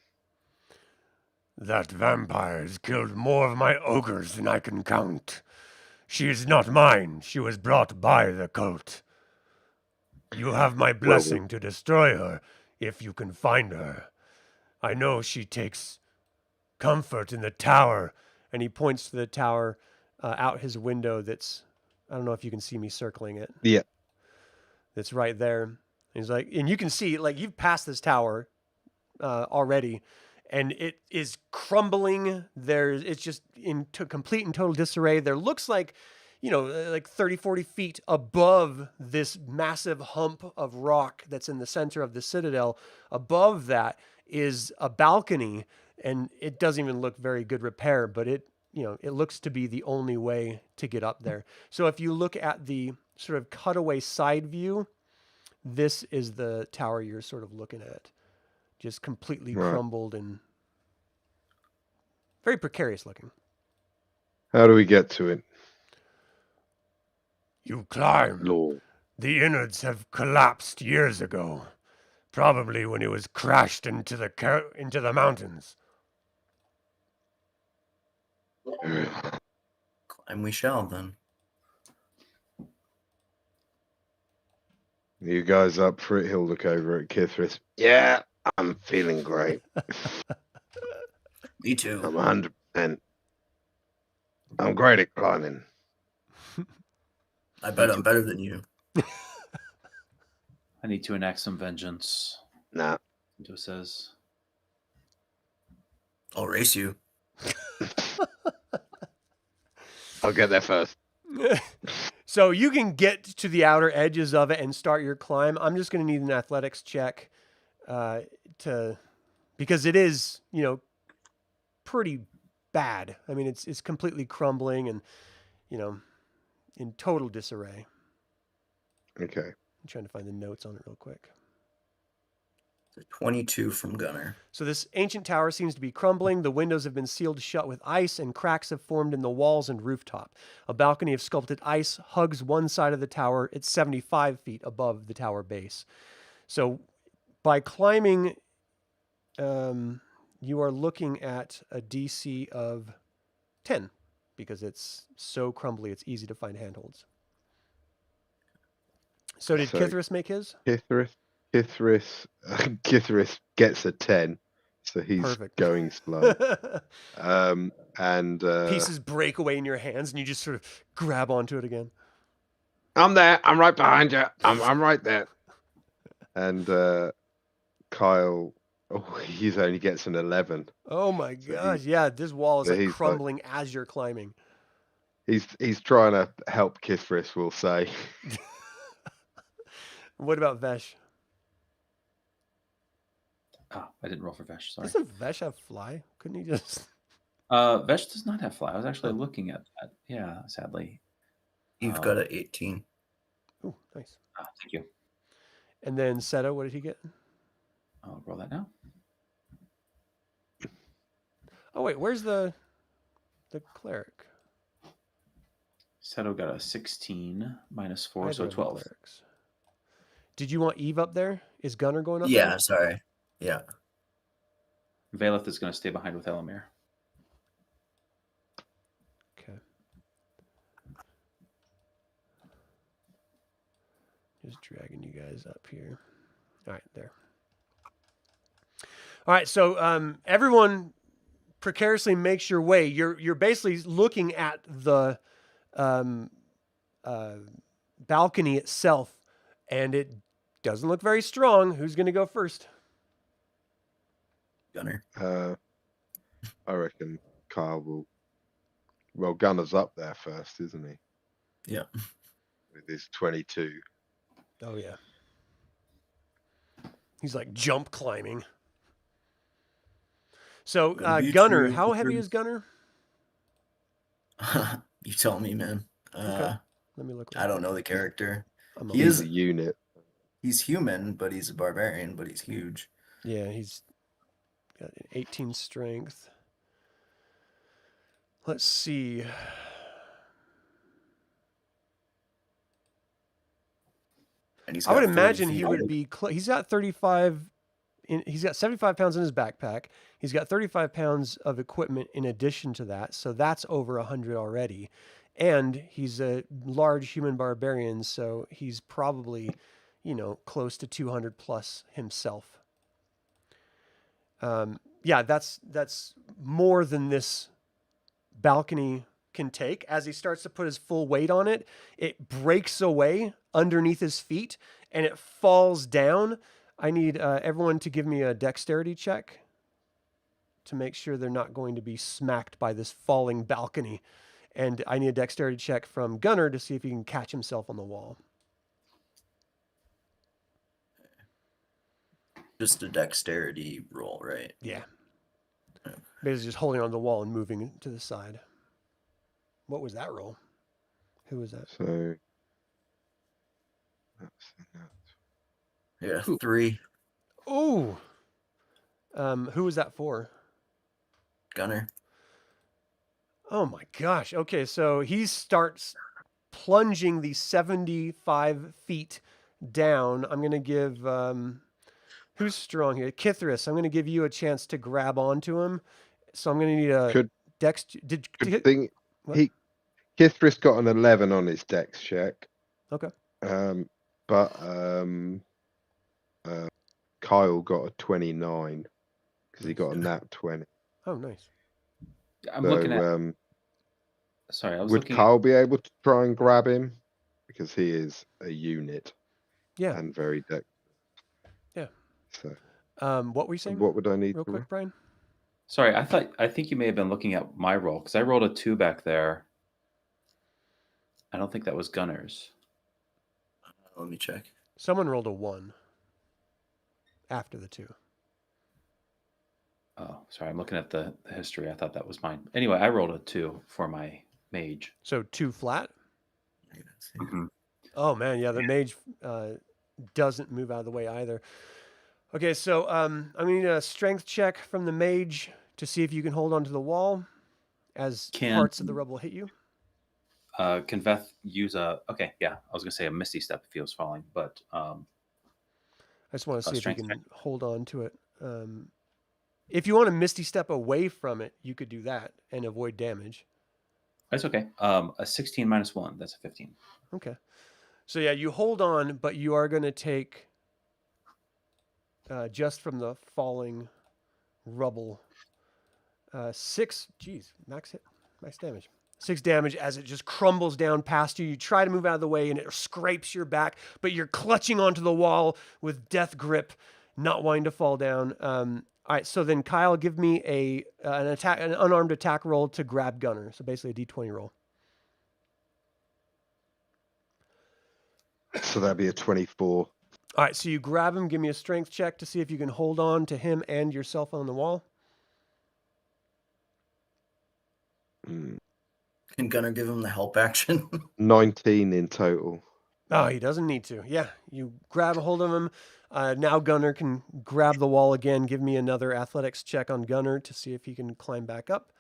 S1: That vampire has killed more of my ogres than I can count. She is not mine. She was brought by the cult. You have my blessing to destroy her, if you can find her. I know she takes comfort in the tower. And he points to the tower out his window that's, I don't know if you can see me circling it.
S2: Yeah.
S1: That's right there. And he's like, and you can see, like, you've passed this tower already, and it is crumbling. It's just in complete and total disarray. There looks like, like 30, 40 feet above this massive hump of rock that's in the center of the citadel. Above that is a balcony, and it doesn't even look very good repair, but it looks to be the only way to get up there. So if you look at the sort of cutaway side view, this is the tower you're sort of looking at. Just completely crumbled and very precarious looking.
S2: How do we get to it?
S1: You climb.
S2: Lord.
S1: The innards have collapsed years ago, probably when it was crashed into the mountains.
S4: Climb we shall, then.
S2: You guys up for it? He'll look over at Kithris. Yeah, I'm feeling great.
S4: Me too.
S2: I'm 100%. I'm great at climbing.
S4: I bet I'm better than you.
S3: I need to enact some vengeance.
S2: Nah.
S3: Seto says.
S4: I'll race you.
S2: I'll get there first.
S1: So you can get to the outer edges of it and start your climb. I'm just going to need an athletics check because it is, pretty bad. I mean, it's completely crumbling and, in total disarray.
S2: Okay.
S1: I'm trying to find the notes on it real quick.
S4: 22 from Gunnar.
S1: So this ancient tower seems to be crumbling. The windows have been sealed shut with ice, and cracks have formed in the walls and rooftop. A balcony of sculpted ice hugs one side of the tower. It's 75 feet above the tower base. So by climbing, you are looking at a DC of 10 because it's so crumbly, it's easy to find handholds. So did Kithris make his?
S2: Kithris gets a 10, so he's
S1: Perfect.
S2: going slow.
S1: Pieces break away in your hands, and you just sort of grab onto it again.
S2: I'm there. I'm right behind you. I'm right there. And Kyle, he only gets an 11.
S1: Oh my gosh! Yeah, this wall is like crumbling as you're climbing.
S2: He's trying to help Kithris, we'll say.
S1: What about Vesh?
S3: Oh, I didn't roll for Vesh. Sorry.
S1: Doesn't Vesh have fly? Couldn't he just?
S3: Vesh does not have fly. I was actually looking at that. Yeah, sadly.
S4: You've got an 18.
S1: Oh, nice.
S3: Thank you.
S1: And then Seto, what did he get?
S3: I'll roll that now.
S1: Oh wait, where's the cleric?
S3: Seto got a 16 minus 4, so 12.
S1: Clerics. Did you want Eve up there? Is Gunnar going up there?
S4: Yeah, sorry. Yeah.
S3: Valeth is going to stay behind with Elemier.
S1: Okay. Just dragging you guys up here. All right, there. All right, so everyone precariously makes your way. You're basically looking at the balcony itself, and it doesn't look very strong. Who's going to go first?
S4: Gunnar.
S2: I reckon Kyle will. Well, Gunnar's up there first, isn't he?
S4: Yeah.
S2: With his 22.
S1: Oh, yeah. He's like jump climbing. So, Gunnar, how heavy is Gunnar?
S4: You tell me, man.
S1: Okay. Let me look.
S4: I don't know the character.
S2: He's a unit.
S4: He's human, but he's a barbarian, but he's huge.
S1: Yeah, he's got an 18 strength. Let's see.
S4: And
S1: I would imagine he would be. He's got 35. He's got 75 pounds in his backpack. He's got 35 pounds of equipment in addition to that, so that's over 100 already. And he's a large human barbarian, so he's probably, close to 200 plus himself. Yeah, that's more than this balcony can take. As he starts to put his full weight on it, it breaks away underneath his feet and it falls down. I need everyone to give me a dexterity check to make sure they're not going to be smacked by this falling balcony. And I need a dexterity check from Gunnar to see if he can catch himself on the wall.
S4: Just a dexterity roll, right?
S1: Yeah. Basically just holding on the wall and moving to the side. What was that roll? Who was that?
S2: So
S4: yeah, 3.
S1: Ooh. Who was that for?
S4: Gunnar.
S1: Oh my gosh. Okay, so he starts plunging the 75 feet down. I'm going to give... who's strong here? Kithris, I'm going to give you a chance to grab onto him. So I'm going to need a dex...
S2: Kithris got an 11 on his dex check.
S1: Okay.
S2: But Kyle got a 29 because he got a nat 20.
S1: Oh, nice.
S3: I'm looking at... Sorry, I was
S2: Would Kyle be able to try and grab him? Because he is a unit.
S1: Yeah.
S2: And very dex.
S1: Yeah.
S2: So,
S1: what were you saying?
S2: What would I need
S1: real quick, Brian?
S3: Sorry, I think you may have been looking at my roll because I rolled a 2 back there. I don't think that was Gunnar's.
S4: Let me check.
S1: Someone rolled a 1 after the 2.
S3: Oh, sorry. I'm looking at the history. I thought that was mine. Anyway, I rolled a 2 for my mage.
S1: So 2 flat?
S3: Mm-hmm.
S1: Oh, man. Yeah, the mage doesn't move out of the way either. Okay, so I'm going to need a strength check from the mage to see if you can hold onto the wall as parts of the rubble hit you.
S3: Can Veth use a... Okay, yeah. I was going to say a Misty Step if he was falling, but... I
S1: just want to see if you can hold on to it. If you want to Misty Step away from it, you could do that and avoid damage.
S3: That's okay. A 16 minus 1, that's a 15.
S1: Okay. So yeah, you hold on, but you are going to take, just from the falling rubble, 6, max damage. 6 damage as it just crumbles down past you. You try to move out of the way and it scrapes your back, but you're clutching onto the wall with death grip, not wanting to fall down. All right, so then Kyle, give me an unarmed attack roll to grab Gunnar. So basically a D20 roll.
S2: So that'd be a 24.
S1: All right, so you grab him. Give me a strength check to see if you can hold on to him and yourself on the wall.
S4: Can Gunnar give him the help action?
S2: 19 in total.
S1: Oh, he doesn't need to. Yeah, you grab a hold of him. Now Gunnar can grab the wall again. Give me another athletics check on Gunnar to see if he can climb back up.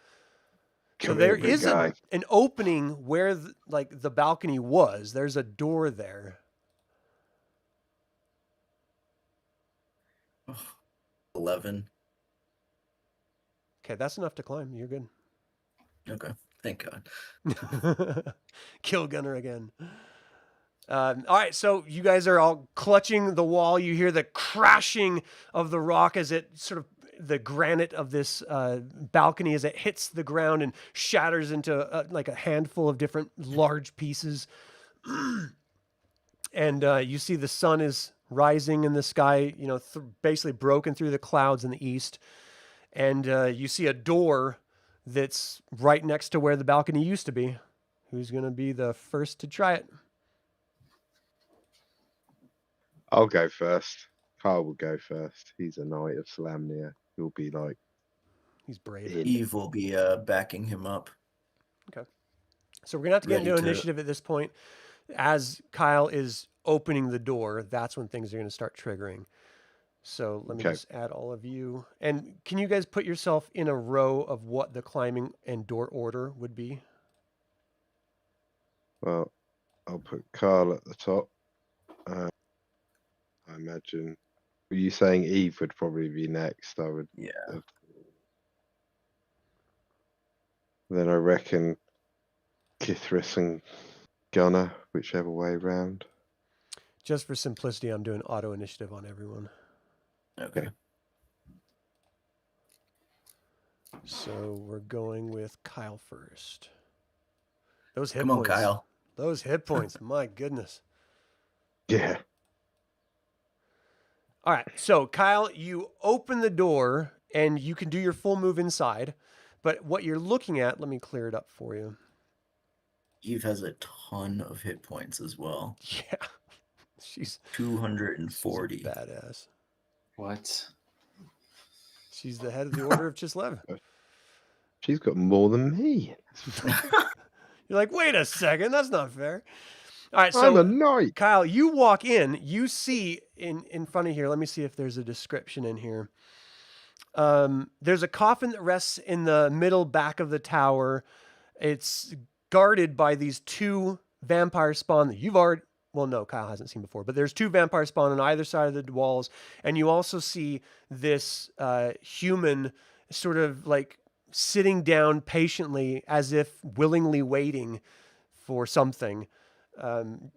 S1: So there is an opening where the balcony was. There's a door there.
S4: 11.
S1: Okay, that's enough to climb. You're good.
S4: Okay, thank God.
S1: Kill Gunnar again. All right, so you guys are all clutching the wall. You hear the crashing of the rock as it sort of the granite of this balcony as it hits the ground and shatters into like a handful of different large pieces. And you see the sun is rising in the sky, basically broken through the clouds in the east. And you see a door that's right next to where the balcony used to be. Who's going to be the first to try it?
S2: I'll go first. Kyle will go first. He's a knight of Salamnia. He'll be like...
S1: He's brave.
S4: Eve will be backing him up.
S1: Okay. So we're going to have to get
S4: Ready
S1: into
S4: to-
S1: initiative at this point. As Kyle is opening the door, that's when things are going to start triggering. So let me
S2: Okay.
S1: just add all of you. And can you guys put yourself in a row of what the climbing and door order would be?
S2: Well, I'll put Kyle at the top. I imagine... Were you saying Eve would probably be next? I would...
S4: Yeah.
S2: Then I reckon Kithris and Gunnar, whichever way round.
S1: Just for simplicity, I'm doing auto initiative on everyone.
S4: Okay.
S1: So we're going with Kyle first. Those hit
S4: Come on,
S1: points.
S4: Kyle.
S1: Those hit points. My goodness.
S2: Yeah.
S1: All right. So, Kyle, you open the door and you can do your full move inside. But what you're looking at, let me clear it up for you.
S4: Eve has a ton of hit points as well.
S1: Yeah. She's
S4: 240.
S1: she's a badass.
S3: What?
S1: She's the head of the Order of Chislev.
S2: She's got more than me.
S1: You're like, wait a second. That's not fair. All right.
S2: I'm a
S1: So,
S2: knight.
S1: Kyle, you walk in. You see in front of here. Let me see if there's a description in here. There's a coffin that rests in the middle back of the tower. It's guarded by these two vampire spawn that you've already... Well, no, Kyle hasn't seen before, but there's two vampire spawn on either side of the walls. And you also see this human sort of like sitting down patiently as if willingly waiting for something. And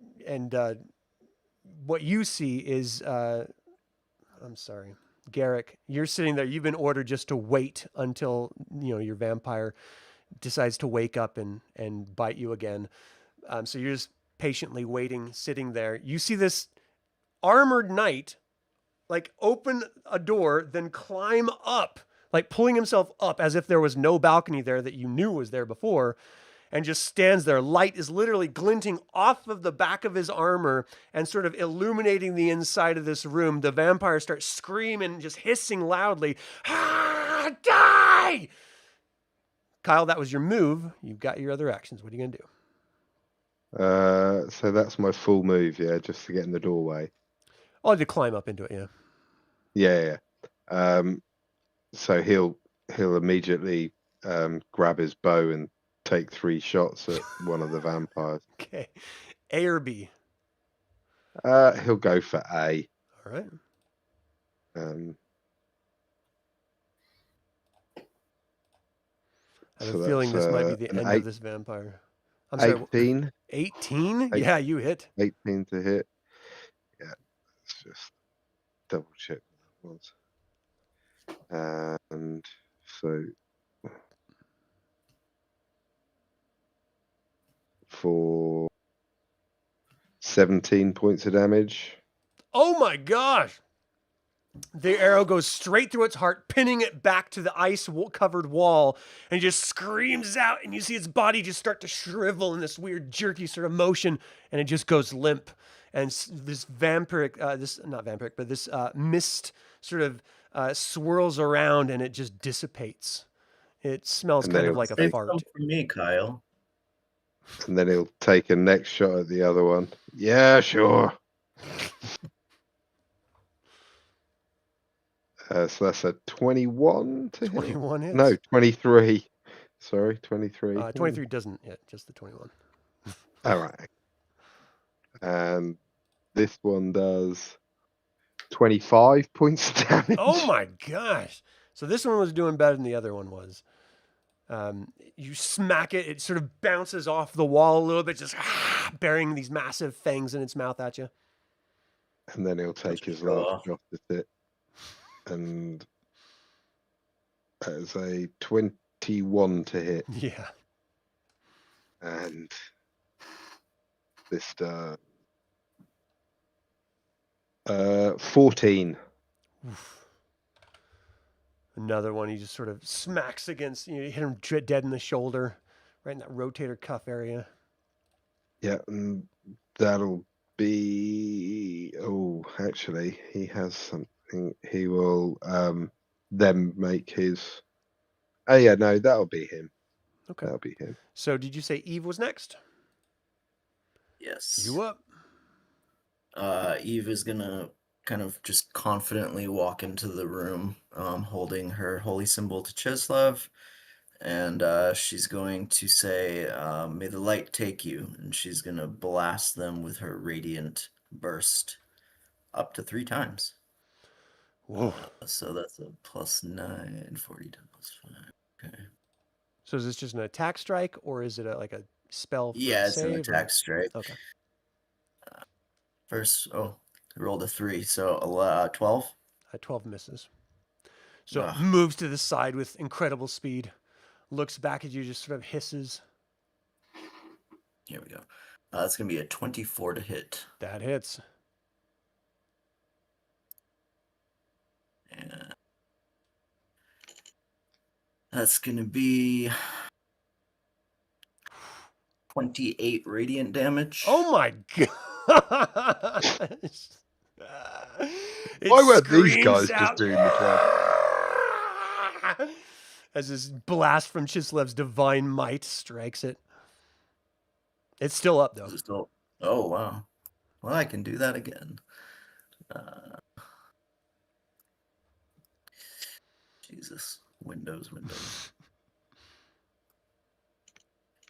S1: what you see is... I'm sorry. Garrick, you're sitting there. You've been ordered just to wait until, your vampire decides to wake up and bite you again. So you're just patiently waiting, sitting there. You see this armored knight, like open a door, then climb up, like pulling himself up as if there was no balcony there that you knew was there before, and just stands there. Light is literally glinting off of the back of his armor and sort of illuminating the inside of this room. The vampire starts screaming, just hissing loudly, "Ah, die!" Kyle, that was your move. You've got your other actions. What are you going to do?
S2: So that's my full move, yeah, just to get in the doorway.
S1: Oh, to climb up into it, yeah.
S2: Yeah. So he'll immediately grab his bow and take 3 shots at one of the vampires.
S1: Okay. A or B?
S2: He'll go for A.
S1: All right. I have a feeling this might be the end of this vampire. I'm sorry.
S2: 18.
S1: 18? Yeah, you hit.
S2: 18 to hit. Yeah, let's just double check what that was. And so for 17 points of damage.
S1: Oh my gosh! The arrow goes straight through its heart, pinning it back to the ice-covered wall, and it just screams out, and you see its body just start to shrivel in this weird, jerky sort of motion, and it just goes limp. And this mist sort of swirls around, and it just dissipates. It smells
S2: And
S1: kind
S2: then
S1: of like a
S4: Save
S1: fart.
S4: some for me, Kyle.
S2: And then he'll take a next shot at the other one. Yeah, sure. So that's a 21 to hit.
S1: 21 hits.
S2: No, 23. Sorry, 23.
S1: 23 doesn't hit, just the 21.
S2: All right. And this one does 25 points of damage.
S1: Oh my gosh. So this one was doing better than the other one was. You smack it, it sort of bounces off the wall a little bit, just burying these massive fangs in its mouth at you.
S2: And then he'll take his last shot at it. And as a 21 to hit.
S1: Yeah.
S2: And this 14.
S1: Oof. Another one, he just sort of smacks against, you hit him dead in the shoulder, right in that rotator cuff area.
S2: Yeah, and that'll be. Oh, actually, he has something. He will then make his. Oh yeah, no, that'll be him.
S1: Okay.
S2: That'll be him.
S1: So did you say Eve was next?
S4: Yes.
S1: You up?
S4: Eve is gonna kind of just confidently walk into the room, holding her holy symbol to Chislev, and she's going to say, "May the light take you," and she's gonna blast them with her radiant burst up to 3 times.
S1: Whoa.
S4: So that's a +9, 40 plus 5. Okay.
S1: So is this just an attack strike, or is it like a spell?
S4: Yeah, it's an
S1: save, or-
S4: attack strike.
S1: Okay.
S4: First, I rolled a 3, so 12.
S1: 12 misses. So
S4: Ugh.
S1: moves to the side with incredible speed, looks back at you, just sort of hisses.
S4: Here we go. That's gonna be a 24 to hit.
S1: That hits.
S4: And that's gonna be 28 radiant damage.
S1: Oh my god!
S2: Why weren't these guys just doing the
S1: job? As this blast from Chislev's divine might strikes it. It's still up though.
S4: Is it still... Oh wow. Well, I can do that again. Jesus. Windows.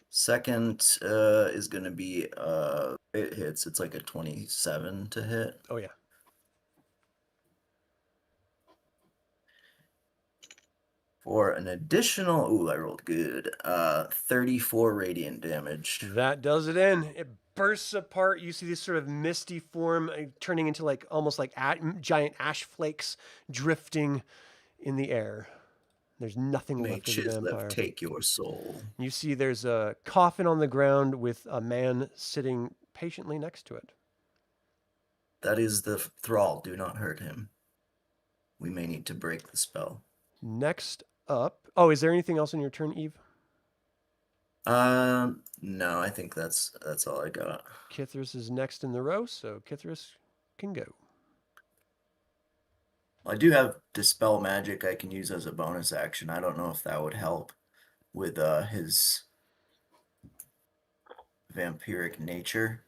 S4: Second is going to be, it hits. It's like a 27 to hit.
S1: Oh, yeah.
S4: For an additional, ooh, I rolled good, 34 radiant damage.
S1: That does it in. It bursts apart. You see this sort of misty form turning into like almost like giant ash flakes drifting in the air. There's nothing
S4: May
S1: left of the vampire.
S4: take your soul.
S1: You see there's a coffin on the ground with a man sitting patiently next to it.
S4: That is the thrall. Do not hurt him. We may need to break the spell.
S1: Next up. Oh, is there anything else on your turn, Eve?
S4: No, I think that's all I got.
S1: Kithris is next in the row, so Kithris can go.
S4: I do have Dispel Magic I can use as a bonus action. I don't know if that would help with his vampiric nature.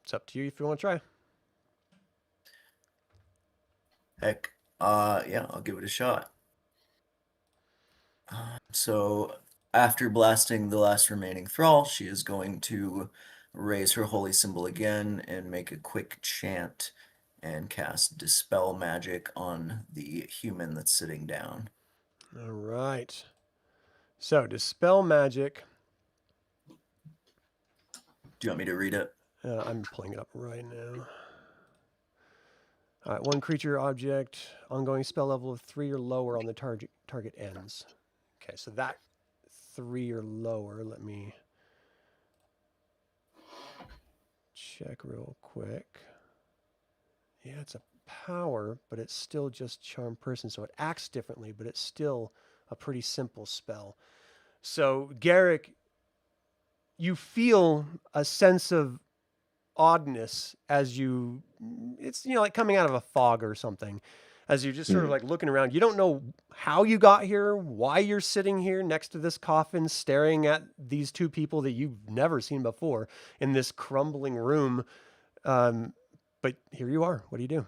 S1: It's up to you if you want to try.
S4: Heck, yeah, I'll give it a shot. So after blasting the last remaining thrall, she is going to raise her holy symbol again and make a quick chant and cast Dispel Magic on the human that's sitting down.
S1: All right. So, Dispel Magic.
S4: Do you want me to read it?
S1: I'm pulling it up right now. All right. One creature, object, ongoing spell level of 3 or lower on the target ends. Okay, so that 3 or lower. Let me check real quick. Yeah, it's a power, but it's still just charm person, so it acts differently, but it's still a pretty simple spell. So, Garrick, you feel a sense of oddness as you, it's, like coming out of a fog or something, as you're just sort of like looking around. You don't know how you got here, why you're sitting here next to this coffin, staring at these two people that you've never seen before in this crumbling room. But here you are. What do you do?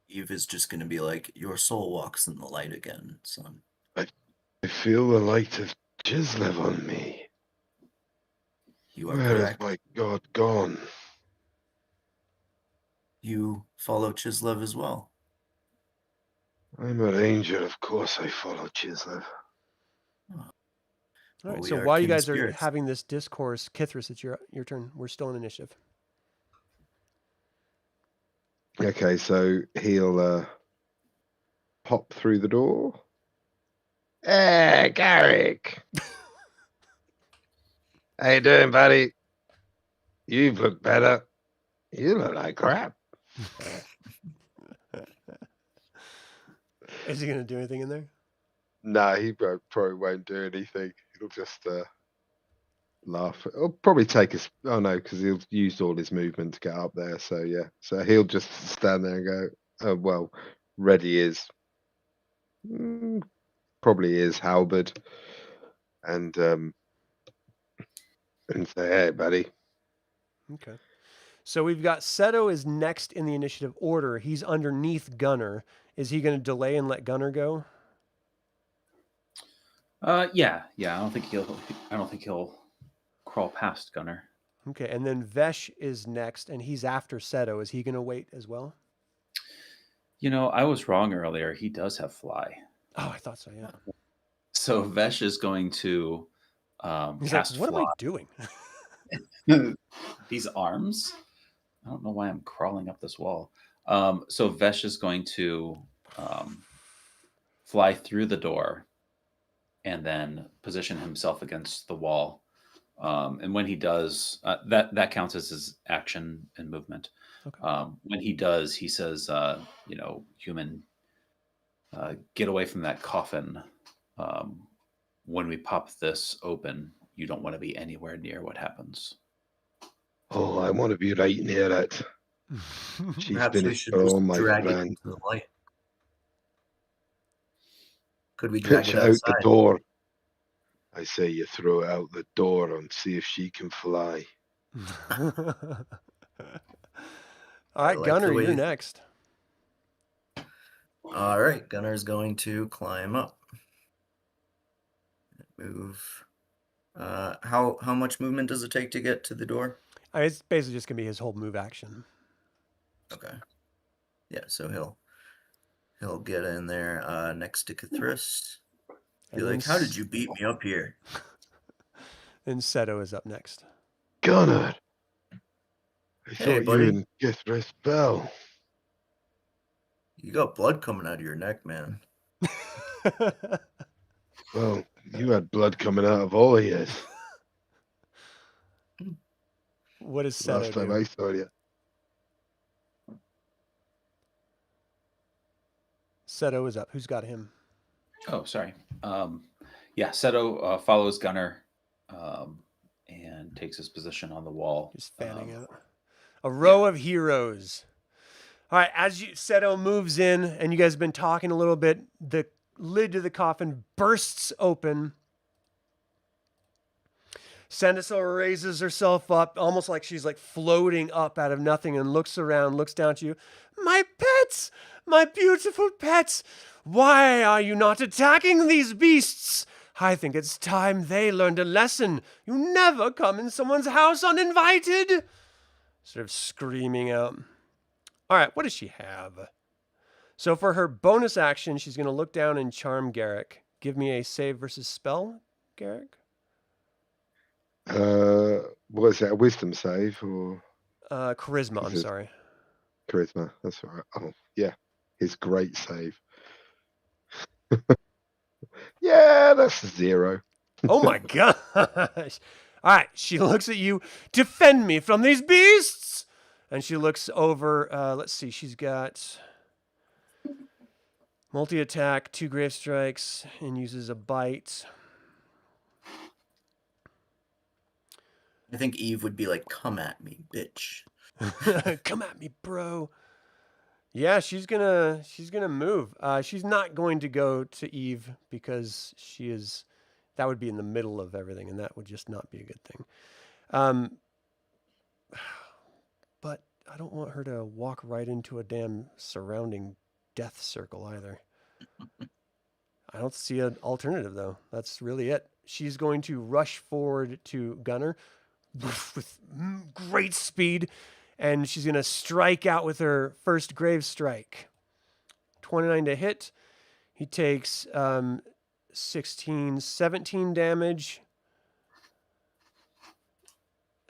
S4: Eve is just going to be like, your soul walks in the light again, son.
S2: I feel the light of Chislev on me.
S4: You are
S2: Where is
S4: correct.
S2: my god gone?
S4: You follow Chislev as well.
S2: I'm a ranger, of course I follow Chislev.
S1: All right.
S4: we
S1: So
S4: are
S1: while you
S4: kindred
S1: guys are
S4: spirits.
S1: having this discourse, Kithris, it's your turn. We're still in initiative.
S2: Okay, so he'll pop through the door. Hey, Garrick! How you doing, buddy? You've looked better. You look like crap.
S1: Is he going to do anything in there?
S2: Nah, he probably won't do anything. He'll just laugh. He'll probably take his. Oh no, because he'll used all his movement to get up there. So yeah, so he'll just stand there and go, "Oh well, ready is probably is halberd," and say, "Hey, buddy."
S1: Okay. So we've got Seto is next in the initiative order. He's underneath Gunnar. Is he going to delay and let Gunnar go?
S3: Yeah. I don't think he'll crawl past Gunnar.
S1: Okay, and then Vesh is next, and he's after Seto. Is he going to wait as well?
S3: I was wrong earlier. He does have fly.
S1: Oh, I thought so. Yeah.
S3: So Vesh is going to
S1: He's
S3: cast
S1: like, what
S3: fly.
S1: am I doing?
S3: These arms. I don't know why I'm crawling up this wall. So Vesh is going to fly through the door and then position himself against the wall. And when he does, that counts as his action and movement.
S1: Okay.
S3: When he does, he says, human, get away from that coffin. When we pop this open, you don't want to be anywhere near what happens.
S2: Oh, I want to be right near it. She's
S4: Perhaps
S2: been
S4: we should just
S2: my
S4: drag it
S2: friend.
S4: into the light. Could we drag
S2: Pitch
S4: it
S2: out
S4: outside?
S2: the door. I say you throw it out the door and see if she can fly.
S1: All right,
S4: like
S1: Gunnar,
S4: the way
S1: you're
S4: you-
S1: next.
S4: All right, Gunnar's going to climb up. Move. How much movement does it take to get to the door?
S1: It's basically just going to be his whole move action.
S4: Okay. Yeah, so he'll get in there next to Cthulhu. Be
S1: And
S4: like,
S1: then
S4: how did you beat me up here?
S1: Then Seto is up next.
S2: Gunnar! I
S4: Hey,
S2: thought
S4: buddy.
S2: you and Githris fell.
S4: You got blood coming out of your neck, man.
S2: Well, you had blood coming out of all ears.
S1: What does
S2: Last
S1: Seto
S2: time
S1: do?
S2: I saw you.
S1: Seto is up. Who's got him?
S3: Oh, sorry. Seto follows Gunnar and takes his position on the wall.
S1: Just fanning out. A row of heroes. All right, as Seto moves in, and you guys have been talking a little bit, the lid to the coffin bursts open. Sandisel raises herself up, almost like she's like floating up out of nothing, and looks around, looks down to you. My pets! My beautiful pets! Why are you not attacking these beasts? I think it's time they learned a lesson. You never come in someone's house uninvited. Sort of screaming out. All right, what does she have? So for her bonus action, she's going to look down and charm Garrick. Give me a save versus spell, Garrick.
S2: What is that? A wisdom save or
S1: Charisma, I'm
S2: Is it-
S1: sorry.
S2: charisma? That's right. Oh, yeah. His great save. Yeah, that's 0.
S1: Oh my gosh. All right, she looks at you. Defend me from these beasts. And she looks over. Let's see, she's got multi-attack, 2 grave strikes, and uses a bite.
S4: I think Eve would be like, come at me, bitch.
S1: Come at me, bro. Yeah, she's gonna move. She's not going to go to Eve because that would be in the middle of everything, and that would just not be a good thing. But I don't want her to walk right into a damn surrounding death circle either. I don't see an alternative though. That's really it. She's going to rush forward to Gunnar with great speed, and she's going to strike out with her first grave strike. 29 to hit. He takes 17 damage.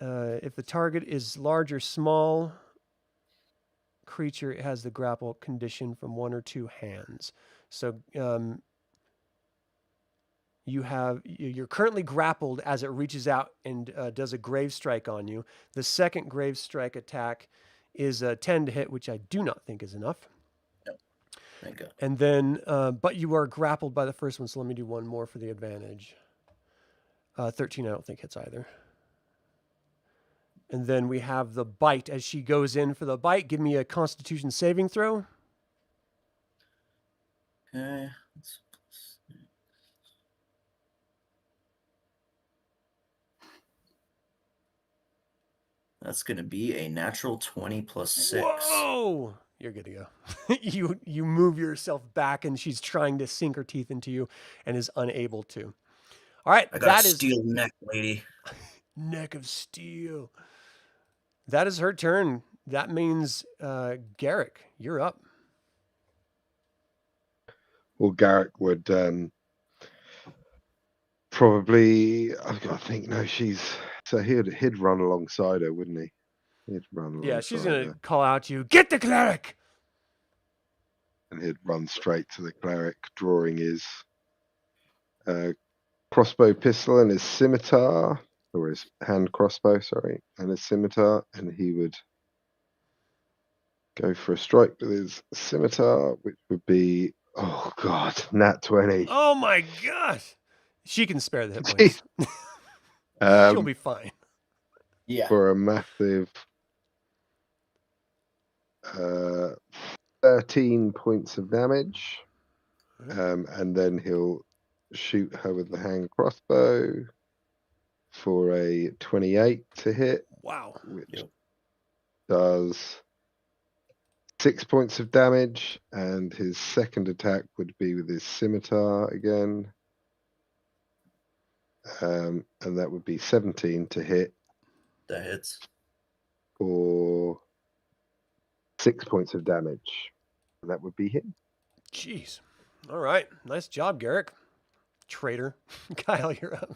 S1: If the target is large or small creature, it has the grapple condition from 1 or 2 hands. So you're currently grappled as it reaches out and does a grave strike on you. The second grave strike attack is a 10 to hit, which I do not think is enough.
S4: Yep. Thank God.
S1: And then, but you are grappled by the first one, so let me do one more for the advantage. 13, I don't think hits either. And then we have the bite. As she goes in for the bite, give me a Constitution saving throw.
S4: Okay. That's going to be a natural 20 plus 6.
S1: Whoa! You're good to go. You move yourself back, and she's trying to sink her teeth into you and is unable to. All right,
S4: I got
S1: that
S4: a
S1: is
S4: steel neck, lady.
S1: neck of steel. That is her turn. That means Garrick, you're up.
S2: Well, Garrick would probably. I think no, she's. So he'd run alongside her, wouldn't he? He'd run alongside
S1: Yeah, she's gonna
S2: her,
S1: call out to you. Get the cleric.
S2: and he'd run straight to the cleric, drawing his crossbow pistol and his scimitar, or his hand crossbow, sorry, and his scimitar, and he would go for a strike with his scimitar, which would be, oh god, nat 20.
S1: Oh my gosh. She can spare the hit points. She'll be fine.
S4: Yeah.
S2: For a massive 13 points of damage. And then he'll shoot her with the hand crossbow for a 28 to hit,
S1: Wow.
S2: which does 6 points of damage. And his second attack would be with his scimitar again. And that would be 17 to hit
S4: That hits.
S2: for 6 points of damage. And that would be him.
S1: Jeez. All right. Nice job, Garrick. Traitor. Kyle, you're up.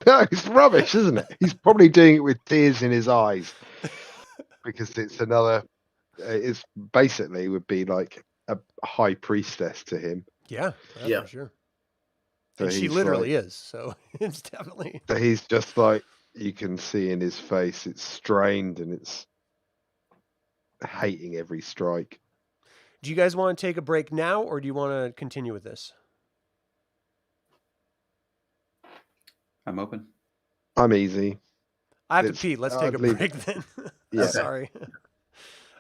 S2: No, it's rubbish, isn't it? He's probably doing it with tears in his eyes because it's another. It's basically would be like a high priestess to him.
S1: Yeah,
S4: Yeah.
S1: for sure.
S2: So
S1: And she
S2: he's
S1: literally
S2: like,
S1: is. So it's definitely.
S2: so he's just like, you can see in his face, it's strained and it's hating every strike.
S1: Do you guys want to take a break now, or do you want to continue with this?
S3: I'm open.
S2: I'm easy.
S1: I have to
S2: It's-
S1: pee. Let's
S2: I'd
S1: take a
S2: leave-
S1: break then.
S2: Yeah.
S1: Sorry.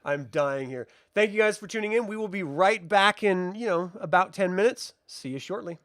S1: I'm dying here. Thank you guys for tuning in. We will be right back in, about 10 minutes. See you shortly.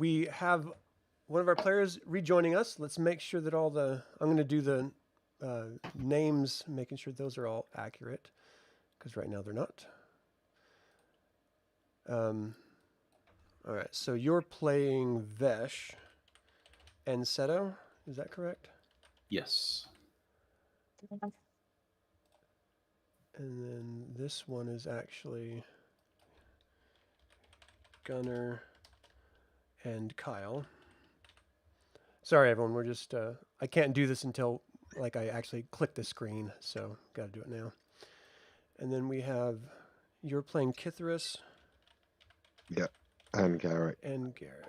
S1: we have one of our players rejoining us. Let's make sure that I'm going to do the names, making sure those are all accurate, because right now they're not. All right, so you're playing Vesh and Seto, is that correct?
S3: Yes.
S1: And then this one is actually Gunnar and Kyle. Sorry, everyone. We're just, I can't do this until like I actually click the screen. So got to do it now. And then we have, you're playing Kitharus.
S2: Yeah. And Garrick.
S1: And Garrick.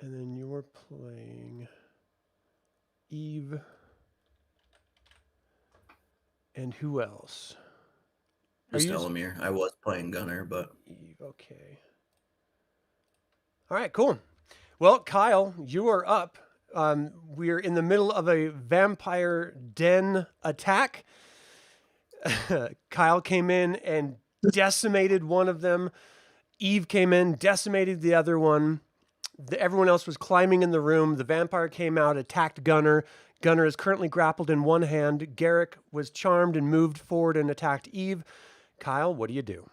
S1: And then you're playing Eve. And who else?
S4: Just Elemier. I was playing Gunnar, but
S1: Eve, okay. All right, cool. Well, Kyle, you are up. We're in the middle of a vampire den attack. Kyle came in and decimated one of them. Eve came in, decimated the other one. Everyone else was climbing in the room. The vampire came out, attacked Gunnar. Gunnar is currently grappled in one hand. Garrick was charmed and moved forward and attacked Eve. Kyle, what do you do?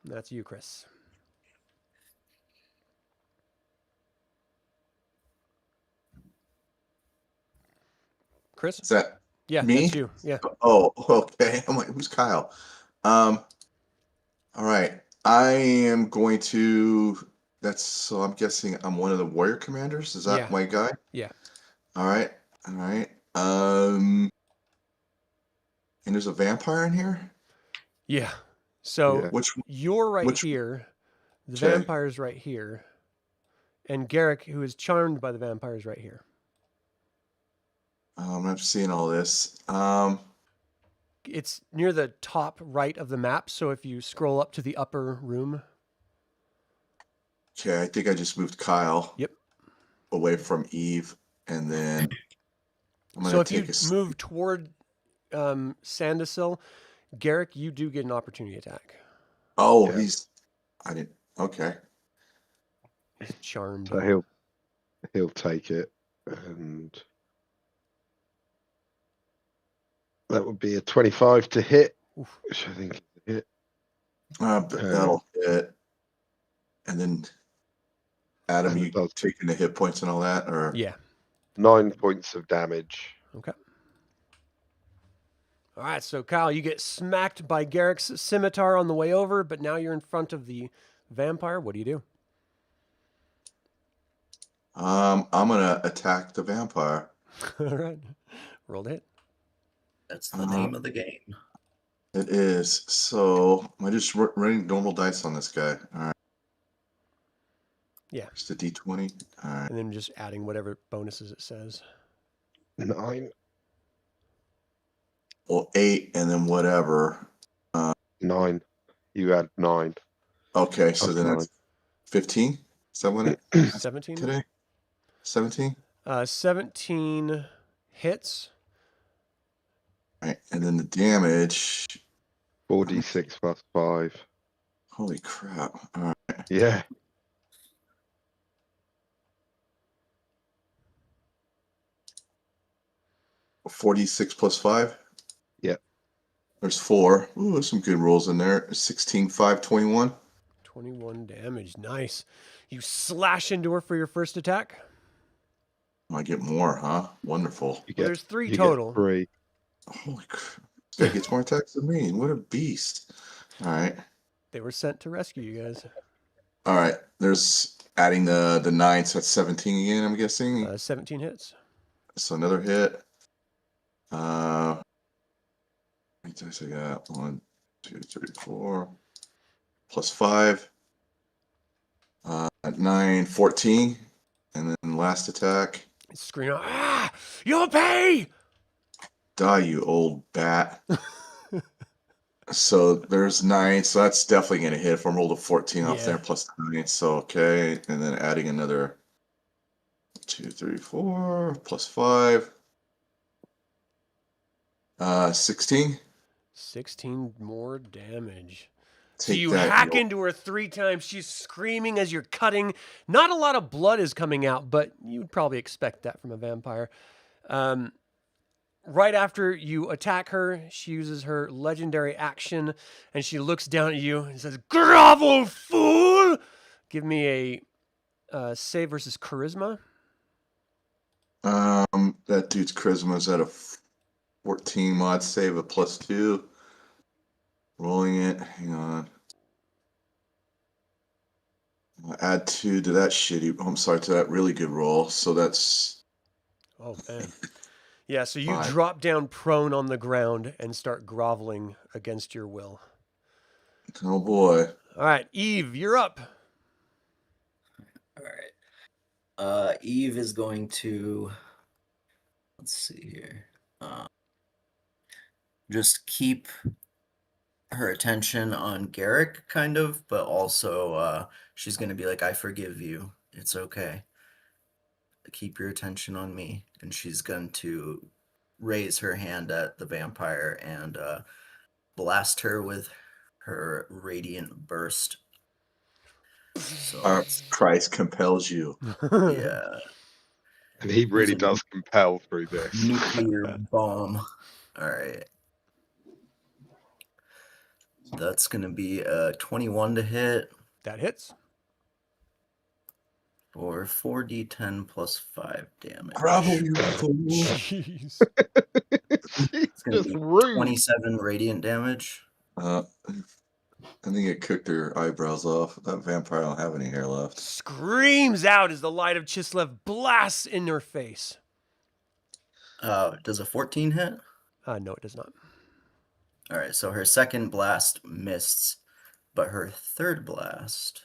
S1: That's you, Chris. Chris?
S5: Is that
S1: Yeah,
S5: me?
S1: that's you. Yeah.
S5: Oh, okay. I'm like, who's Kyle? All right. I am going to. So I'm guessing I'm one of the warrior commanders. Is that
S1: Yeah.
S5: my guy?
S1: Yeah.
S5: All right. All right. And there's a vampire in here.
S1: Yeah. So
S2: Yeah.
S5: Which?
S1: you're right
S5: which-
S1: here. The
S5: Okay.
S1: vampire's right here. And Garrick, who is charmed by the vampire, is right here.
S5: I'm seeing all this.
S1: It's near the top right of the map. So if you scroll up to the upper room.
S5: Okay. I think I just moved Kyle.
S1: Yep.
S5: Away from Eve, and then I'm
S1: So
S5: gonna
S1: if you
S5: take a.
S1: move toward Sandesil, Garrick, you do get an opportunity attack.
S5: Oh,
S2: Yeah.
S5: I didn't. Okay.
S1: He's charmed.
S2: So he'll take it, and that would be a 25 to hit,
S1: Oof.
S2: which I think is a hit.
S5: But that'll hit. And then, Adam,
S2: And
S5: you
S2: it does.
S5: taking the hit points and all that, or?
S1: Yeah.
S2: 9 points of damage.
S1: Okay. All right, so Kyle, you get smacked by Garrick's scimitar on the way over, but now you're in front of the vampire. What do you do?
S5: I'm gonna attack the vampire.
S1: All right. Roll to hit.
S4: that's the name of the game.
S5: It is. So am I just running normal dice on this guy? All right.
S1: Yeah.
S5: Just a D20. All right.
S1: And then just adding whatever bonuses it says.
S2: 9.
S5: Well, 8, and then whatever.
S2: 9. You add 9.
S5: Okay, so
S2: Plus
S5: then
S2: 9.
S5: that's 15. Is that what it
S1: 17?
S5: today? 17.
S1: 17 hits.
S5: All right, and then the damage.
S2: 4d6 plus 5.
S5: Holy crap! All right.
S2: Yeah.
S5: $46 plus 5.
S2: Yep.
S5: There's 4. Ooh, there's some good rolls in there. 16, 5, 21.
S1: 21 damage. Nice. You slash into her for your first attack.
S5: I get more, huh? Wonderful.
S2: You
S1: Well, there's 3
S2: you
S1: total.
S2: Get 3.
S5: Holy crap. This guy gets more attacks than me. What a beast. All right.
S1: They were sent to rescue you guys.
S5: All right. There's adding the 9, so that's 17 again, I'm guessing.
S1: 17 hits.
S5: So another hit. How many dice I got? 1, 2, 3, 4. Plus 5. 9, 14. And then last attack.
S1: Scream out, ah! You'll pay!
S5: Die, you old bat. So there's 9. So that's definitely going to hit if I rolled a 14 off
S1: Yeah.
S5: there plus 9. So, okay. And then adding another 2, 3, 4 plus 5. 16.
S1: 16 more damage. So
S5: Take
S1: you
S5: that,
S1: hack
S5: you-
S1: into her 3 times. She's screaming as you're cutting. Not a lot of blood is coming out, but you'd probably expect that from a vampire. Right after you attack her, she uses her legendary action, and she looks down at you and says, "Grovel, fool!" Give me a save versus charisma.
S5: That dude's charisma's at a 14 mod save, a +2. Rolling it. Hang on. I'll add 2 to that shitty. I'm sorry, to that really good roll. So that's
S1: Oh, man. Yeah, so you
S5: 5.
S1: drop down prone on the ground and start groveling against your will.
S5: Oh boy.
S1: All right, Eve, you're up.
S4: All right. Eve is going to, let's see here. Just keep her attention on Garrick, kind of, but also she's going to be like, I forgive you. It's okay. Keep your attention on me. And she's going to raise her hand at the vampire and blast her with her radiant burst. So
S5: Our
S4: it's,
S5: Christ compels you.
S4: yeah,
S2: And he really
S4: There's a-
S2: does compel through this.
S4: nuclear bomb. All right. That's going to be a 21 to hit
S1: That hits.
S4: for 4d10 plus 5 damage.
S5: Grovel, you fool.
S1: Jeez.
S4: It's going
S2: Just
S4: to be
S2: rude.
S4: 27 radiant damage.
S5: I think it cooked her eyebrows off. That vampire don't have any hair left.
S1: Screams out as the light of Chislev blasts in her face.
S4: Does a 14 hit?
S1: No, it does not.
S4: All right, so her second blast missed, but her third blast,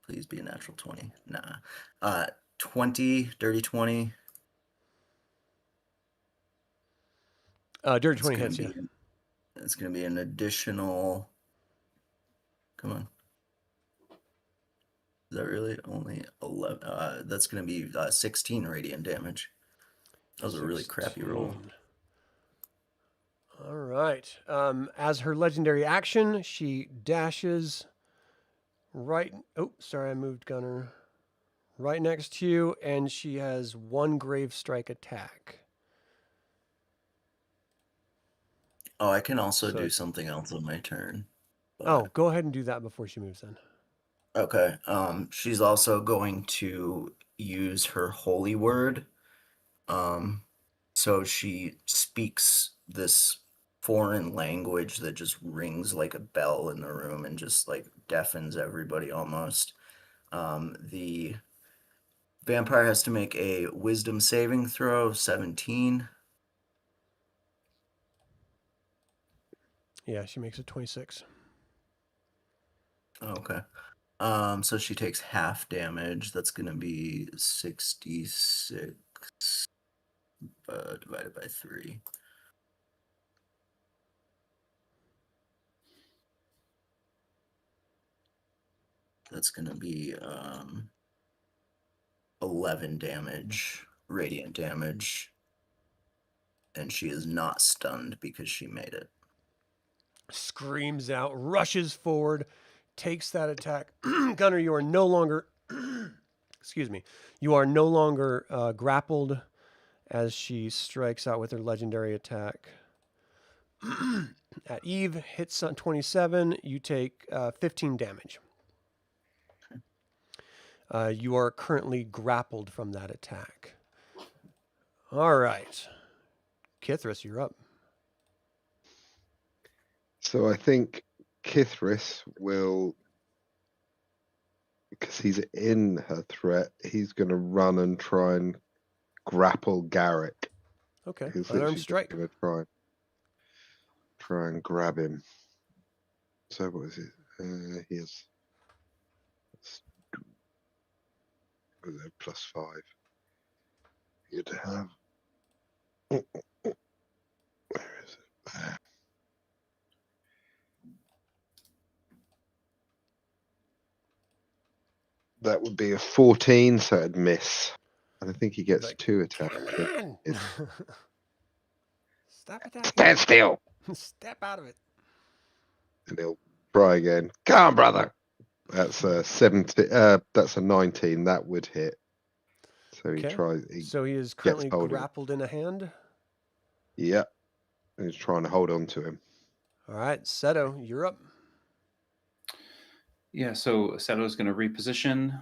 S4: please be a natural 20. Nah. 20, dirty 20.
S1: Dirty
S4: It's
S1: 20
S4: gonna
S1: hits, yeah.
S4: be- It's going to be an additional. Come on. Is that really only 11? That's going to be 16 radiant damage. That was a really crappy roll.
S1: 16. All right. As her legendary action, she dashes right. Oh, sorry, I moved Gunnar. Right next to you, and she has 1 grave strike attack.
S4: Oh, I can also
S1: So-
S4: do something else on my turn.
S1: Oh, go ahead and do that before she moves then.
S4: Okay. She's also going to use her holy word. So she speaks this foreign language that just rings like a bell in the room and just like deafens everybody almost. The vampire has to make a wisdom saving throw of 17.
S1: Yeah, she makes it 26.
S4: Okay. So she takes half damage. That's gonna be 66 divided by 3. That's gonna be 11 damage, radiant damage, and she is not stunned because she made it.
S1: Screams out, rushes forward, takes that attack. Gunnar, you are no longer, excuse me, you are no longer grappled as she strikes out with her legendary attack. At Eve, hits on 27, you take 15 damage. You are currently grappled from that attack. All right. Kithris, you're up.
S2: So I think Kithris will, because he's in her threat, he's going to run and try and grapple Garrick.
S1: Okay.
S2: He's
S1: Unarmed strike.
S2: going to try and grab him. So what is it? He has +5. You'd have. Where is it? There. That would be a 14, so it'd miss. And I think he gets
S1: Like,
S2: 2 attacks.
S1: Come on! Stop attacking.
S2: Stand still.
S1: Step out of it.
S2: And he'll try again. Come on, brother. That's a 17. That's a 19. That would hit. So he
S1: Okay.
S2: tries.
S1: So he is currently
S2: hold him.
S1: grappled in a hand.
S2: Yeah. And he's trying to hold on to him.
S1: All right, Seto, you're up.
S3: Yeah, so Seto is going to reposition,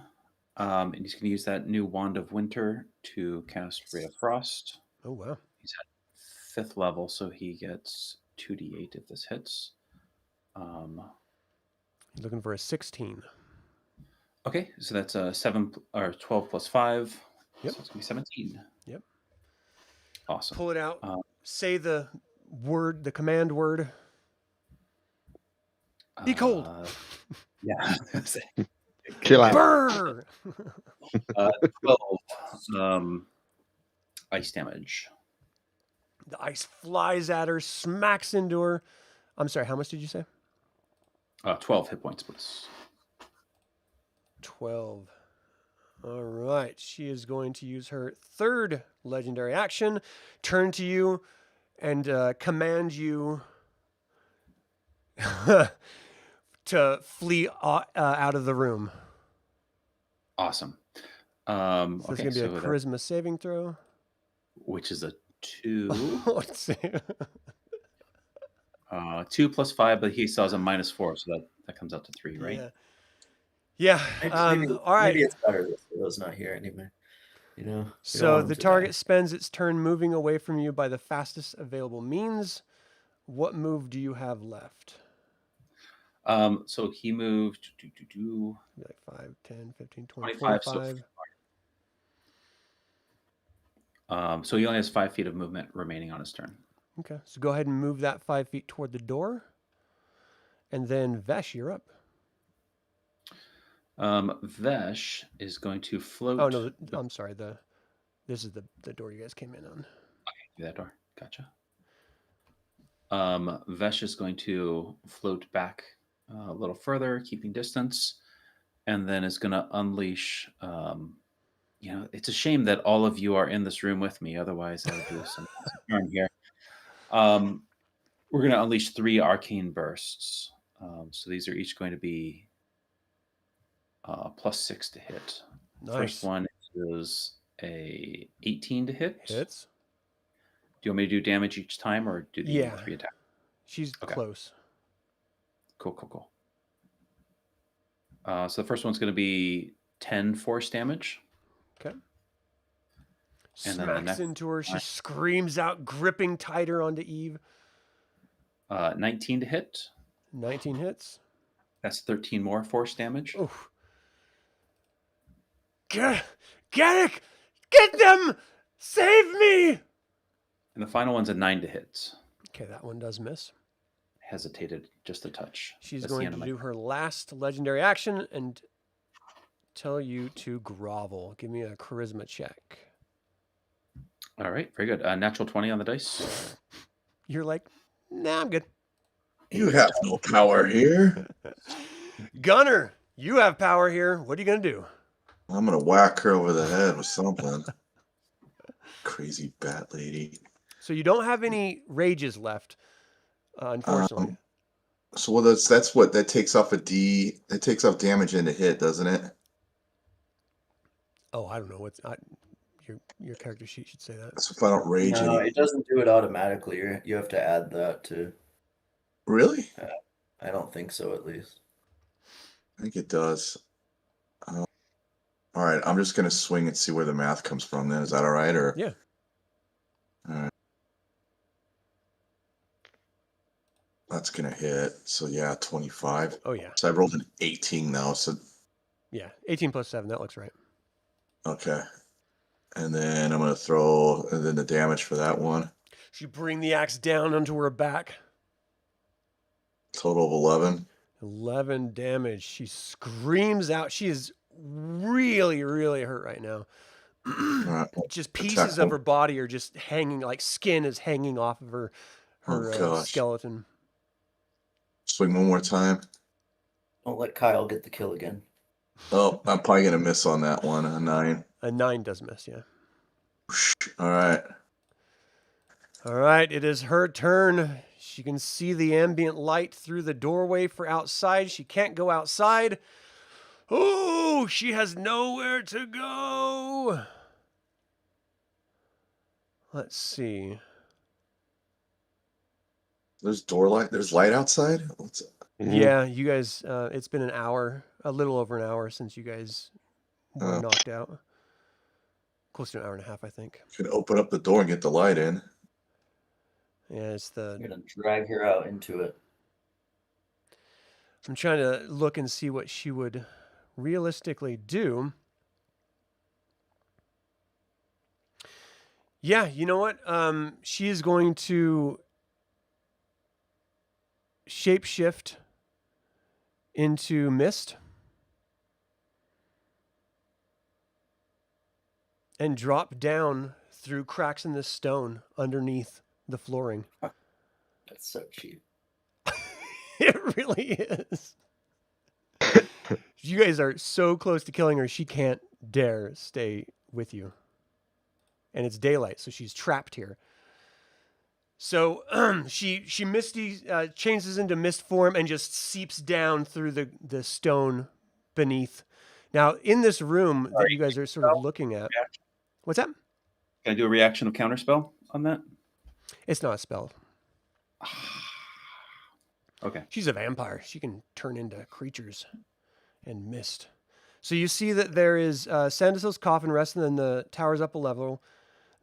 S3: and he's going to use that new Wand of Winter to cast Ray of Frost.
S1: Oh, wow.
S3: He's at 5th level, so he gets 2d8 if this hits.
S1: Looking for a 16.
S3: Okay, so that's a 12 plus 5.
S1: Yep.
S3: So it's going to be 17.
S1: Yep.
S3: Awesome.
S1: Pull it out. Say the word, the command word. Be cold.
S3: Yeah.
S2: Chill out.
S1: Brrr!
S3: 12 ice damage.
S1: The ice flies at her, smacks into her. I'm sorry, how much did you say?
S3: 12 hit points, please.
S1: 12. All right. She is going to use her 3rd legendary action, turn to you, and command you to flee out of the room.
S3: Awesome.
S1: So it's going to be a charisma saving throw.
S3: Which is a 2.
S1: Let's see.
S3: 2 plus 5, but he still has a -4, so that comes out to 3, right?
S1: Yeah.
S4: Maybe,
S1: all right.
S4: Maybe it's better that Seto's not here anyway. You know.
S1: So the target spends its turn moving away from you by the fastest available means. What move do you have left?
S3: So he moved
S1: Like 5, 10, 15, 20,
S3: 25.
S1: 25.
S3: So he only has 5 feet of movement remaining on his turn.
S1: Okay, so go ahead and move that 5 feet toward the door. And then Vesh, you're up.
S3: Vesh is going to float.
S1: Oh, no, I'm sorry. This is the door you guys came in on.
S3: Okay, do that door. Gotcha. Vesh is going to float back a little further, keeping distance, and then is going to unleash. It's a shame that all of you are in this room with me. Otherwise, I would do some turn here. We're going to unleash 3 arcane bursts. So these are each going to be +6 to hit.
S1: Nice.
S3: First one is a 18 to hit.
S1: Hits.
S3: Do you want me to do damage each time, or do the 3 attacks?
S1: She's close.
S3: Cool. So the first one's going to be 10 force damage.
S1: Okay.
S3: And then the
S1: Smacks
S3: next
S1: into her. She screams out, gripping tighter onto Eve.
S3: 19 to hit.
S1: 19 hits.
S3: That's 13 more force damage.
S1: Oof. Garrick! Get them! Save me!
S3: And the final one's a 9 to hit.
S1: Okay, that one does miss.
S3: Hesitated just a touch.
S1: She's
S3: That's the
S1: going
S3: end
S1: to
S3: of my
S1: do her last legendary action and tell you to grovel. Give me a charisma check.
S3: All right, very good. Natural 20 on the dice.
S1: You're like, nah, I'm good.
S5: You have no power here.
S1: Gunnar, you have power here. What are you going to do?
S5: I'm going to whack her over the head with something. Crazy bat lady.
S1: So you don't have any rages left, unfortunately.
S5: So well, that's what that takes off a D. It takes off damage in a hit, doesn't it?
S1: Oh, I don't know. Your character sheet should say that.
S5: So if I don't rage,
S4: No, it doesn't do it automatically. You have to add that to.
S5: Really?
S4: I don't think so, at least.
S5: I think it does. All right, I'm just gonna swing and see where the math comes from. Then is that all right? Or
S1: Yeah.
S5: All right. That's gonna hit. So yeah, 25.
S1: Oh yeah.
S5: So I rolled an 18 now. So
S1: Yeah. 18 plus 7. That looks right.
S5: okay. And then I'm gonna throw the damage for that one.
S1: She bring the axe down onto her back.
S5: Total of 11.
S1: 11 damage. She screams out. She is really, really hurt right now.
S5: All right.
S1: Just pieces of her body are just hanging, like skin is hanging off of her skeleton.
S5: Swing one more time.
S4: Don't let Kyle get the kill again.
S5: Oh, I'm probably gonna miss on that one. A 9.
S1: A 9 does miss, yeah.
S5: All right.
S1: All right, it is her turn. She can see the ambient light through the doorway for outside. She can't go outside. Oh, she has nowhere to go. Let's see.
S5: There's door light. There's light outside. What's
S1: Yeah, you guys, it's been an hour, a little over an hour since you guys were knocked out. Close to an hour and a half, I think.
S5: You can open up the door and get the light in.
S1: Yeah, it's the...
S4: I'm gonna drag her out into it.
S1: I'm trying to look and see what she would realistically do. Yeah, you know what? She is going to shapeshift into mist and drop down through cracks in the stone underneath the flooring.
S4: That's so cheap.
S1: It really is. You guys are so close to killing her, she can't dare stay with you. And it's daylight, so she's trapped here. So she misty changes into mist form and just seeps down through the stone beneath. Now, in this room that you guys are sort of looking at, what's that?
S3: Can I do a reaction of counterspell on that?
S1: It's not a spell.
S3: Okay.
S1: She's a vampire. She can turn into creatures and mist. So you see that there is Sanderson's coffin resting, and the tower's up a level.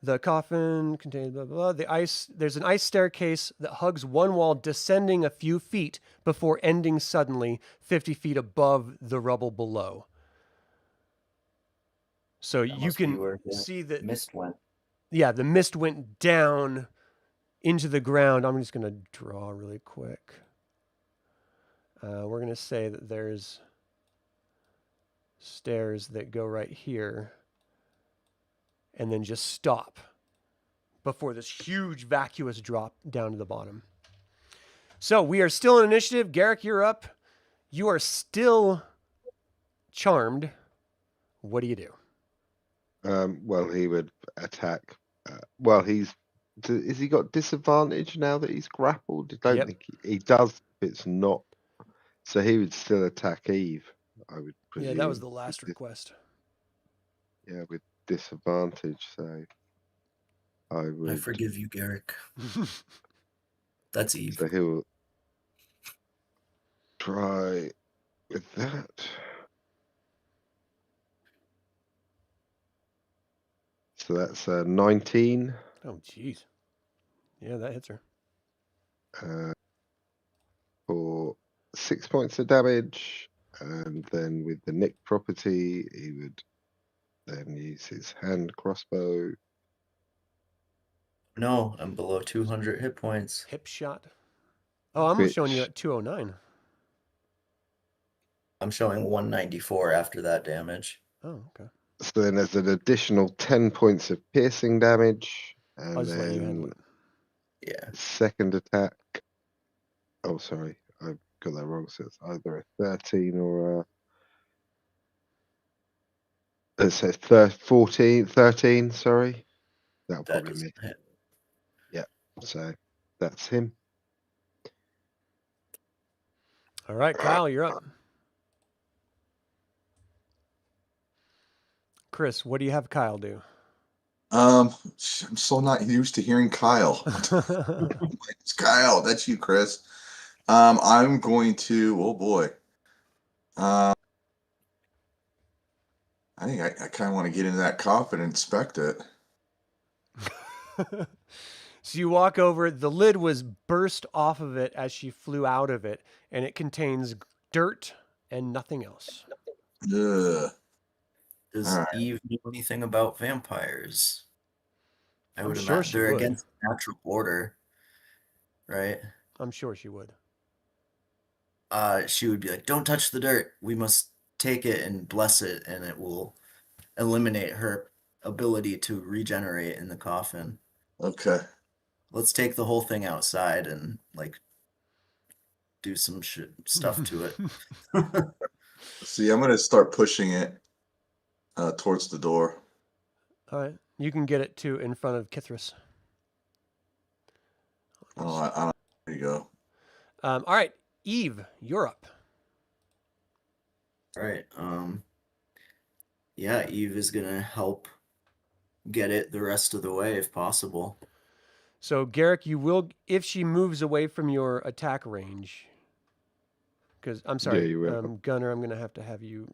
S1: The coffin contains blah, blah, blah. There's an ice staircase that hugs one wall, descending a few feet before ending suddenly 50 feet above the rubble below. So
S4: That
S1: you
S4: must be
S1: can
S4: where the
S1: see that...
S4: mist went.
S1: Yeah, the mist went down into the ground. I'm just going to draw really quick. We're going to say that there's stairs that go right here and then just stop before this huge vacuous drop down to the bottom. So we are still in initiative. Garrick, you're up. You are still charmed. What do you do?
S2: Well, he would attack. Is he got disadvantage now that he's grappled? I don't think he does. It's not. So he would still attack Eve, I would presume.
S1: Yeah, that was the last request.
S2: Yeah, with disadvantage. So I
S4: forgive you, Garrick. That's Eve.
S2: So he'll try with that. So that's 19.
S1: Oh, jeez. Yeah, that hits her.
S2: For 6 points of damage. And then with the nick property, he would then use his hand crossbow.
S4: No, I'm below 200 hit points.
S1: Hip shot. Oh, I'm showing you at 209.
S4: I'm showing 194 after that damage.
S1: Oh, okay.
S2: So then there's an additional 10 points of piercing damage. And
S1: I'll just let you handle
S2: then
S4: it. Yeah.
S2: second attack. Oh, sorry. I got that wrong. So it's either a 13 or it says 13, sorry. That'll
S4: That
S2: probably
S4: doesn't
S2: be.
S4: hit.
S2: Yeah. So that's him.
S1: All right, Kyle, you're up. Chris, what do you have Kyle do?
S5: I'm so not used to hearing Kyle. It's Kyle. That's you, Chris. I'm going to. Oh boy. I think I kind of want to get into that coffin and inspect it.
S1: So you walk over. The lid was burst off of it as she flew out of it, and it contains dirt and nothing else.
S5: Ugh.
S4: Does
S5: All right.
S4: Eve know anything about vampires? I
S1: I'm
S4: would
S1: sure
S4: imagine
S1: she
S4: they're
S1: would.
S4: against natural order, right?
S1: I'm sure she would.
S4: She would be like, "Don't touch the dirt. We must take it and bless it, and it will eliminate her ability to regenerate in the coffin.
S5: Okay.
S4: Let's take the whole thing outside and like do some stuff to it."
S5: See, I'm going to start pushing it towards the door.
S1: All right. You can get it to in front of Kithris.
S5: I don't. There you go.
S1: All right, Eve, you're up.
S4: All right. Yeah, Eve is gonna help get it the rest of the way if possible.
S1: So Garrick, you will, if she moves away from your attack range, because I'm sorry,
S2: you will.
S1: Gunnar, I'm going to have you,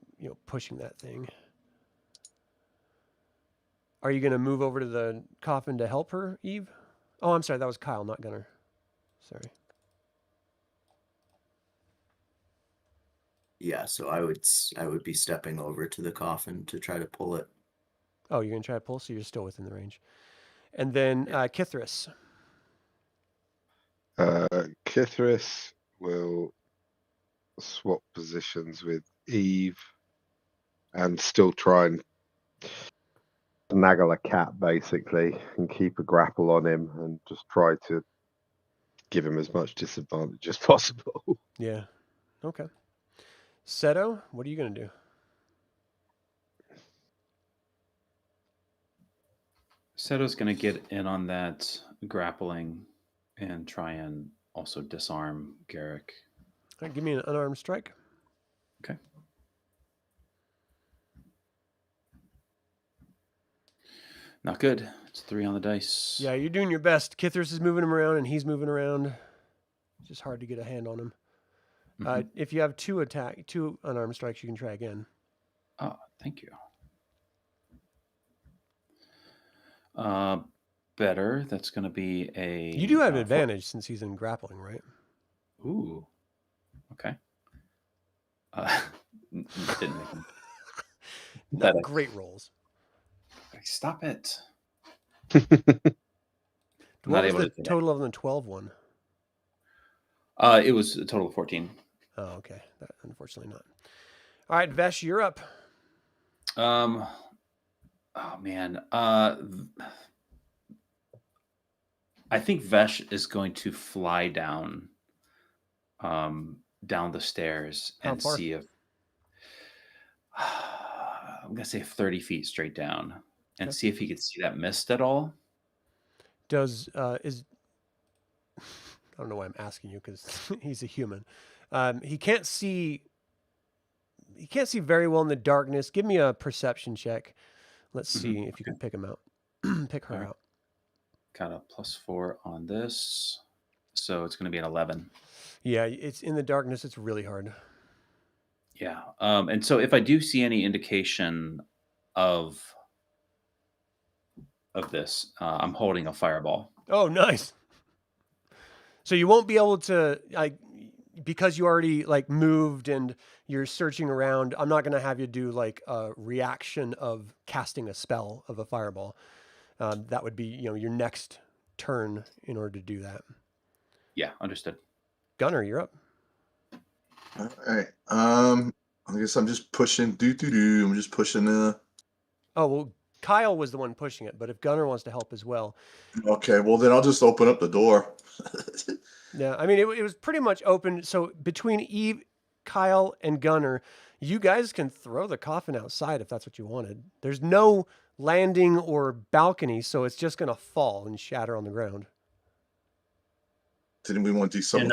S1: pushing that thing. Are you going to move over to the coffin to help her, Eve? Oh, I'm sorry, that was Kyle, not Gunnar. Sorry.
S4: Yeah, so I would be stepping over to the coffin to try to pull it.
S1: Oh, you're going to try to pull, so you're still within the range. And then Kithris.
S2: Kithris will swap positions with Eve and still try and snaggle a cat basically and keep a grapple on him and just try to give him as much disadvantage as possible.
S1: Yeah. Okay. Seto, what are you going to do?
S3: Seto's going to get in on that grappling and try and also disarm Garrick.
S1: All right, give me an unarmed strike.
S3: Okay. Not good. It's 3 on the dice.
S1: Yeah, you're doing your best. Kithris is moving him around, and he's moving around. It's just hard to get a hand on him.
S3: Mhm.
S1: If you have two unarmed strikes, you can try again.
S3: Oh, thank you. Better. That's going to be a...
S1: You do have an advantage since he's in grappling, right?
S3: Ooh. Okay. Didn't make him.
S1: Not great rolls.
S3: Stop it.
S1: What
S3: Not
S1: was
S3: able
S1: the
S3: to do
S1: total of the 12 one?
S3: It was a total of 14.
S1: Oh, okay. That, unfortunately not. All right, Vesh, you're up.
S3: Oh man. I think Vesh is going to fly down the stairs and
S1: How far?
S3: see if I'm gonna say 30 feet straight down and see if he could see that mist at all.
S1: Does I don't know why I'm asking you because he's a human. He can't see very well in the darkness. Give me a perception check. Let's see if you can pick him out. Pick her out.
S3: Got a +4 on this. So it's going to be an 11.
S1: Yeah, it's in the darkness. It's really hard.
S3: Yeah. And so if I do see any indication of this, I'm holding a fireball.
S1: Oh, nice. So you won't be able to, because you already moved and you're searching around. I'm not going to have you do a reaction of casting a spell of a fireball. That would be, your next turn in order to do that.
S3: Yeah, understood.
S1: Gunnar, you're up.
S5: All right. I guess I'm just pushing. I'm just pushing.
S1: Oh well, Kyle was the one pushing it, but if Gunnar wants to help as well.
S5: Okay. Well, then I'll just open up the door.
S1: Yeah, I mean it was pretty much open. So between Eve, Kyle, and Gunnar, you guys can throw the coffin outside if that's what you wanted. There's no landing or balcony, so it's just gonna fall and shatter on the ground.
S5: Didn't we want to do something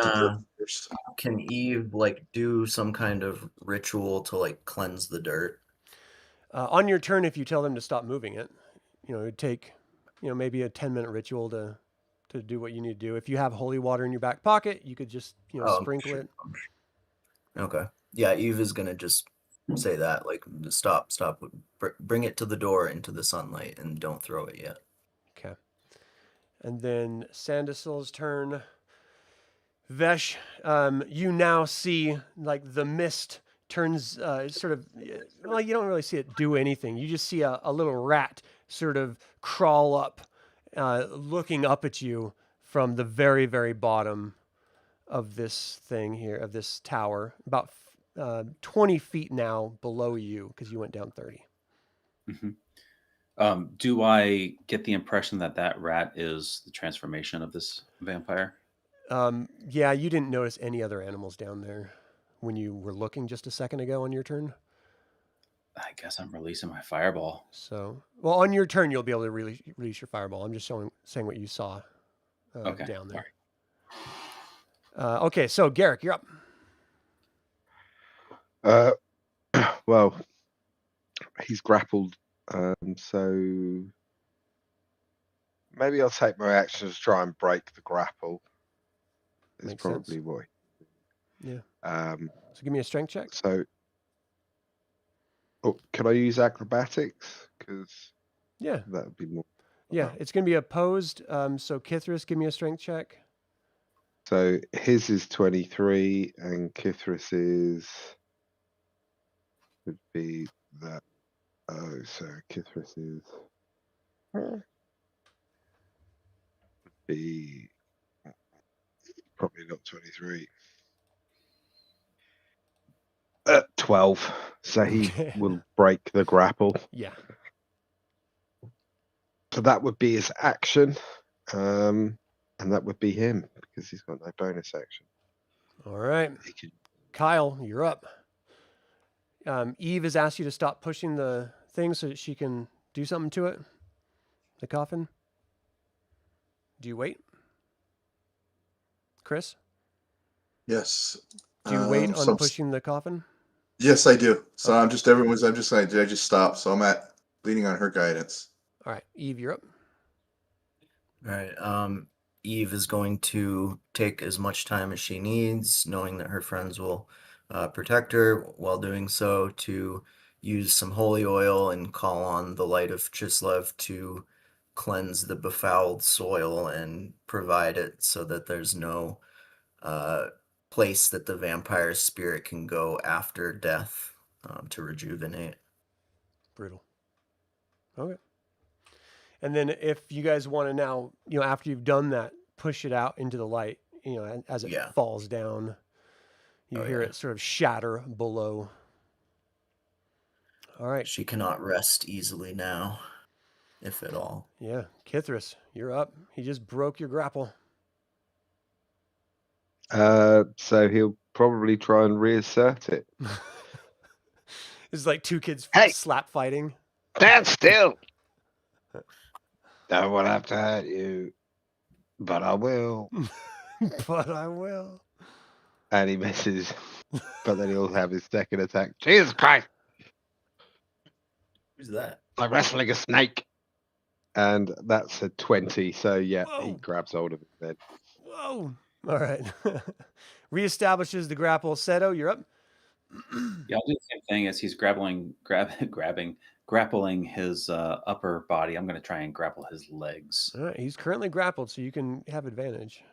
S5: first?
S4: Can Eve do some kind of ritual to cleanse the dirt?
S1: On your turn, if you tell them to stop moving it, it would take, maybe a 10-minute ritual to do what you need to do. If you have holy water in your back pocket, you could just, sprinkle it.
S4: Okay. Yeah, Eve is gonna just say that, stop, bring it to the door into the sunlight and don't throw it yet.
S1: Okay. And then Sandesil's turn. Vesh, you now see the mist turns sort of, well, you don't really see it do anything. You just see a little rat sort of crawl up, looking up at you from the very, very bottom of this thing here, of this tower, about 20 feet now below you because you went down 30.
S3: Mm-hmm. Do I get the impression that rat is the transformation of this vampire?
S1: Yeah, you didn't notice any other animals down there when you were looking just a second ago on your turn.
S3: I guess I'm releasing my fireball.
S1: So, well, on your turn, you'll be able to release your fireball. I'm just saying what you saw down there. Okay, so Garrick, you're up.
S2: Well, he's grappled, so maybe I'll take my action to try and break the grapple. Is
S1: Makes
S2: probably
S1: sense.
S2: what.
S1: Yeah.
S2: Um,
S1: So give me a strength check.
S2: so, can I use acrobatics? Because
S1: Yeah.
S2: that would be more.
S1: Yeah, it's going to be opposed. So Kithris, give me a strength check.
S2: So his is 23, and Kithris's would be that. Oh, so Kithris's would be probably not 23. 12. So he
S1: Okay.
S2: will break the grapple.
S1: Yeah.
S2: So that would be his action. And that would be him because he's got no bonus action.
S1: All right.
S2: He can...
S1: Kyle, you're up. Eve has asked you to stop pushing the thing so that she can do something to it. The coffin. Do you wait? Chris?
S5: Yes.
S1: Do you wait
S5: So
S1: on pushing the coffin?
S5: yes, I do. So
S1: Okay.
S5: I'm just like, did I just stop? So I'm leaning on her guidance.
S1: All right. Eve, you're up.
S4: All right. Eve is going to take as much time as she needs, knowing that her friends will protect her while doing so, to use some holy oil and call on the light of Chislev to cleanse the befouled soil and provide it so that there's no place that the vampire spirit can go after death to rejuvenate.
S1: Brutal. Okay. And then if you guys want to now, after you've done that, push it out into the light, and as it falls down, you hear it sort of shatter below. All right.
S4: She cannot rest easily now, if at all.
S1: Yeah. Kithris, you're up. He just broke your grapple.
S2: So he'll probably try and reassert it.
S1: It's like two kids slap fighting.
S2: Stand still. Don't want to have to hurt you, but I will.
S1: But I will.
S2: And he misses, but then he'll have his second attack. Jesus Christ!
S4: Who's that?
S2: Like wrestling a snake. And that's a 20. So yeah,
S1: Whoa.
S2: he grabs hold of it then.
S1: Whoa! All right. Reestablishes the grapple. Seto, you're up.
S3: Yeah, I'll do the same thing as he's grappling his upper body. I'm going to try and grapple his legs.
S1: All right. He's currently grappled, so you can have advantage.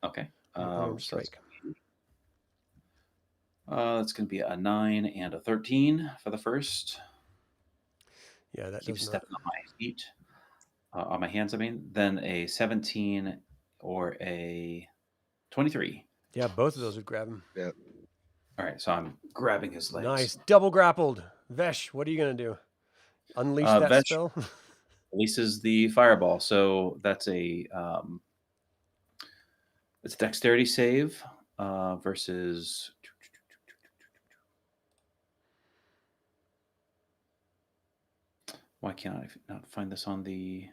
S3: Okay.
S1: Strike.
S3: That's going to be a 9 and a 13 for the first.
S1: Yeah, that
S3: keep
S1: does
S3: stepping
S1: not...
S3: on my feet, on my hands. I mean, then a 17 or a 23.
S1: Yeah, both of those would grab him.
S2: Yeah.
S3: All right, so I'm grabbing his legs.
S1: Nice, double grappled. Vesh, what are you gonna do? Unleash that
S3: Vesh
S1: spell?
S3: releases the fireball. So that's a it's a dexterity save versus. Why can't I not find this on the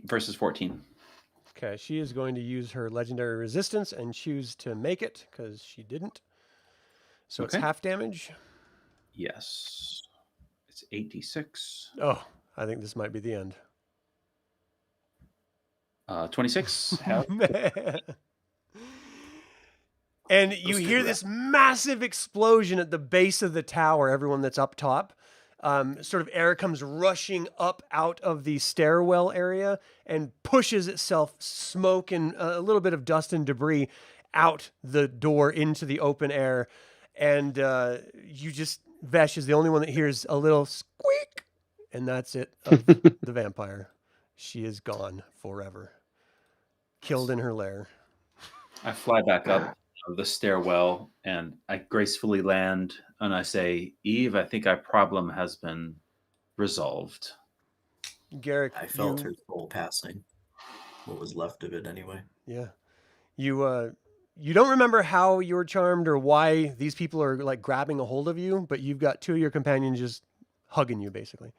S3: versus 14?
S1: Okay, she is going to use her legendary resistance and choose to make it because she didn't. So it's half damage.
S3: Yes, it's 8d6.
S1: Oh, I think this might be the end.
S3: 26.
S1: And you hear this massive explosion at the base of the tower. Everyone that's up top, sort of air comes rushing up out of the stairwell area and pushes itself, smoke and a little bit of dust and debris, out the door into the open air. And Vesh is the only one that hears a little squeak, and that's it of the vampire. She is gone forever. Killed in her lair.
S3: I fly back up the stairwell and I gracefully land and I say, Eve, I think our problem has been resolved.
S1: Garrick,
S4: I felt her soul passing. What was left of it anyway.
S1: Yeah. You don't remember how you were charmed or why these people are like grabbing a hold of you, but you've got two of your companions just hugging you basically.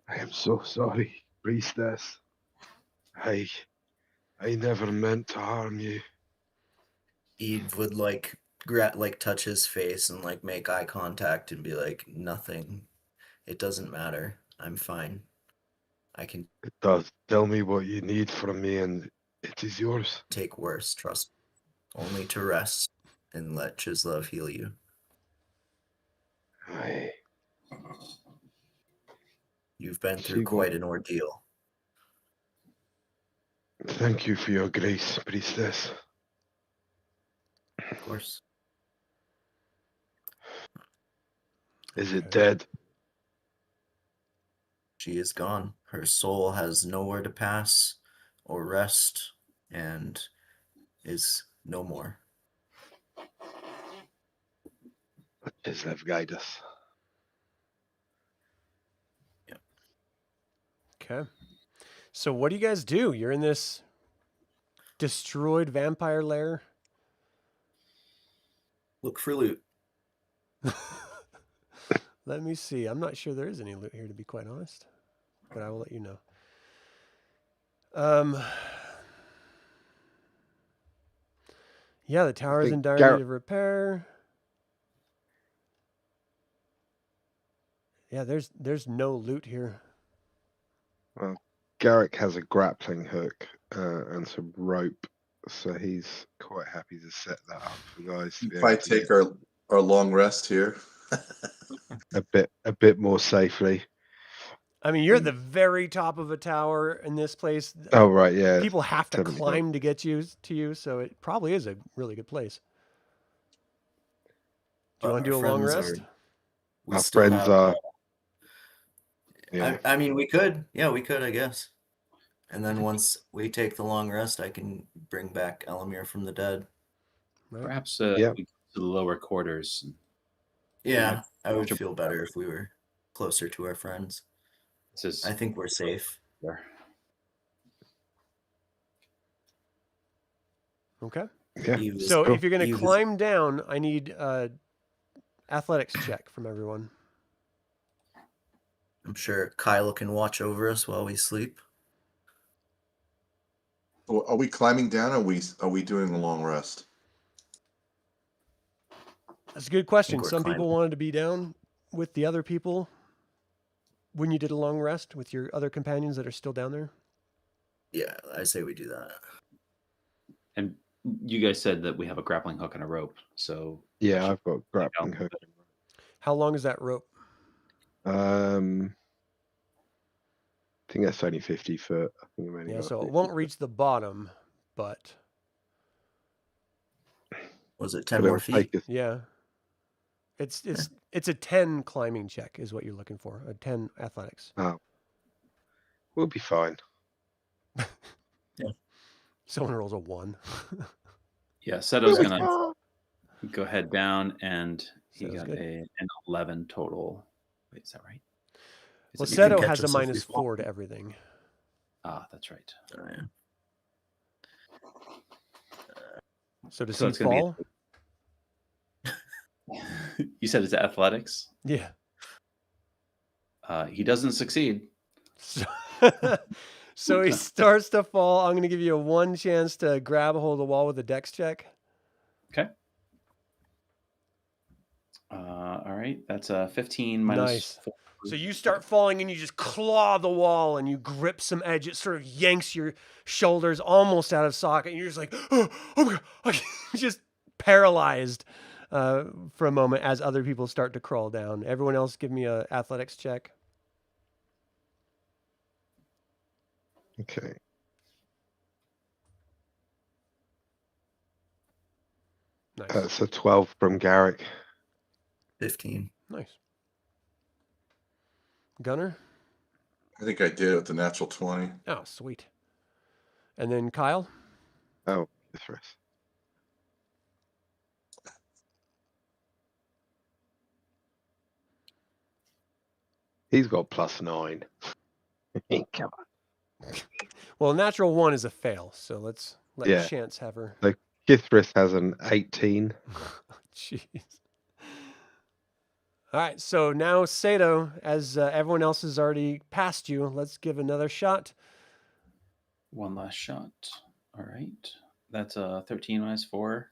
S2: I am so sorry, priestess. I I never meant to harm you.
S4: Eve would touch his face and like make eye contact and be like, nothing. It doesn't matter. I'm fine. I can
S2: It does. Tell me what you need from me, and it is yours.
S4: take worse, trust me. Only to rest and let Chislev heal you.
S2: Aye.
S4: You've been
S2: She
S4: through
S2: will-
S4: quite an ordeal.
S2: Thank you for your grace, priestess.
S4: Of course.
S2: Is it
S1: Okay.
S2: dead?
S4: She is gone. Her soul has nowhere to pass or rest and is no more.
S2: Let Chislev guide us.
S1: Okay. So what do you guys do? You're in this destroyed vampire lair.
S4: Look for loot.
S1: Let me see. I'm not sure there is any loot here, to be quite honest, but I will let you know. Yeah, the tower is
S2: think
S1: in dire
S2: Garrick-
S1: need of repair. Yeah, there's no loot here.
S2: Garrick has a grappling hook and some rope, so he's quite happy to set that up for guys to be
S5: If
S2: able
S5: I
S2: to
S5: take
S2: get
S5: our long rest here.
S2: a bit more safely.
S1: I mean, you're at the very top of a tower in this place.
S2: Oh right, yeah.
S1: People have to
S2: totally.
S1: climb to get to you, so it probably is a really good place. Do you want to do a long rest?
S4: We
S2: Our
S4: still
S2: friends
S4: have,
S2: are. Yeah.
S4: I mean, we could. Yeah, we could, I guess. And then once we take the long rest, I can bring back Elemier from the dead.
S1: Right.
S3: Perhaps
S2: Yeah.
S3: we go to the lower quarters.
S4: Yeah, I would
S3: Sure.
S4: feel better if we were closer to our friends.
S3: This is
S4: I think we're safe.
S3: there.
S1: Okay.
S2: Yeah.
S4: Eve is-
S1: So
S2: cool.
S1: if you're going to
S4: Eve is-
S1: climb down, I need athletics check from everyone.
S4: I'm sure Kyle can watch over us while we sleep.
S5: Are we climbing down? Or are we doing a long rest?
S1: That's a good question.
S4: we're
S1: Some people
S4: climbing.
S1: wanted to be down with the other people when you did a long rest with your other companions that are still down there.
S4: Yeah, I say we do that.
S3: And you guys said that we have a grappling hook and a rope. So
S2: Yeah, I've got grappling hook.
S1: How long is that rope?
S2: I think that's only 50 foot. I think I've only
S1: Yeah,
S2: got
S1: so it
S2: 50
S1: won't
S2: foot.
S1: reach the bottom, but
S4: Was it 10
S2: But
S4: more
S2: it'll
S4: feet?
S2: take us-
S1: yeah. It's a 10 climbing check is what you're looking for. A 10 athletics.
S2: We'll be fine.
S1: Someone rolls a 1.
S3: yeah, Seto's gonna go head down, and he
S1: Sounds
S3: got
S1: good.
S3: an 11 total. Wait, is that right? Is
S1: Well,
S3: it-
S4: can
S1: Seto
S4: catch
S1: has a
S4: us if we
S1: minus
S4: fall.
S1: 4 to everything.
S3: That's right.
S4: Oh, yeah.
S1: So does
S3: So
S1: he
S3: it's gonna be-
S1: fall?
S3: You said it's athletics.
S1: Yeah.
S3: He doesn't succeed.
S1: So, so he starts to fall. I'm going to give you a 1 chance to grab a hold of the wall with a dex check.
S3: Okay. All right. That's a 15 minus
S1: Nice.
S3: 4.
S1: So you start falling and you just claw the wall and you grip some edge. It sort of yanks your shoulders almost out of socket. And you're just like, oh God. Just paralyzed for a moment as other people start to crawl down. Everyone else give me a athletics check.
S2: Okay.
S1: Nice.
S2: That's a 12 from Garrick.
S4: 15.
S1: Nice. Gunnar?
S5: I think I did with the natural 20.
S1: Oh, sweet. And then Kyle?
S2: Oh, this rest. He's got +9. Come on.
S1: Well, a natural 1 is a fail, so let's let
S2: Yeah.
S1: Chance have her.
S2: Kithris has an 18.
S1: Jeez. All right, so now Seto, as everyone else has already passed you, let's give another shot.
S3: One last shot. All right. That's a 13 minus 4.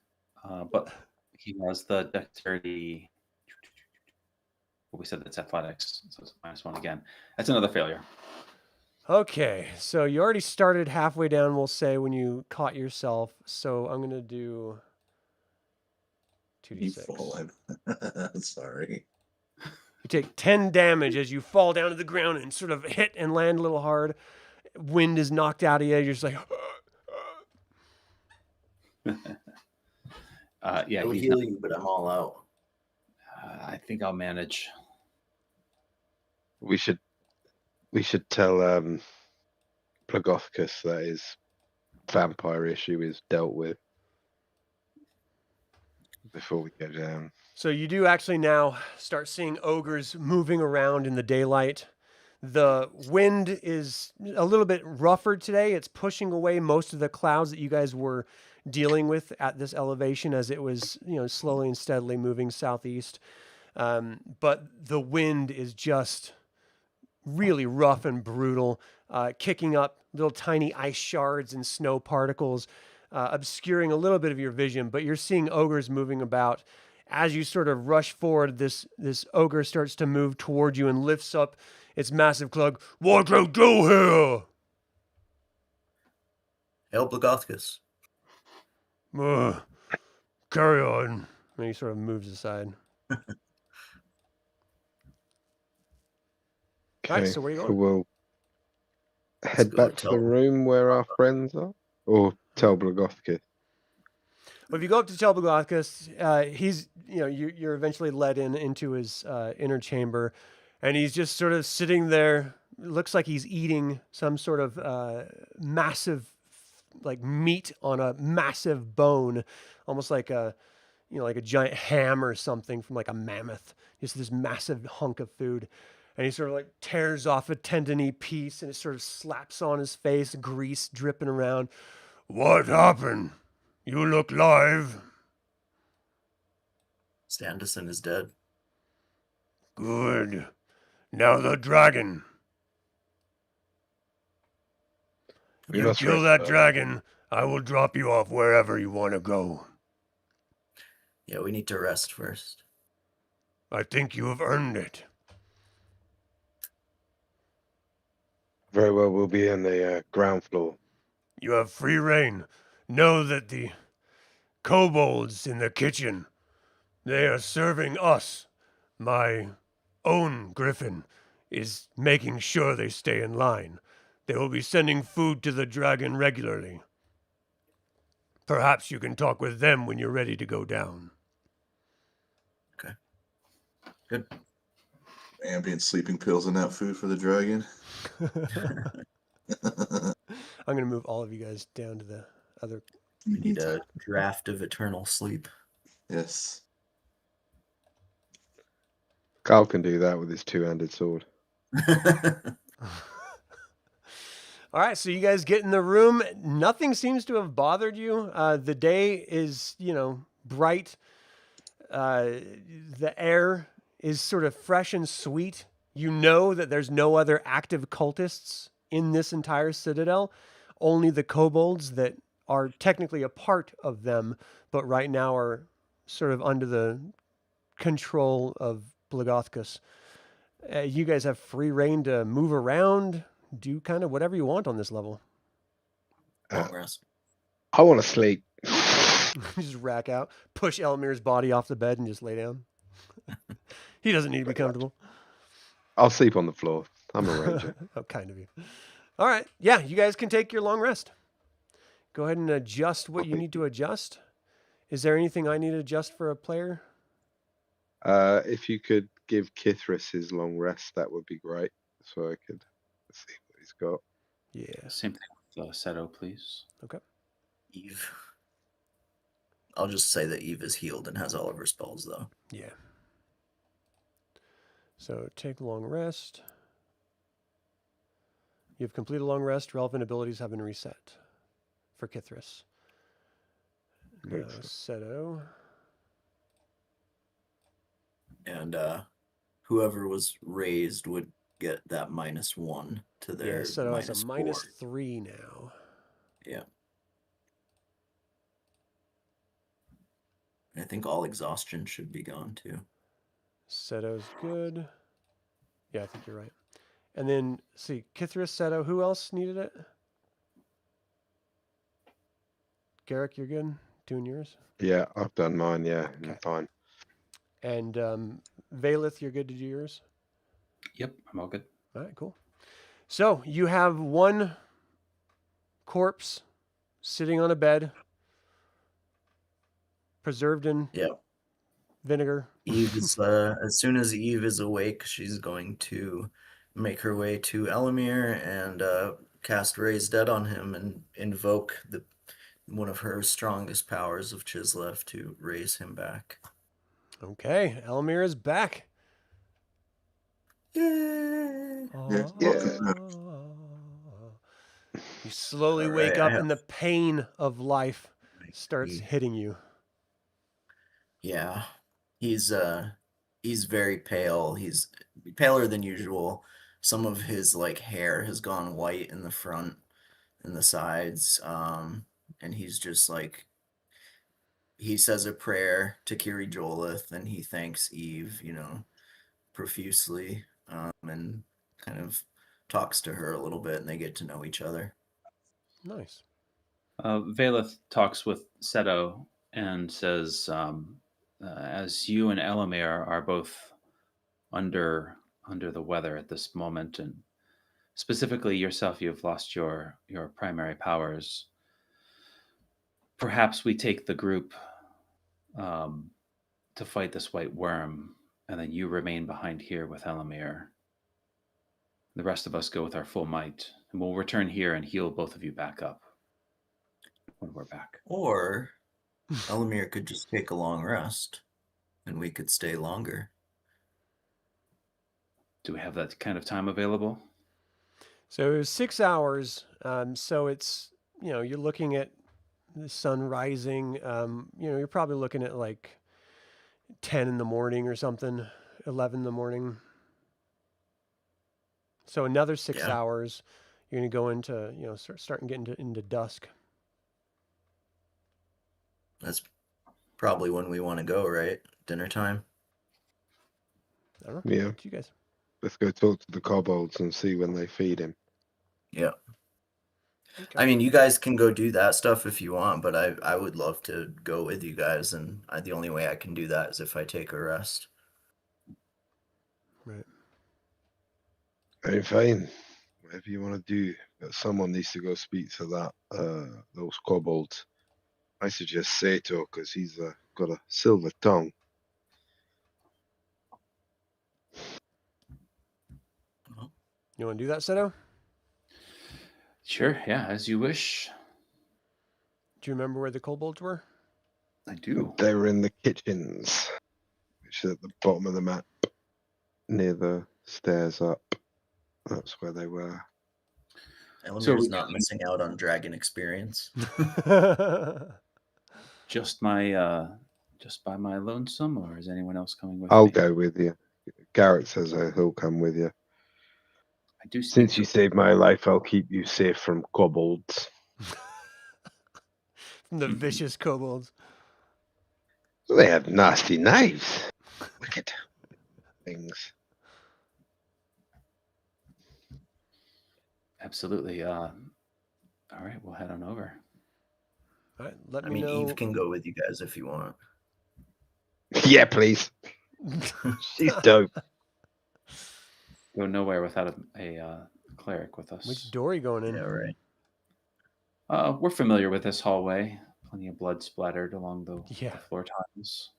S3: But he has the dexterity. Well, we said that's athletics, so it's -1 again. That's another failure.
S1: Okay, so you already started halfway down, we'll say, when you caught yourself. So I'm going to do
S5: You
S1: 2d6.
S5: fallen. Sorry.
S1: You take 10 damage as you fall down to the ground and sort of hit and land a little hard. Wind is knocked out of you. You're just like...
S3: Yeah,
S4: I would heal you, but I'm all out.
S3: I think I'll manage.
S2: We should tell Plagothcus that his vampire issue is dealt with before we go down.
S1: So you do actually now start seeing ogres moving around in the daylight. The wind is a little bit rougher today. It's pushing away most of the clouds that you guys were dealing with at this elevation as it was, slowly and steadily moving southeast. But the wind is just really rough and brutal, kicking up little tiny ice shards and snow particles, obscuring a little bit of your vision. But you're seeing ogres moving about. As you sort of rush forward, this ogre starts to move toward you and lifts up its massive club. What you do here?
S4: Hail Blagothcus.
S1: Carry on. And he sort of moves aside.
S2: Okay,
S1: Right, so where you going?
S2: we'll head
S4: go
S2: back to
S4: tell
S2: the
S4: them.
S2: room where our friends are, or tell Blagothcus.
S1: Well, if you go up to Telbagothcus, he's, you're eventually led into his inner chamber, and he's just sort of sitting there. It looks like he's eating some sort of massive, like meat on a massive bone, almost like like a giant ham or something from like a mammoth. Just this massive hunk of food. And he sort of like tears off a tendony piece, and it sort of slaps on his face, grease dripping around. What happened? You look live.
S4: Standison is dead.
S1: Good. Now the dragon.
S2: We
S1: You
S2: must
S1: kill
S2: rest
S1: that
S2: first.
S1: dragon, I will drop you off wherever you want to go.
S4: Yeah, we need to rest first.
S1: I think you have earned it.
S2: Very well, we'll be in the ground floor.
S1: You have free reign. Know that the kobolds in the kitchen, they are serving us. My own griffin is making sure they stay in line. They will be sending food to the dragon regularly. Perhaps you can talk with them when you're ready to go down.
S4: Okay. Good.
S5: Ambient sleeping pills and that food for the dragon.
S1: I'm going to move all of you guys down to the other.
S4: We need a draft of eternal sleep.
S5: Yes.
S2: Carl can do that with his two-handed sword.
S1: All right, so you guys get in the room. Nothing seems to have bothered you. The day is, bright. The air is sort of fresh and sweet. You know that there's no other active cultists in this entire citadel. Only the kobolds that are technically a part of them, but right now are sort of under the control of Blagothcus. You guys have free reign to move around, do kind of whatever you want on this level.
S4: Long rest.
S2: I want to sleep.
S1: Just rack out, push Elemier's body off the bed and just lay down. He doesn't need to be comfortable.
S2: I'll sleep on the floor. I'm a ranger.
S1: How kind of you. All right. Yeah, you guys can take your long rest. Go ahead and adjust what you need to adjust. Is there anything I need to adjust for a player?
S2: If you could give Kithris his long rest, that would be great. So I could see what he's got.
S1: Yeah.
S3: Same thing with Seto, please.
S1: Okay.
S4: Eve. I'll just say that Eve is healed and has all of her spells, though.
S1: Yeah. So take long rest. You've completed a long rest. Relevant abilities have been reset for Kithris. Now,
S2: Excellent.
S1: Seto.
S4: And whoever was raised would get that -1 to their
S1: Yeah, Seto has a
S4: -4.
S1: -3 now.
S4: Yeah. I think all exhaustion should be gone too.
S1: Seto's good. Yeah, I think you're right. And then, see, Kithris, Seto, who else needed it? Garrick, you're good? Doing yours?
S2: Yeah, I've done mine. Yeah, I'm
S1: Okay.
S2: fine.
S1: And Valith, you're good to do yours?
S3: Yep, I'm all good.
S1: All right, cool. So you have one corpse sitting on a bed, preserved in
S4: Yep.
S1: vinegar.
S4: Eve is as soon as Eve is awake, she's going to make her way to Elemier and cast Raise Dead on him and invoke one of her strongest powers of Chislev to raise him back.
S1: Okay, Elemier is back.
S4: Yay!
S5: Yeah.
S1: You slowly
S4: All
S1: wake
S4: right,
S1: up and the pain of life starts
S4: Eve.
S1: hitting you.
S4: Yeah, he's very pale. He's paler than usual. Some of his like hair has gone white in the front and the sides. And he's just like, he says a prayer to Kiri-Jolith and he thanks Eve, profusely, and kind of talks to her a little bit and they get to know each other.
S1: Nice.
S3: Valith talks with Seto and says, as you and Elemier are both under the weather at this moment, and specifically yourself, you've lost your primary powers. Perhaps we take the group to fight this white worm, and then you remain behind here with Elemier. The rest of us go with our full might, and we'll return here and heal both of you back up when we're back.
S4: Or Elemier could just take a long rest and we could stay longer.
S3: Do we have that kind of time available?
S1: So it was 6 hours. So it's, you're looking at the sun rising. You're probably looking at like 10 in the morning or something, 11 in the morning. So another 6 hours, you're going to go into, starting getting into dusk.
S4: That's probably when we want to go, right? Dinner time?
S1: I don't know.
S2: Yeah.
S1: Up to you guys.
S2: Let's go talk to the kobolds and see when they feed him.
S4: Yeah.
S1: Okay.
S4: I mean, you guys can go do that stuff if you want, but I would love to go with you guys, and the only way I can do that is if I take a rest.
S1: Right.
S2: I'm fine. Whatever you want to do. But someone needs to go speak to those kobolds. I suggest Seto because he's got a silver tongue.
S1: You want to do that, Seto?
S3: Sure, yeah, as you wish.
S1: Do you remember where the kobolds were?
S3: I do.
S2: They were in the kitchens, which is at the bottom of the map, near the stairs up. That's where they were.
S4: Elemier's not missing out on dragon experience.
S3: Just by my lonesome, or is anyone else coming with
S2: I'll
S3: me?
S2: go with you. Garrick says he'll come with you.
S3: I do.
S2: Since you saved my life, I'll keep you safe from kobolds.
S1: From the vicious kobolds.
S2: They have nasty knives. Wicked things.
S3: Absolutely. All right, we'll head on over.
S1: All right, let
S4: I
S1: me
S4: mean,
S1: know.
S4: Eve can go with you guys if you want.
S2: Yeah, please. She's dope.
S3: Go nowhere without a cleric with us.
S1: Which door are you going in?
S4: Yeah, right.
S3: We're familiar with this hallway. Plenty of blood splattered along the floor tiles.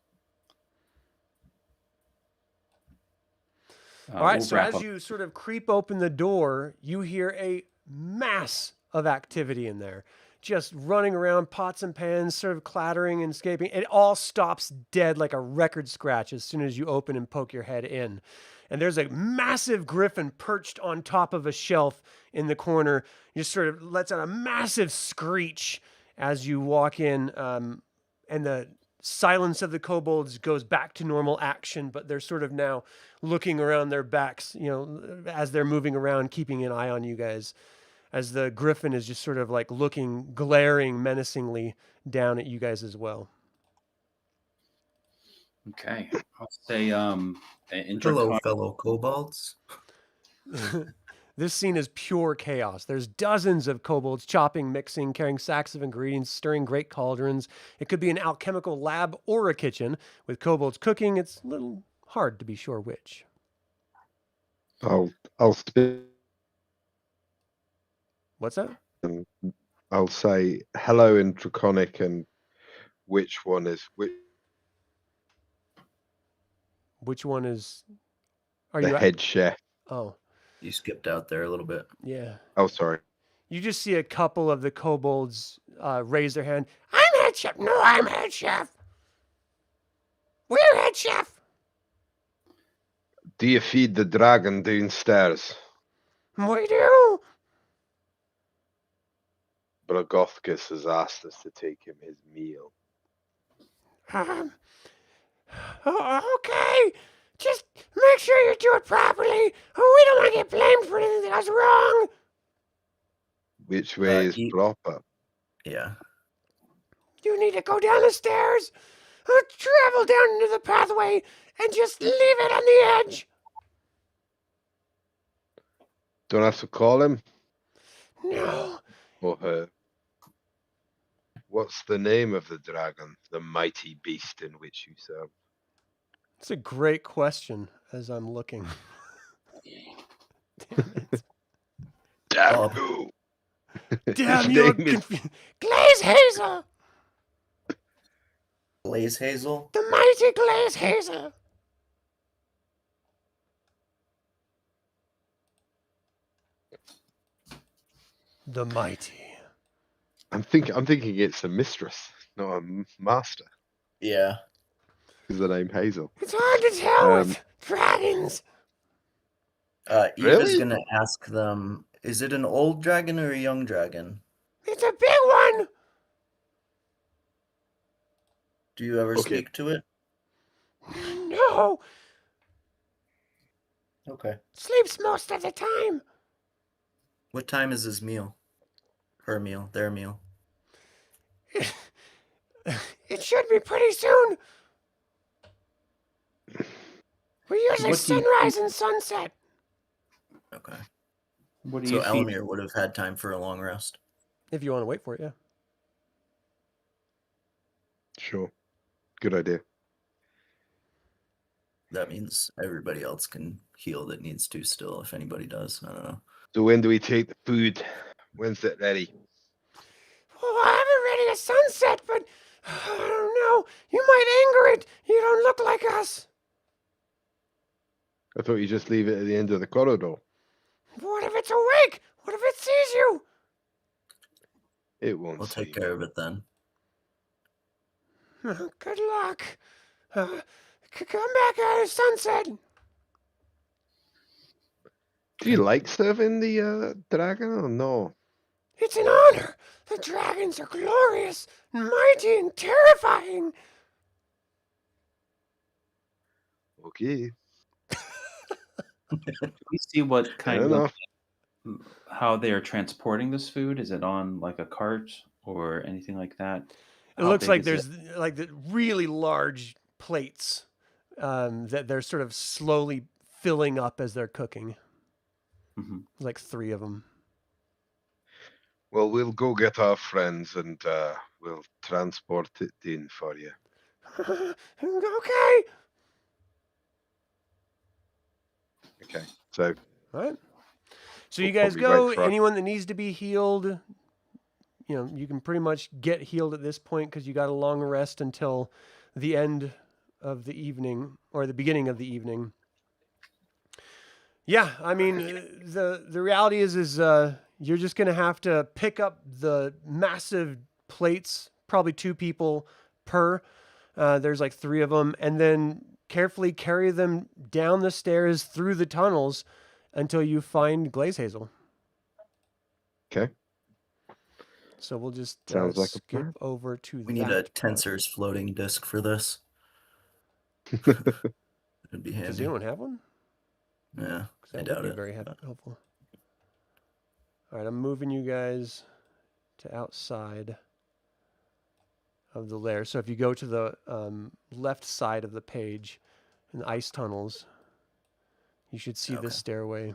S1: All right, so as you sort of creep open the door, you hear a mass of activity in there. Just running around, pots and pans, sort of clattering and escaping. It all stops dead like a record scratch as soon as you open and poke your head in. And there's a massive griffin perched on top of a shelf in the corner. It just sort of lets out a massive screech as you walk in, and the silence of the kobolds goes back to normal action, but they're sort of now looking around their backs, as they're moving around, keeping an eye on you guys, as the griffin is just sort of like glaring menacingly down at you guys as well.
S3: Okay. I'll say in
S4: Hello,
S3: Draconian.
S4: fellow kobolds.
S1: This scene is pure chaos. There's dozens of kobolds chopping, mixing, carrying sacks of ingredients, stirring great cauldrons. It could be an alchemical lab or a kitchen. With kobolds cooking, it's a little hard to be sure which.
S2: I'll speak.
S1: What's that?
S2: I'll say hello in Draconic and which one is which.
S1: Which one is? Are
S2: The
S1: you
S2: head chef.
S1: Oh,
S4: You skipped out there a little bit.
S1: yeah.
S2: Oh, sorry.
S1: You just see a couple of the kobolds raise their hand. I'm head chef. No, I'm head chef. We're head chef.
S2: Do you feed the dragon downstairs?
S1: We do.
S2: Bragothkus has asked us to take him his meal.
S1: Okay. Just make sure you do it properly. We don't want to get blamed for anything that goes wrong.
S2: Which way is
S4: eat-
S2: proper?
S4: Yeah.
S1: You need to go down the stairs, travel down into the pathway, and just leave it on the edge.
S2: Don't have to call him
S1: No.
S2: or her. What's the name of the dragon, the mighty beast in which you serve?
S1: It's a great question as I'm looking. Damn it.
S2: Damn
S4: Bob.
S2: you!
S1: Damn
S2: His
S1: you.
S2: name is
S1: Glaze Hazel.
S4: Blaze Hazel.
S1: The mighty Glaze Hazel. The mighty.
S2: I'm thinking it's a mistress, not a master.
S4: Yeah.
S2: Is the name Hazel?
S1: It's hard to tell with dragons.
S4: Eva's
S2: Really?
S4: gonna ask them, is it an old dragon or a young dragon?
S1: It's a big one.
S4: Do you ever
S2: Okay.
S4: speak to it?
S1: No.
S4: Okay.
S1: Sleeps most of the time.
S4: What time is his meal? Her meal, their meal.
S1: It should be pretty soon. We usually
S3: What do you
S1: sunrise and sunset.
S4: Okay.
S3: What do
S4: So
S3: you feed?
S4: Elemier would have had time for a long rest.
S1: If you want to wait for it, yeah.
S2: Sure. Good idea.
S4: That means everybody else can heal that needs to still, if anybody does. I don't know.
S2: So when do we take the food? When's it ready?
S1: Oh, I have it ready at sunset, but I don't know. You might anger it. You don't look like us.
S2: I thought you just leave it at the end of the corridor.
S1: What if it's awake? What if it sees you?
S2: It won't.
S4: We'll take
S2: see
S4: care
S2: me.
S4: of it then.
S1: Good luck. Come back at sunset.
S2: Do you like serving the dragon or no?
S1: It's an honor. The dragons are glorious, mighty, and terrifying.
S2: Okay.
S3: Do we see what
S2: Fair
S3: kind
S2: enough.
S3: of how they are transporting this food? Is it on like a cart or anything like that?
S1: It
S3: How
S1: looks
S3: big
S1: like
S3: is
S1: there's like the really large plates that they're sort of slowly filling up as they're cooking.
S3: Mhm.
S1: Like 3 of them.
S2: Well, we'll go get our friends and we'll transport it in for you.
S1: Okay.
S2: Okay. So
S1: All right. So
S2: We'll
S1: you guys
S2: probably
S1: go.
S2: wait for our-
S1: Anyone that needs to be healed, you can pretty much get healed at this point because you got a long rest until the end of the evening or the beginning of the evening. Yeah, I mean, the reality is you're just gonna have to pick up the massive plates, probably 2 people per. There's like 3 of them, and then carefully carry them down the stairs through the tunnels until you find Glaze Hazel.
S2: okay.
S1: So we'll just
S2: Sounds like a
S1: skip
S2: plan.
S1: over to
S4: We need a
S1: that part.
S4: Tensor's floating disk for this. It'd be handy.
S1: Does anyone have one?
S4: Yeah,
S1: 'Cause
S4: I
S1: that would
S4: doubt
S1: be
S4: it.
S1: very
S4: but-
S1: helpful. All right, I'm moving you guys to outside of the lair. So if you go to the left side of the page in the ice tunnels, you should see this stairway.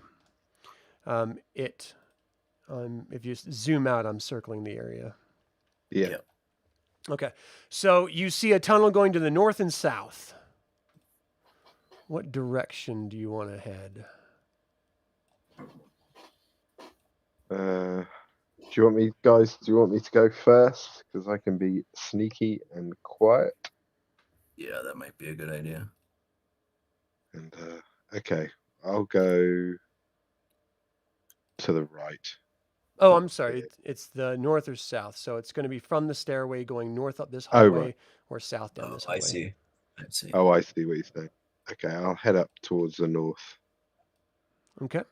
S1: If you zoom out, I'm circling the area.
S2: Yeah.
S4: Yep.
S1: Okay. So you see a tunnel going to the north and south. What direction do you want to head?
S2: Do you want me, guys? Do you want me to go first? Because I can be sneaky and quiet.
S4: Yeah, that might be a good idea.
S2: And okay, I'll go to the right.
S1: Oh, I'm sorry. It's the north or south. So it's going to be from the stairway going north up this
S2: Oh,
S1: hallway
S2: right.
S1: or south down this
S4: I
S1: hallway.
S4: see. I see.
S2: Oh, I see what you're saying. Okay, I'll head up towards the north.
S1: Okay.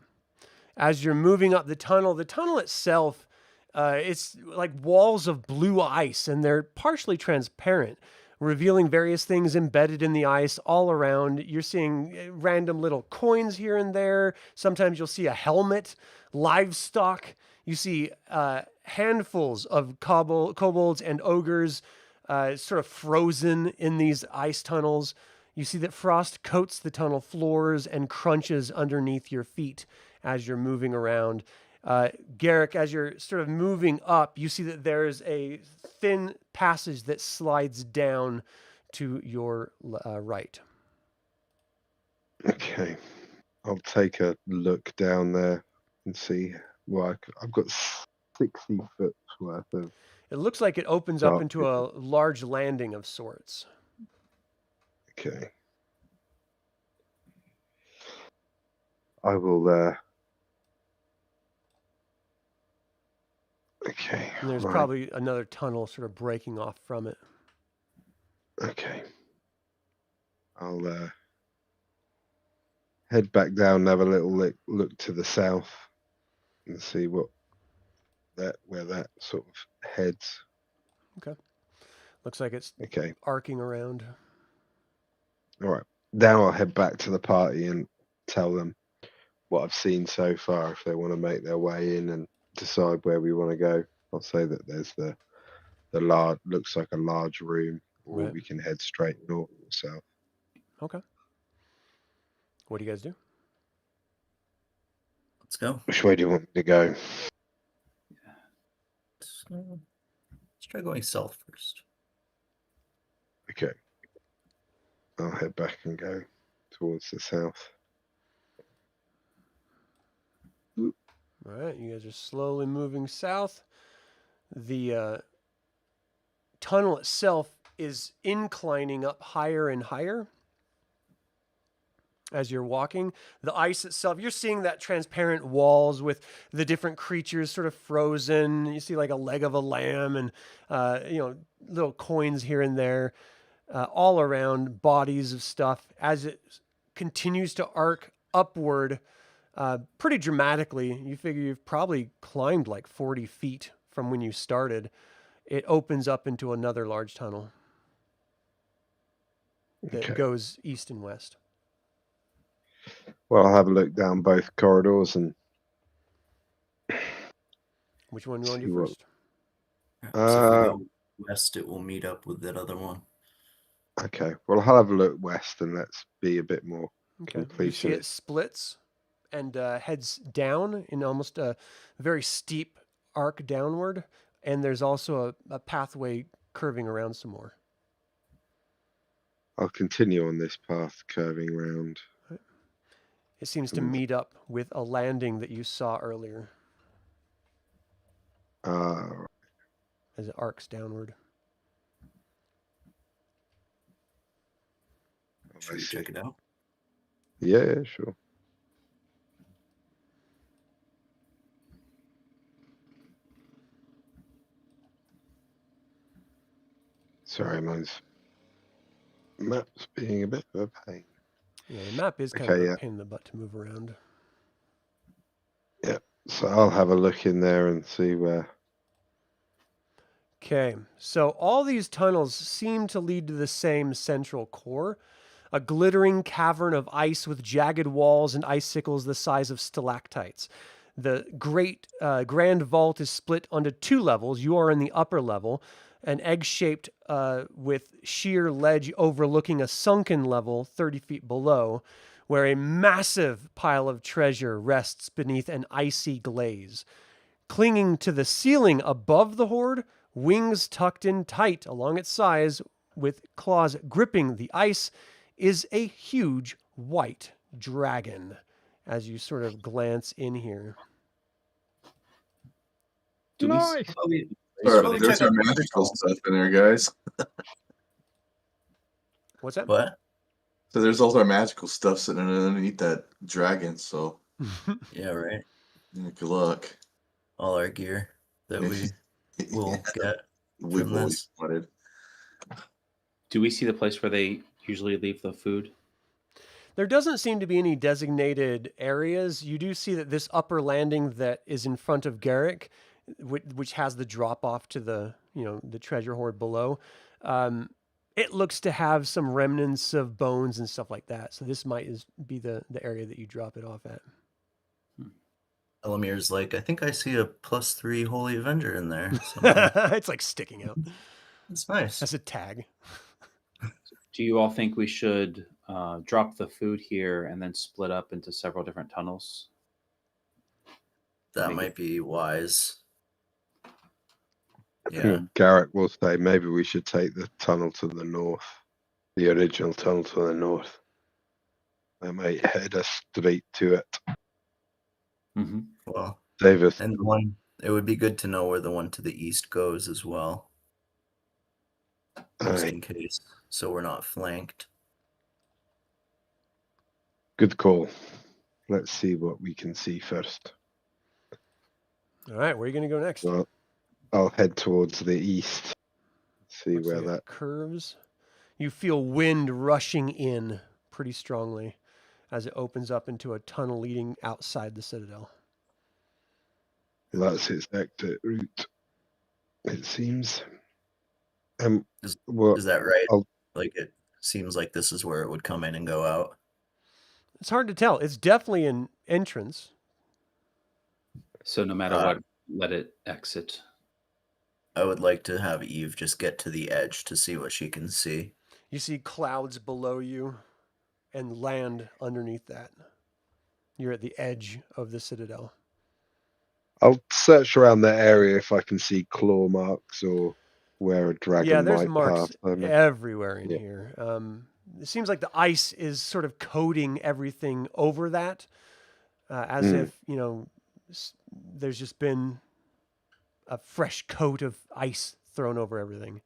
S1: As you're moving up the tunnel itself, it's like walls of blue ice, and they're partially transparent, revealing various things embedded in the ice all around. You're seeing random little coins here and there. Sometimes you'll see a helmet, livestock. You see handfuls of kobolds and ogres sort of frozen in these ice tunnels. You see that frost coats the tunnel floors and crunches underneath your feet as you're moving around. Garrick, as you're sort of moving up, you see that there's a thin passage that slides down to your right.
S2: Okay, I'll take a look down there and see. Well, I've got 60 foot worth of.
S1: It looks like it opens up
S2: Dark
S1: into a large landing of sorts.
S2: Okay. I will. Okay.
S1: And there's
S2: right.
S1: probably another tunnel sort of breaking off from it.
S2: Okay. I'll head back down and have a little look to the south and see where that sort of heads.
S1: Okay. Looks like it's
S2: Okay.
S1: arcing around.
S2: All right. Now I'll head back to the party and tell them what I've seen so far. If they want to make their way in and decide where we want to go, I'll say that there's the large, looks like a large room, or
S1: Right.
S2: we can head straight north or south.
S1: Okay. What do you guys do?
S4: Let's go.
S2: Which way do you want me to go?
S4: Let's try going south first.
S2: Okay. I'll head back and go towards the south.
S1: All right, you guys are slowly moving south. The tunnel itself is inclining up higher and higher as you're walking. The ice itself, you're seeing that transparent walls with the different creatures sort of frozen. You see like a leg of a lamb and, little coins here and there, all around, bodies of stuff. As it continues to arc upward, pretty dramatically, you figure you've probably climbed like 40 feet from when you started. It opens up into another large tunnel that
S2: Okay.
S1: goes east and west.
S2: Well, I'll have a look down both corridors and
S1: Which one do you want to
S2: See
S1: do
S2: what-
S1: first?
S4: So if we go west, it will meet up with that other one.
S2: okay. Well, I'll have a look west and let's be a bit more
S1: Okay. You see
S2: completion.
S1: it splits and heads down in almost a very steep arc downward. And there's also a pathway curving around some more.
S2: I'll continue on this path curving round.
S1: It seems to
S2: Mm.
S1: meet up with a landing that you saw earlier as it arcs downward.
S4: Should we check it out?
S2: Yeah, sure. Sorry, mine's map's being a bit of a pain.
S1: Yeah, the map is kind
S2: Okay,
S1: of
S2: yeah.
S1: a pain in the butt to move around.
S2: So I'll have a look in there and see where.
S1: Okay, so all these tunnels seem to lead to the same central core, a glittering cavern of ice with jagged walls and icicles the size of stalactites. The great grand vault is split onto two levels. You are in the upper level. an egg-shaped with sheer ledge overlooking a sunken level 30 feet below, where a massive pile of treasure rests beneath an icy glaze. Clinging to the ceiling above the hoard, wings tucked in tight along its sides with claws gripping the ice, is a huge white dragon. As you sort of glance in here.
S3: Do
S2: Nice.
S5: There's our magical stuff in there, guys.
S1: What's that?
S4: What?
S5: So there's also our magical stuff sitting underneath that dragon. So
S4: Yeah, right.
S5: yeah, good luck.
S4: All our gear that we will get.
S5: We've
S4: from
S5: always
S4: this.
S5: wanted.
S3: Do we see the place where they usually leave the food?
S1: There doesn't seem to be any designated areas. You do see that this upper landing that is in front of Garrick, which has the drop off to the the treasure hoard below, it looks to have some remnants of bones and stuff like that. So this might be the area that you drop it off at.
S4: Elemier's like, I think I see a +3 Holy Avenger in there.
S1: It's like sticking out.
S4: It's nice.
S1: That's a tag.
S3: Do you all think we should drop the food here and then split up into several different tunnels?
S4: That might be wise. Yeah.
S2: Hmm, Garrick will say maybe we should take the tunnel to the north, the original tunnel to the north. That might head us straight to it.
S3: Mm-hmm.
S4: Well,
S2: Davis.
S4: and it would be good to know where the one to the east goes as well. Just in case, so we're not flanked.
S2: Good call. Let's see what we can see first.
S1: All right, where are you going to go next?
S2: Well, I'll head towards the east. See
S1: Looks
S2: where
S1: like it
S2: that
S1: curves. You feel wind rushing in pretty strongly as it opens up into a tunnel leading outside the citadel.
S2: that's its exit route. It seems.
S4: Is
S2: Well,
S4: that right?
S2: I'll-
S4: Like, it seems like this is where it would come in and go out.
S1: It's hard to tell. It's definitely an entrance.
S3: So no matter what, let it exit.
S4: I would like to have Eve just get to the edge to see what she can see.
S1: You see clouds below you and land underneath that. You're at the edge of the citadel.
S2: I'll search around the area if I can see claw marks or where a dragon
S1: Yeah, there's
S2: might
S1: marks
S2: pass.
S1: everywhere in
S2: Yeah.
S1: here. It seems like the ice is sort of coating everything over that, as if, there's just been a fresh coat of ice thrown over everything.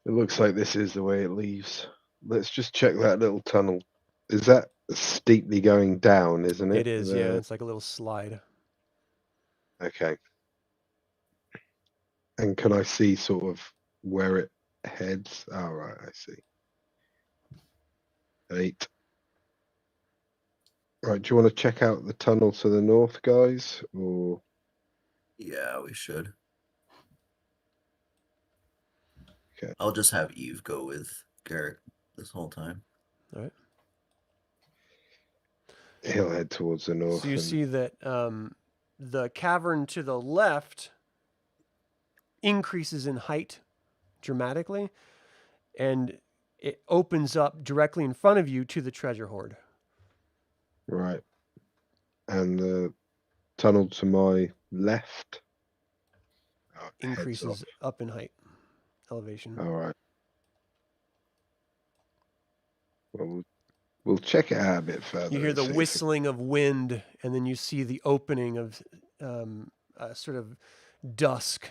S2: It looks like this is the way it leaves. Let's just check that little tunnel. Is that steeply going down, isn't it?
S1: It is, yeah. It's like a little slide.
S2: Okay. And can I see sort of where it heads? Oh, right, I see. 8. Right, do you want to check out the tunnel to the north, guys? Or
S4: Yeah, we should.
S2: Okay.
S4: I'll just have Eve go with Garrick this whole time.
S1: All right.
S2: he'll head towards the north?
S1: So you see that the cavern to the left increases in height dramatically, and it opens up directly in front of you to the treasure hoard.
S2: Right. And the tunnel to my left heads
S1: Increases up in height, elevation.
S2: All right. Well, we'll check it out a bit further.
S1: You hear
S2: and
S1: the
S2: see if
S1: whistling of wind, and then you see the opening of sort of dusk,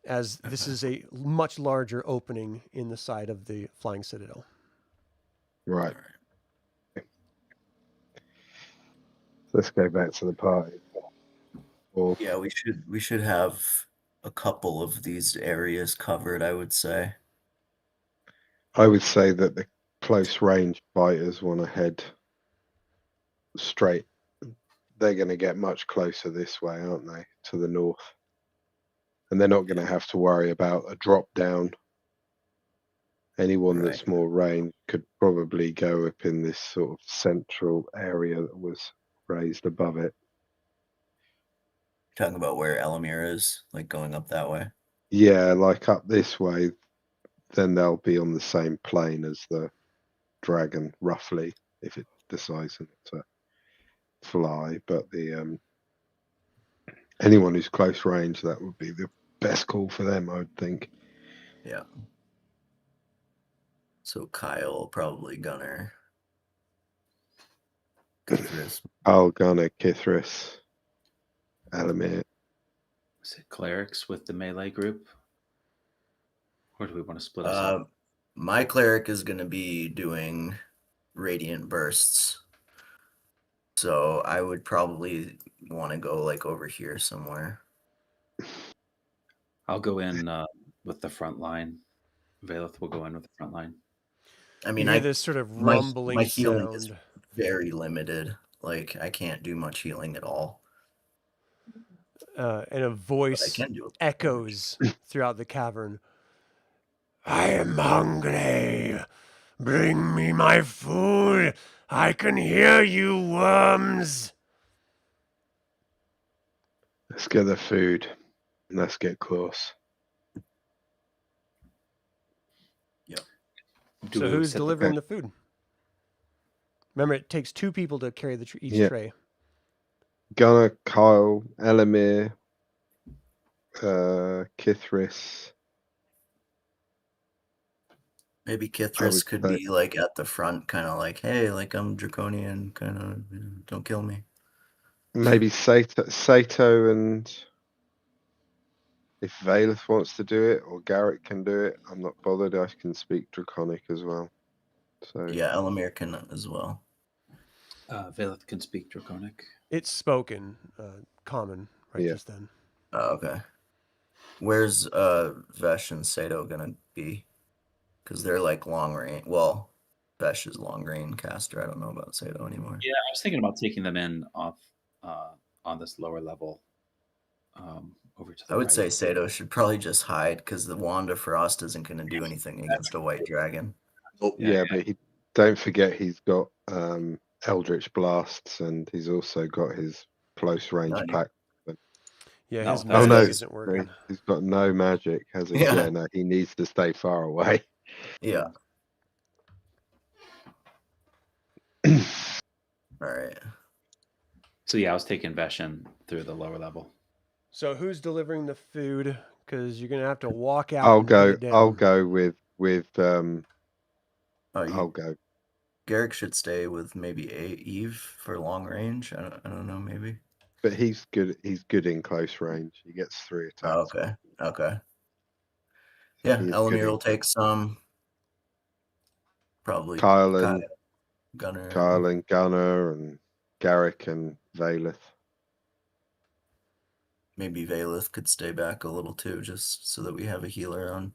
S1: as this is a much larger opening in the side of the flying citadel.
S2: Right. Let's go back to the party. Or
S4: Yeah, we should have a couple of these areas covered, I would say.
S2: I would say that the close range fighters want to head straight. They're going to get much closer this way, aren't they? To the north. And they're not going to have to worry about a drop down. Anyone that's
S4: Right.
S2: more range could probably go up in this sort of central area that was raised above it.
S4: Talking about where Elemier is, like going up that way.
S2: Yeah, like up this way, then they'll be on the same plane as the dragon, roughly, if it decides to fly. But the anyone who's close range, that would be the best call for them, I would think.
S4: Yeah. So Kyle, probably Gunnar. Kithris.
S2: Gunnar, Kithris, Elemier.
S3: Is it clerics with the melee group? Or do we want to split us up?
S4: My cleric is going to be doing radiant bursts. So I would probably want to go like over here somewhere.
S3: I'll go in with the front line. Valeth will go in with the front line.
S4: I mean,
S1: you hear this sort of
S4: my
S1: rumbling
S4: healing
S1: sound.
S4: is very limited. Like I can't do much healing at all.
S1: And a voice echoes throughout the cavern. I am hungry. Bring me my food. I can hear you, worms.
S2: Let's get the food and let's get close.
S4: Yep.
S1: So who's delivering the food? Remember, it takes 2 people to carry each tray.
S2: Gunnar, Kyle, Elemier, Kithris.
S4: Maybe Kithris could be like at the front, kind of like, hey, like I'm Draconian, kind of, don't kill me.
S2: Maybe Seto, and if Valeth wants to do it, or Garrick can do it, I'm not bothered. I can speak Draconic as well. So
S4: yeah, Elemier can as well.
S3: Valeth can speak Draconic.
S1: It's spoken, common, right just then.
S4: Oh, okay. Where's Vesh and Seto gonna be? Because they're like long range. Well, Vesh is long range caster. I don't know about Seto anymore.
S3: Yeah, I was thinking about taking them in off on this lower level. Over to the
S4: I would
S3: right.
S4: say Seto should probably just hide because the Wand of Frost isn't going to do anything against a white dragon.
S2: Yeah, but don't forget he's got Eldritch Blasts, and he's also got his close range pack.
S1: Yeah, his magic isn't working.
S2: He's got no magic, has he? Yeah, no, he needs to stay far away.
S4: Yeah. All right.
S3: So yeah, I was taking Veshin through the lower level.
S1: So who's delivering the food? Because you're gonna have to walk out.
S2: I'll go with. I'll go.
S4: Garrick should stay with maybe Eve for long range. I don't know, maybe.
S2: But he's good. He's good in close range. He gets 3 attacks.
S4: Oh, okay. Okay. Yeah, Elemier will take some. Probably
S2: Kyle and
S4: Gunnar,
S2: and Garrick and Valeth.
S4: Maybe Valeth could stay back a little too, just so that we have a healer on.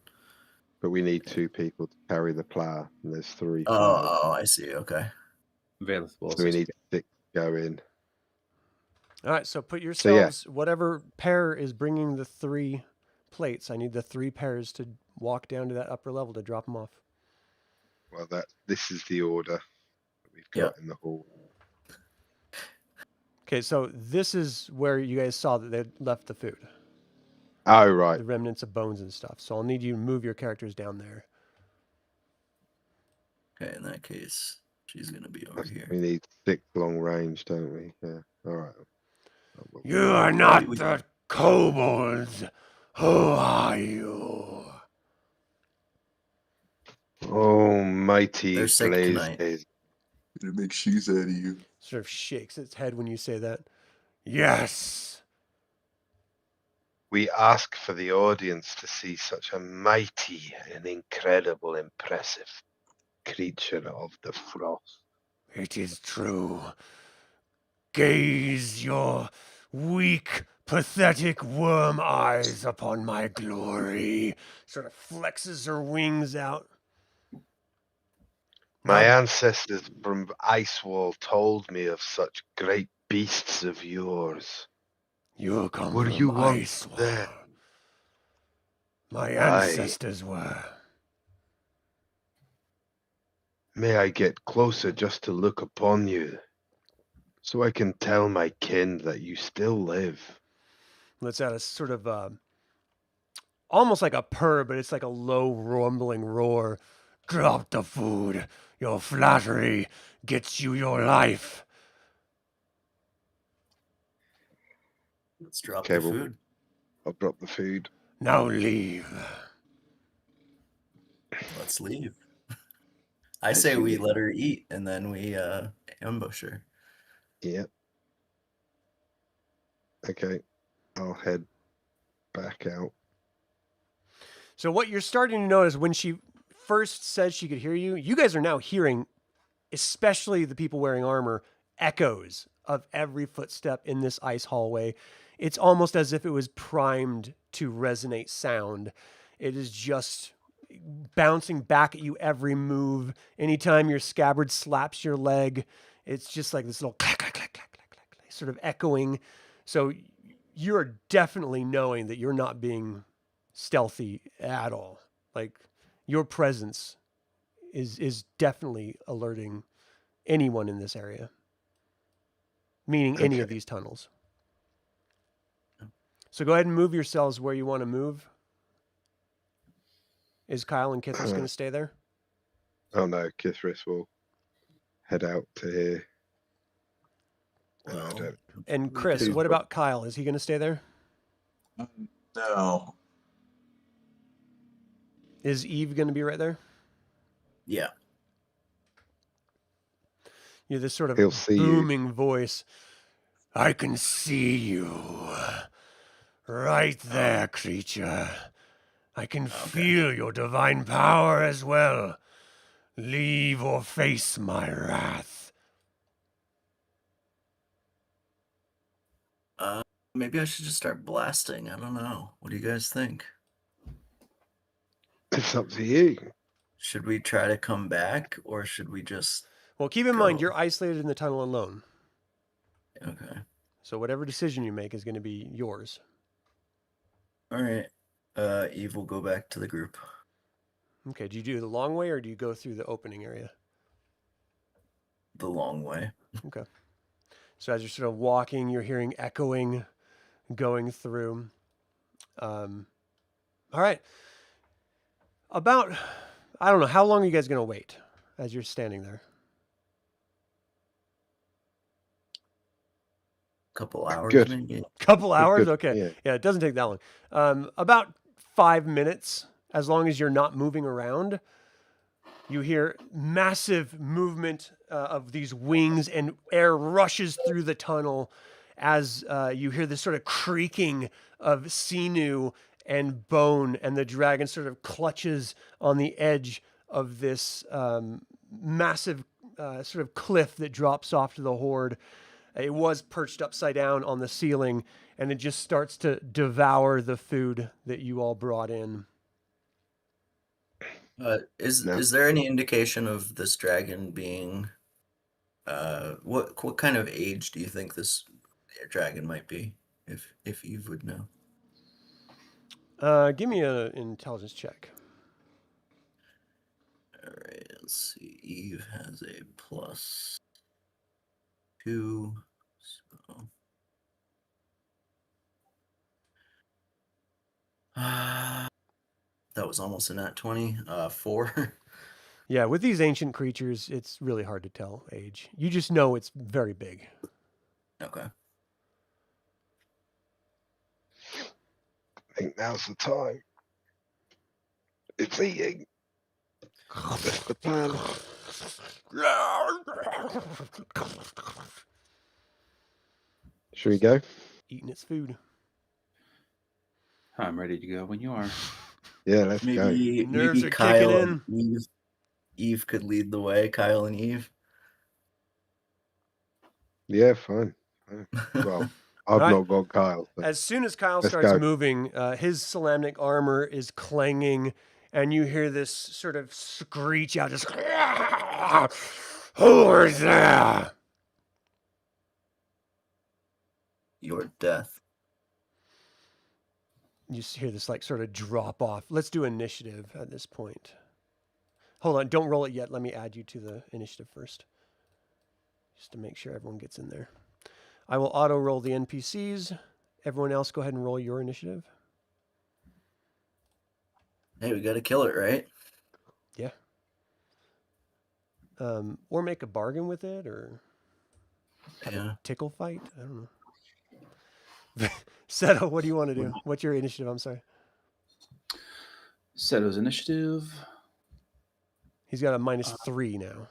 S2: But we need 2 people to carry the plow, and there's 3.
S4: Oh, I see. Okay.
S3: Valeth will.
S2: So we need 6 to go in.
S1: All right, so put yourselves, whatever pair is bringing the 3 plates, I need the 3 pairs to walk down to that upper level to drop them off.
S2: Well, this is the order that we've got in the hall.
S1: Okay, so this is where you guys saw that they left the food.
S2: Oh, right.
S1: The remnants of bones and stuff. So I'll need you to move your characters down there.
S4: Okay, in that case, she's going to be over here.
S2: We need 6 long range, don't we? Yeah. All right.
S1: You are not the kobolds. Who are you?
S2: Oh, mighty
S4: blaze.
S5: Gonna make shoes out of you.
S1: Sort of shakes its head when you say that. Yes.
S2: We ask for the audience to see such a mighty and incredible, impressive creature of the frost.
S1: It is true. Gaze your weak, pathetic worm eyes upon my glory. Sort of flexes her wings out.
S2: My ancestors from Icewall told me of such great beasts of yours.
S1: You come
S2: Were
S1: from
S2: you once
S1: Icewall.
S2: there?
S1: My ancestors were.
S2: May I get closer just to look upon you, so I can tell my kin that you still live?
S1: Let's add a sort of almost like a purr, but it's like a low rumbling roar. Drop the food. Your flattery gets you your life.
S4: Let's drop
S2: Okay,
S4: the
S2: well,
S4: food.
S2: I'll drop the food.
S1: Now leave.
S4: Let's leave. I
S2: As
S4: say
S2: you
S4: we
S2: leave.
S4: let her eat and then we ambush her.
S2: Yep. Okay, I'll head back out.
S1: So what you're starting to notice when she first said she could hear you, you guys are now hearing, especially the people wearing armor, echoes of every footstep in this ice hallway. It's almost as if it was primed to resonate sound. It is just bouncing back at you every move. Anytime your scabbard slaps your leg, it's just like this little clack, clack, clack, clack, clack, clack, clack, sort of echoing. So you're definitely knowing that you're not being stealthy at all. Like your presence is definitely alerting anyone in this area, meaning any of
S2: Okay.
S1: these tunnels. So go ahead and move yourselves where you want to move. Is Kyle and Kithris going to stay there?
S2: Oh no, Kithris will head out to here. I
S4: Well,
S2: don't.
S1: And
S4: we
S1: Chris,
S4: could-
S1: what about Kyle? Is he going to stay there?
S5: No.
S1: Is Eve going to be right there?
S4: Yeah.
S1: You're this sort of
S2: He'll see you.
S1: booming voice. I can see you. Right there, creature. I can feel your divine power as well. Leave or face my wrath.
S4: Maybe I should just start blasting. I don't know. What do you guys think?
S2: It's up to you.
S4: Should we try to come back or should we just
S1: Well, keep in mind,
S4: Go.
S1: you're isolated in the tunnel alone.
S4: okay.
S1: So whatever decision you make is going to be yours.
S4: All right. Eve will go back to the group.
S1: Okay, do you do the long way or do you go through the opening area?
S4: The long way.
S1: Okay. So as you're sort of walking, you're hearing echoing going through. All right. About, I don't know, how long are you guys going to wait as you're standing there?
S4: Couple hours
S2: Good.
S4: maybe.
S1: Couple hours?
S2: Good.
S1: Okay.
S2: Yeah.
S1: Yeah, it doesn't take that long. About 5 minutes, as long as you're not moving around. You hear massive movement of these wings, and air rushes through the tunnel as you hear this sort of creaking of sinew and bone, and the dragon sort of clutches on the edge of this massive sort of cliff that drops off to the horde. It was perched upside down on the ceiling, and it just starts to devour the food that you all brought in.
S2: No.
S4: Is there any indication of this dragon being what kind of age do you think this dragon might be? If Eve would know.
S1: Give me an intelligence check.
S4: All right, let's see. Eve has a +2, so that was almost a nat 20. 4.
S1: Yeah, with these ancient creatures, it's really hard to tell age. You just know it's very big.
S4: Okay.
S2: I think now's the time. It's eating. That's the plan. Should we go?
S1: Eating its food.
S3: I'm ready to go when you are.
S2: Yeah, let's go.
S4: Maybe
S1: Nerves
S4: maybe
S1: are
S4: Kyle
S1: kicking
S4: and Eve could lead the way. Kyle and Eve.
S2: Yeah, fine. Well, I've
S1: Alright.
S2: not got Kyle. So.
S1: As soon as Kyle
S2: Let's
S1: starts
S2: go.
S1: moving, his Solamnic armor is clanging, and you hear this sort of screech out, just, who is there?
S4: Your death.
S1: You just hear this like sort of drop off. Let's do initiative at this point. Hold on, don't roll it yet. Let me add you to the initiative first, just to make sure everyone gets in there. I will auto roll the NPCs, Everyone else, go ahead and roll your initiative.
S4: Hey, we got to kill it, right?
S1: Yeah. Or make a bargain with it, or have
S4: Yeah.
S1: a tickle fight. I don't know. Seto, what do you want to do? What's your initiative? I'm sorry.
S3: Seto's initiative.
S1: He's got a -3 now.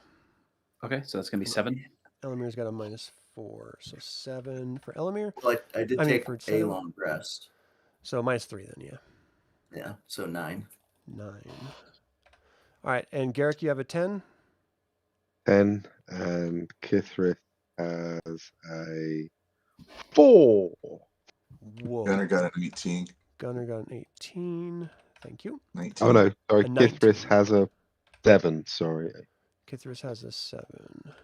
S3: Okay, so that's going to be 7.
S1: Elemier's got a -4, so 7 for Elemier.
S4: Well, I did
S1: I mean,
S4: take
S1: for
S4: a
S1: Seto.
S4: long rest.
S1: So -3 then, yeah.
S4: Yeah, so 9.
S1: 9. All right, and Garrick, you have a 10.
S2: 10, and Kithris has a 4.
S1: Whoa.
S5: Gunnar got an 18.
S1: Gunnar got an 18. Thank you.
S5: 19.
S2: Oh no, sorry,
S1: A 19.
S2: Kithris has a 7. Sorry.
S1: Kithris has a 7.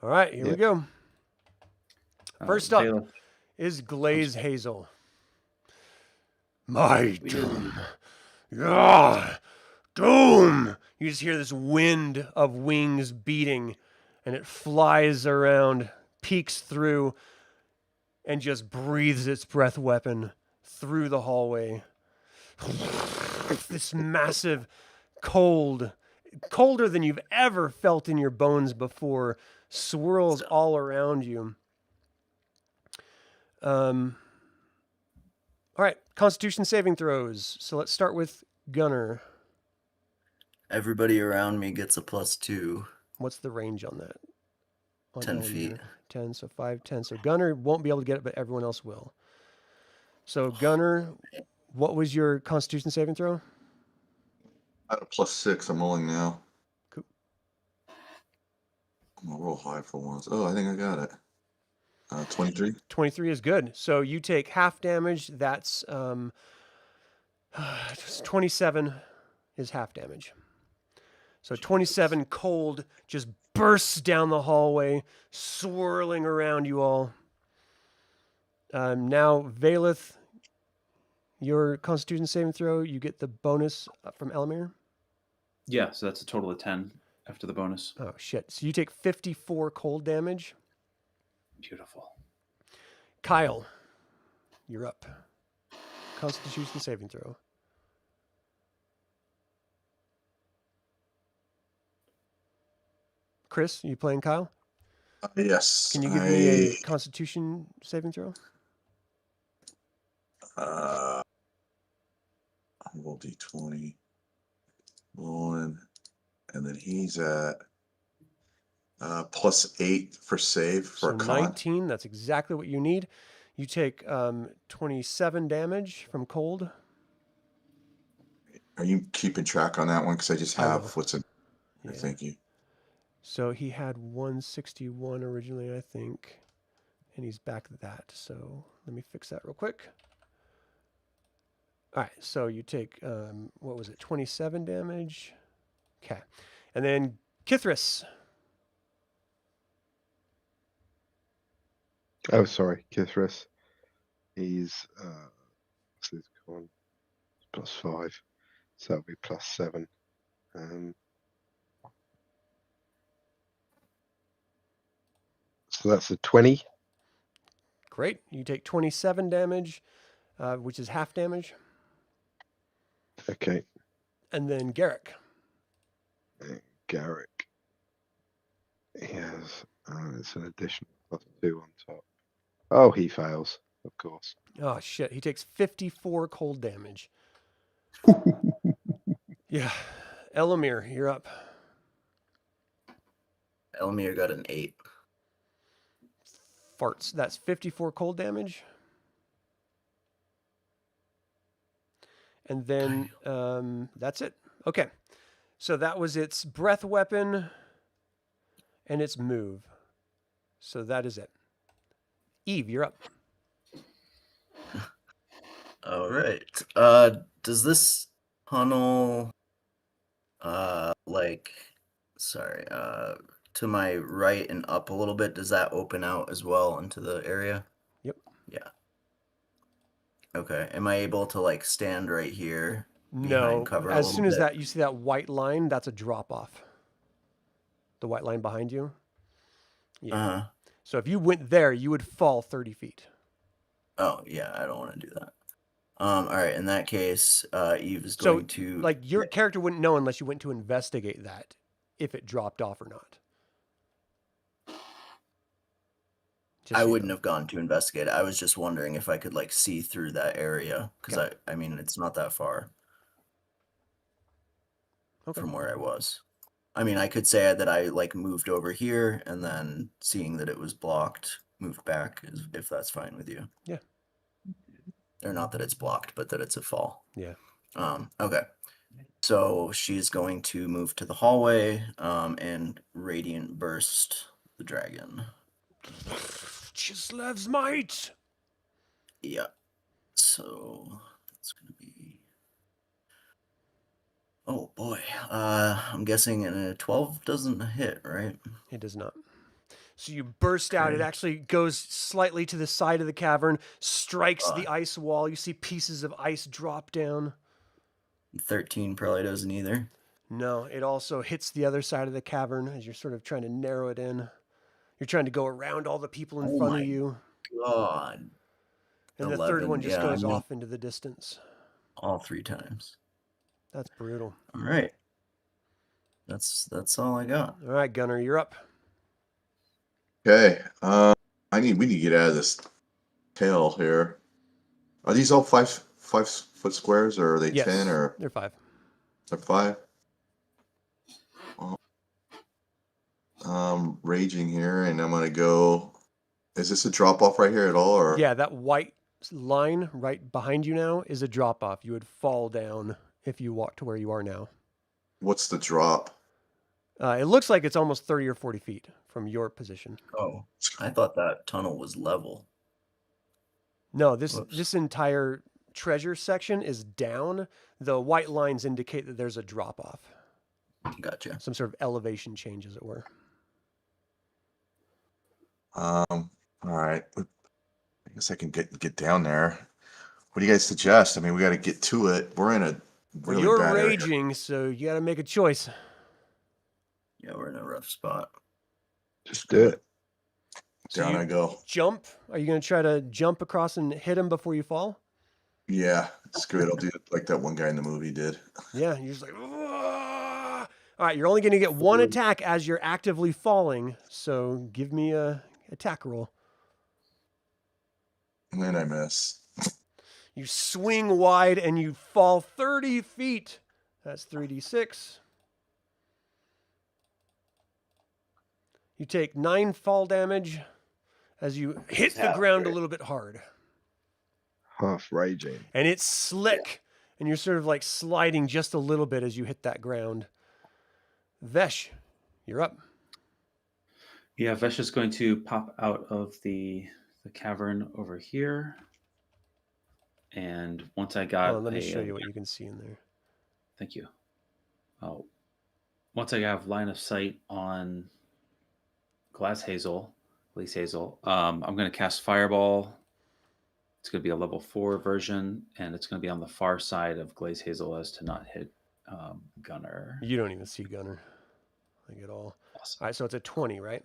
S1: All right, here we
S2: Yeah.
S1: go. First up
S3: Bailiff.
S1: is Glaze Hazel. My
S3: We
S1: doom. Yeah. Doom. You just hear this wind of wings beating, and it flies around, peeks through, and just breathes its breath weapon through the hallway. This massive, cold, colder than you've ever felt in your bones before, swirls all around you. All right, Constitution saving throws. So let's start with Gunnar.
S4: Everybody around me gets a +2.
S1: What's the range on that? On
S4: 10
S1: Elemier?
S4: feet.
S1: 10, so 5, 10. So Gunnar won't be able to get it, but everyone else will. So Gunnar, what was your Constitution saving throw?
S5: I got a +6. I'm rolling now.
S1: Cool.
S5: I'm gonna roll high for once. Oh, I think I got it. 23.
S1: 23 is good. So you take half damage. That's 27 is half damage. So 27 cold just bursts down the hallway, swirling around you all. Now, Valeth, your Constitution saving throw, you get the bonus from Elemier.
S3: Yeah, so that's a total of 10 after the bonus.
S1: Oh, shit. So you take 54 cold damage.
S3: Beautiful.
S1: Kyle, you're up. Constitution saving throw. Chris, you playing Kyle?
S5: Yes.
S1: Can you give me a Constitution saving throw?
S5: I'll roll D20. Rolling. And then he's at +8 for save for
S1: So
S5: a con.
S1: 19, that's exactly what you need. You take 27 damage from cold.
S5: Are you keeping track on that one? Because I just
S1: I
S5: have
S1: will.
S5: what's in.
S1: Yeah.
S5: Thank you.
S1: So he had 161 originally, I think, and he's back to that. So let me fix that real quick. All right, so you take, what was it, 27 damage? Okay. And then Kithris.
S2: Oh, sorry, Kithris. He's what's his con? +5, so that'll be +7. So that's a 20.
S1: Great. You take 27 damage, which is half damage.
S2: Okay,
S1: And then Garrick.
S2: Garrick. He has it's an additional +2 on top. Oh, he fails, of course.
S1: Oh, shit. He takes 54 cold damage. Yeah. Elemier, you're up.
S4: Elemier got an 8.
S1: Farts. That's 54 cold damage. And then that's it. Okay. So that was its breath weapon and its move. So that is it. Eve, you're up.
S4: All right. Does this tunnel, to my right and up a little bit, does that open out as well into the area?
S1: Yep.
S4: Yeah. Okay. Am I able to like stand right here?
S1: No.
S4: Behind cover a
S1: As
S4: little
S1: soon as
S4: bit?
S1: that you see that white line, that's a drop off. The white line behind you. Yeah.
S4: Uh-huh.
S1: So if you went there, you would fall 30 feet.
S4: Oh, yeah, I don't want to do that. All right, in that case, Eve is
S1: So,
S4: going to...
S1: like, your character wouldn't know unless you went to investigate that, if it dropped off or not. Just
S4: I
S1: so you
S4: wouldn't
S1: know.
S4: have gone to investigate. I was just wondering if I could, like, see through that area, because
S1: Got
S4: I mean, it's not that far
S1: Okay.
S4: from where I was. I mean, I could say that I, like, moved over here, and then seeing that it was blocked, moved back, if that's fine with you.
S1: Yeah.
S4: Or not that it's blocked, but that it's a fall.
S1: Yeah.
S4: Okay. So she's going to move to the hallway and Radiant Burst the dragon.
S1: Chislev's might.
S4: Yeah. So it's going to be... Oh, boy. I'm guessing a 12 doesn't hit, right?
S1: It does not. So you burst out. It
S4: Okay.
S1: actually goes slightly to the side of the cavern, strikes the ice wall. You see pieces of ice drop down.
S4: 13 probably doesn't either.
S1: No, it also hits the other side of the cavern as you're sort of trying to narrow it in. You're trying to go around all the people in front of you.
S4: God.
S1: And the third
S4: 11,
S1: one just
S4: yeah,
S1: goes
S4: I'm
S1: off into the distance.
S4: All 3 times.
S1: That's brutal.
S4: All right. That's all I got.
S1: All right, Gunnar, you're up.
S5: Okay. We need to get out of this tail here. Are these all 5 foot squares, or are they
S1: Yes,
S5: 10 or
S1: they're 5.
S5: they're 5? Raging here, and I'm gonna go. Is this a drop off right here at all, or
S1: Yeah, that white line right behind you now is a drop off. You would fall down if you walk to where you are now.
S5: what's the drop?
S1: It looks like it's almost 30 or 40 feet from your position.
S4: Oh, I thought that tunnel was level.
S1: No,
S4: Whoops.
S1: this entire treasure section is down. The white lines indicate that there's a drop off.
S4: Gotcha.
S1: Some sort of elevation change, as it were.
S5: All right. I guess I can get down there. What do you guys suggest? I mean, we got to get to it. We're in a
S1: Well,
S5: really
S1: you're
S5: bad area.
S1: raging, so you got to make a choice.
S4: Yeah, we're in a rough spot.
S2: Just do it.
S1: So
S5: Down
S1: you
S5: I go.
S1: jump. Are you going to try to jump across and hit him before you fall?
S5: Yeah, it's good. I'll do it like that one guy in the movie did.
S1: Yeah, you're just like, "Whoa." All right, you're only going to get one attack as you're actively falling. So give me a attack roll.
S5: And then I miss.
S1: You swing wide and you fall 30 feet. That's 3d6. You take 9 fall damage as you hit the ground a little bit hard.
S2: Half raging.
S1: And it's slick. And you're sort of like sliding just a little bit as you hit that ground. Vesh, you're up.
S3: Yeah, Vesh is going to pop out of the cavern over here. And once I got
S1: Let me show you what you can see in there.
S3: Thank you. Oh, once I have line of sight on Glaze Hazel, I'm going to cast Fireball. It's going to be a level 4 version, and it's going to be on the far side of Glaze Hazel as to not hit Gunnar.
S1: You don't even see Gunnar like at all.
S3: Awesome.
S1: All right, so it's a 20, right?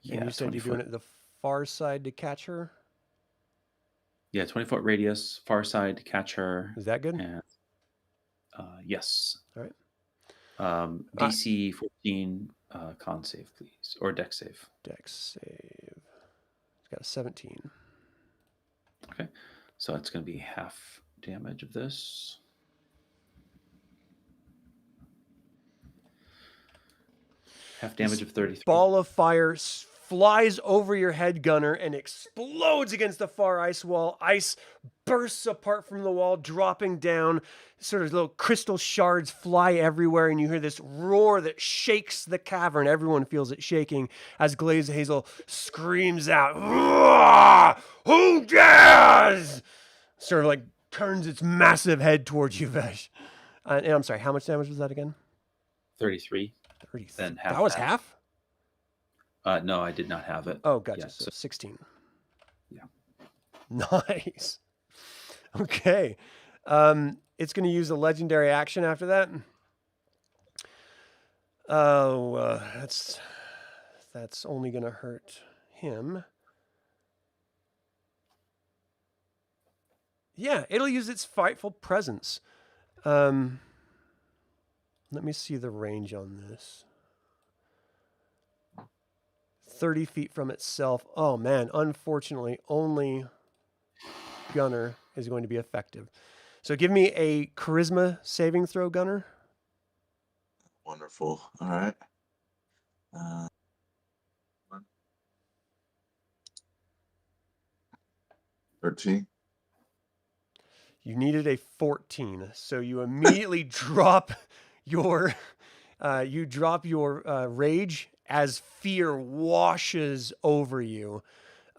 S3: Yeah,
S1: And you said
S3: 20
S1: you're doing
S3: foot.
S1: it the far side to catch her?
S3: Yeah, 20-foot radius, far side to catch her.
S1: Is that good?
S3: And yes.
S1: All right.
S3: DC 14 con save, please, or dex save.
S1: Dex save. It's got a 17.
S3: Okay, so it's going to be half damage of this. Half damage of 33.
S1: Ball of fire flies over your head, Gunnar, and explodes against the far ice wall. Ice bursts apart from the wall, dropping down. Sort of little crystal shards fly everywhere, and you hear this roar that shakes the cavern. Everyone feels it shaking as Glaze Hazel screams out, "Roar! Who dares?" Sort of like turns its massive head towards you, Vesh. And I'm sorry, how much damage was that again?
S3: 33.
S1: 30.
S3: Then half
S1: That was
S3: that.
S1: half?
S3: No, I did not have it.
S1: Oh, gotcha.
S3: Yeah,
S1: so
S3: so-
S1: 16.
S3: Yeah.
S1: Nice. Okay. It's going to use a legendary action after that. Oh, that's only going to hurt him. Yeah, it'll use its frightful presence. Let me see the range on this. 30 feet from itself. Oh man, unfortunately, only Gunnar is going to be effective. So give me a charisma saving throw, Gunnar.
S5: Wonderful. All right. 13.
S1: You needed a 14, so you immediately drop your rage as fear washes over you.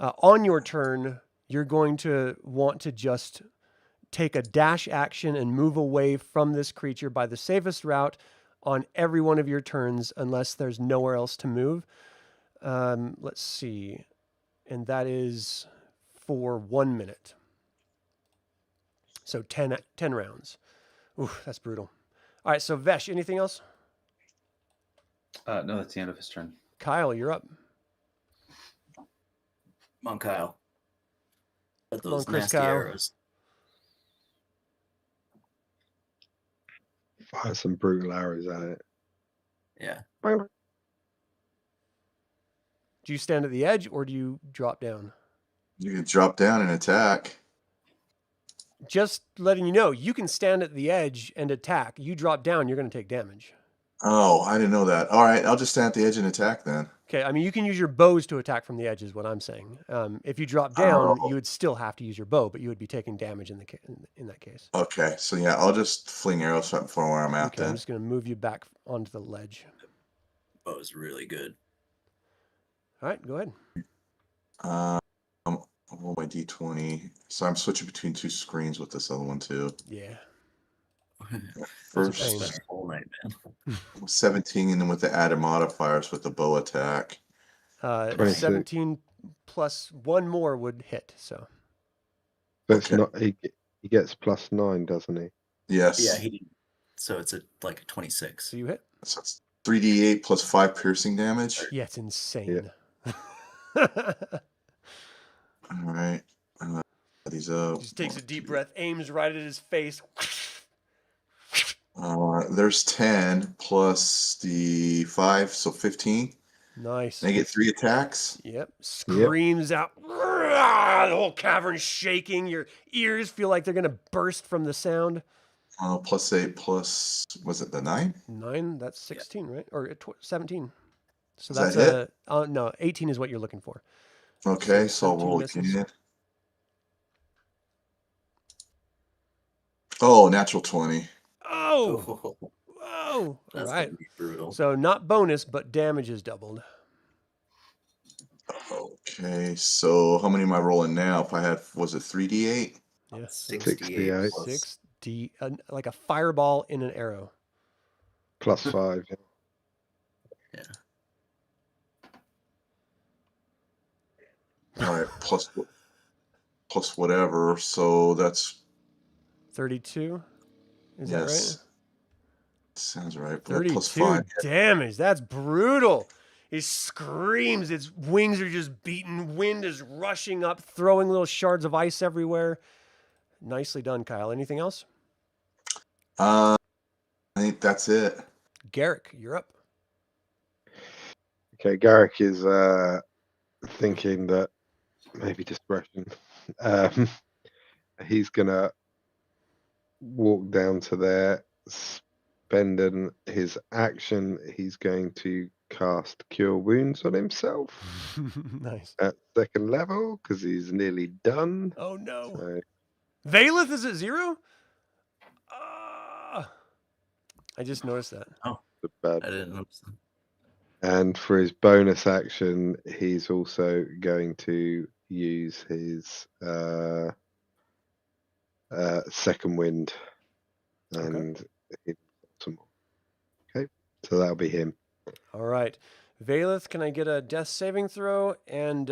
S1: On your turn, you're going to want to just take a dash action and move away from this creature by the safest route on every one of your turns, unless there's nowhere else to move. Let's see, and that is for 1 minute. So 10 rounds. Ooh, that's brutal. All right, so Vesh, anything else?
S3: No, that's the end of his turn.
S1: Kyle, you're up.
S4: Come on, Kyle. Let
S1: Come on,
S4: those
S1: Chris
S4: nasty
S1: Kyle.
S4: arrows.
S2: Fire some brutal arrows at it.
S4: Yeah.
S1: Do you stand at the edge or do you drop down?
S5: You can drop down and attack.
S1: Just letting you know, you can stand at the edge and attack. You drop down, you're going to take damage.
S5: Oh, I didn't know that. All right, I'll just stand at the edge and attack then.
S1: Okay, I mean, you can use your bows to attack from the edge is what I'm saying. If you drop down,
S5: Oh.
S1: you would still have to use your bow, but you would be taking damage in that case.
S5: Okay, so yeah, I'll just fling arrows from where I'm at
S1: Okay, I'm
S5: then.
S1: just going to move you back onto the ledge.
S4: That was really good.
S1: All right, go ahead.
S5: I'm roll my d20. So I'm switching between two screens with this other one too.
S1: Yeah.
S5: Yeah,
S1: pain.
S5: First
S4: Spent a whole night, man.
S5: 17, and then with the added modifiers with the bow attack.
S2: 26.
S1: 17 plus one more would hit, so.
S2: That's
S5: Okay.
S2: not. He gets +9, doesn't he?
S5: Yes.
S4: Yeah, so it's like a 26.
S1: So you hit?
S5: So it's 3d8 plus 5 piercing damage.
S1: Yeah, it's insane.
S5: All right. These up.
S1: Just takes a deep breath, aims right at his face.
S5: There's 10 plus the 5, so 15.
S1: Nice.
S5: And I get 3 attacks.
S1: Yep. Screams out. The whole cavern shaking. Your ears feel like they're going to burst from the sound.
S5: Plus 8 plus, was it the 9?
S1: 9, that's 16, right? Or 17. So
S5: Does
S1: that's
S5: that
S1: no, 18 is what you're looking for.
S5: Okay, so I'll
S1: 17
S5: roll
S1: misses.
S5: again. Oh, natural 20.
S1: Oh, whoa. All
S4: That's
S1: right.
S4: gonna be brutal.
S1: So not bonus, but damage is doubled.
S5: Okay, so how many am I rolling now? If I had, was it 3d8?
S1: Yeah.
S4: 68 plus
S1: 6d, like a fireball in an arrow.
S2: +5.
S4: Yeah.
S5: All right, plus whatever. So that's
S1: 32. Is
S5: yes.
S1: that right?
S5: Sounds right. But
S1: 32
S5: plus 5.
S1: damage. That's brutal. It screams. Its wings are just beaten. Wind is rushing up, throwing little shards of ice everywhere. Nicely done, Kyle. Anything else?
S5: I think that's it.
S1: Garrick, you're up.
S2: Okay, Garrick is thinking that maybe discretion. He's gonna walk down to there, spending his action. He's going to cast Cure Wounds on himself
S1: Nice.
S2: at 2nd level because he's nearly done.
S1: Oh no.
S2: So,
S1: Valeth is at 0? I just noticed that.
S2: the bad.
S4: I didn't notice that.
S2: And for his bonus action, he's also going to use his second wind, and some more. Okay, so that'll be him.
S1: All right. Valeth, can I get a death saving throw? And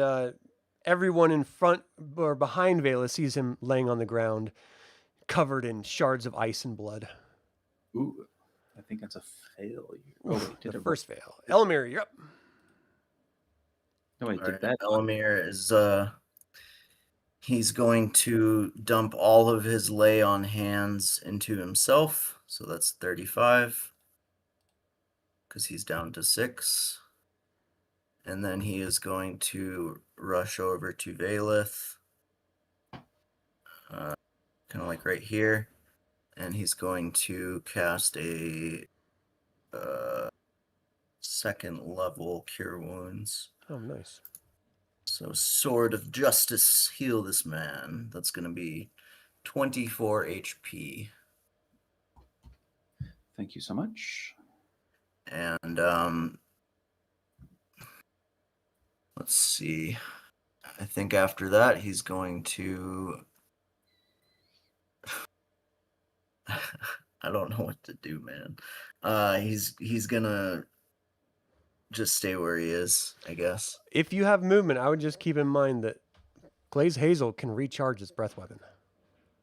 S1: everyone in front or behind Valeth sees him laying on the ground, covered in shards of ice and blood.
S3: Ooh, I think that's a failure. Oh, wait, did
S1: The
S3: it
S1: first fail. Elemier, you're up.
S3: No, wait,
S4: All
S3: did
S4: right,
S3: that?
S4: Elemier is He's going to dump all of his lay on hands into himself. So that's 35. Because he's down to 6. And then he is going to rush over to Valeth. Kind of like right here. And he's going to cast a 2nd level Cure Wounds.
S1: Oh, nice.
S4: So Sword of Justice, heal this man. That's going to be 24 HP.
S3: Thank you so much.
S4: And let's see. I think after that he's going to I don't know what to do, man. He's gonna just stay where he is, I guess.
S1: If you have movement, I would just keep in mind that Glaze Hazel can recharge his breath weapon.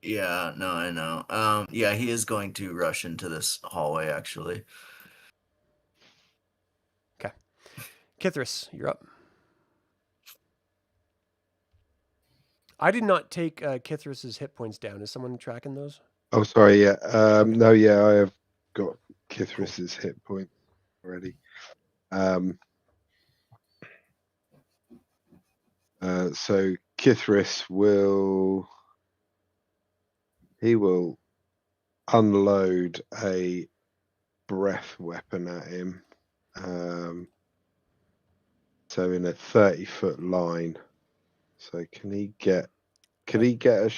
S4: Yeah, no, I know. Yeah, he is going to rush into this hallway, actually.
S1: Okay. Kithris, you're up. I did not take Kithris's hit points down. Is someone tracking those?
S2: Oh, sorry. Yeah. No. Yeah, I have got Kithris's hit point already. So Kithris will unload a breath weapon at him. So in a 30-foot line. So can he get a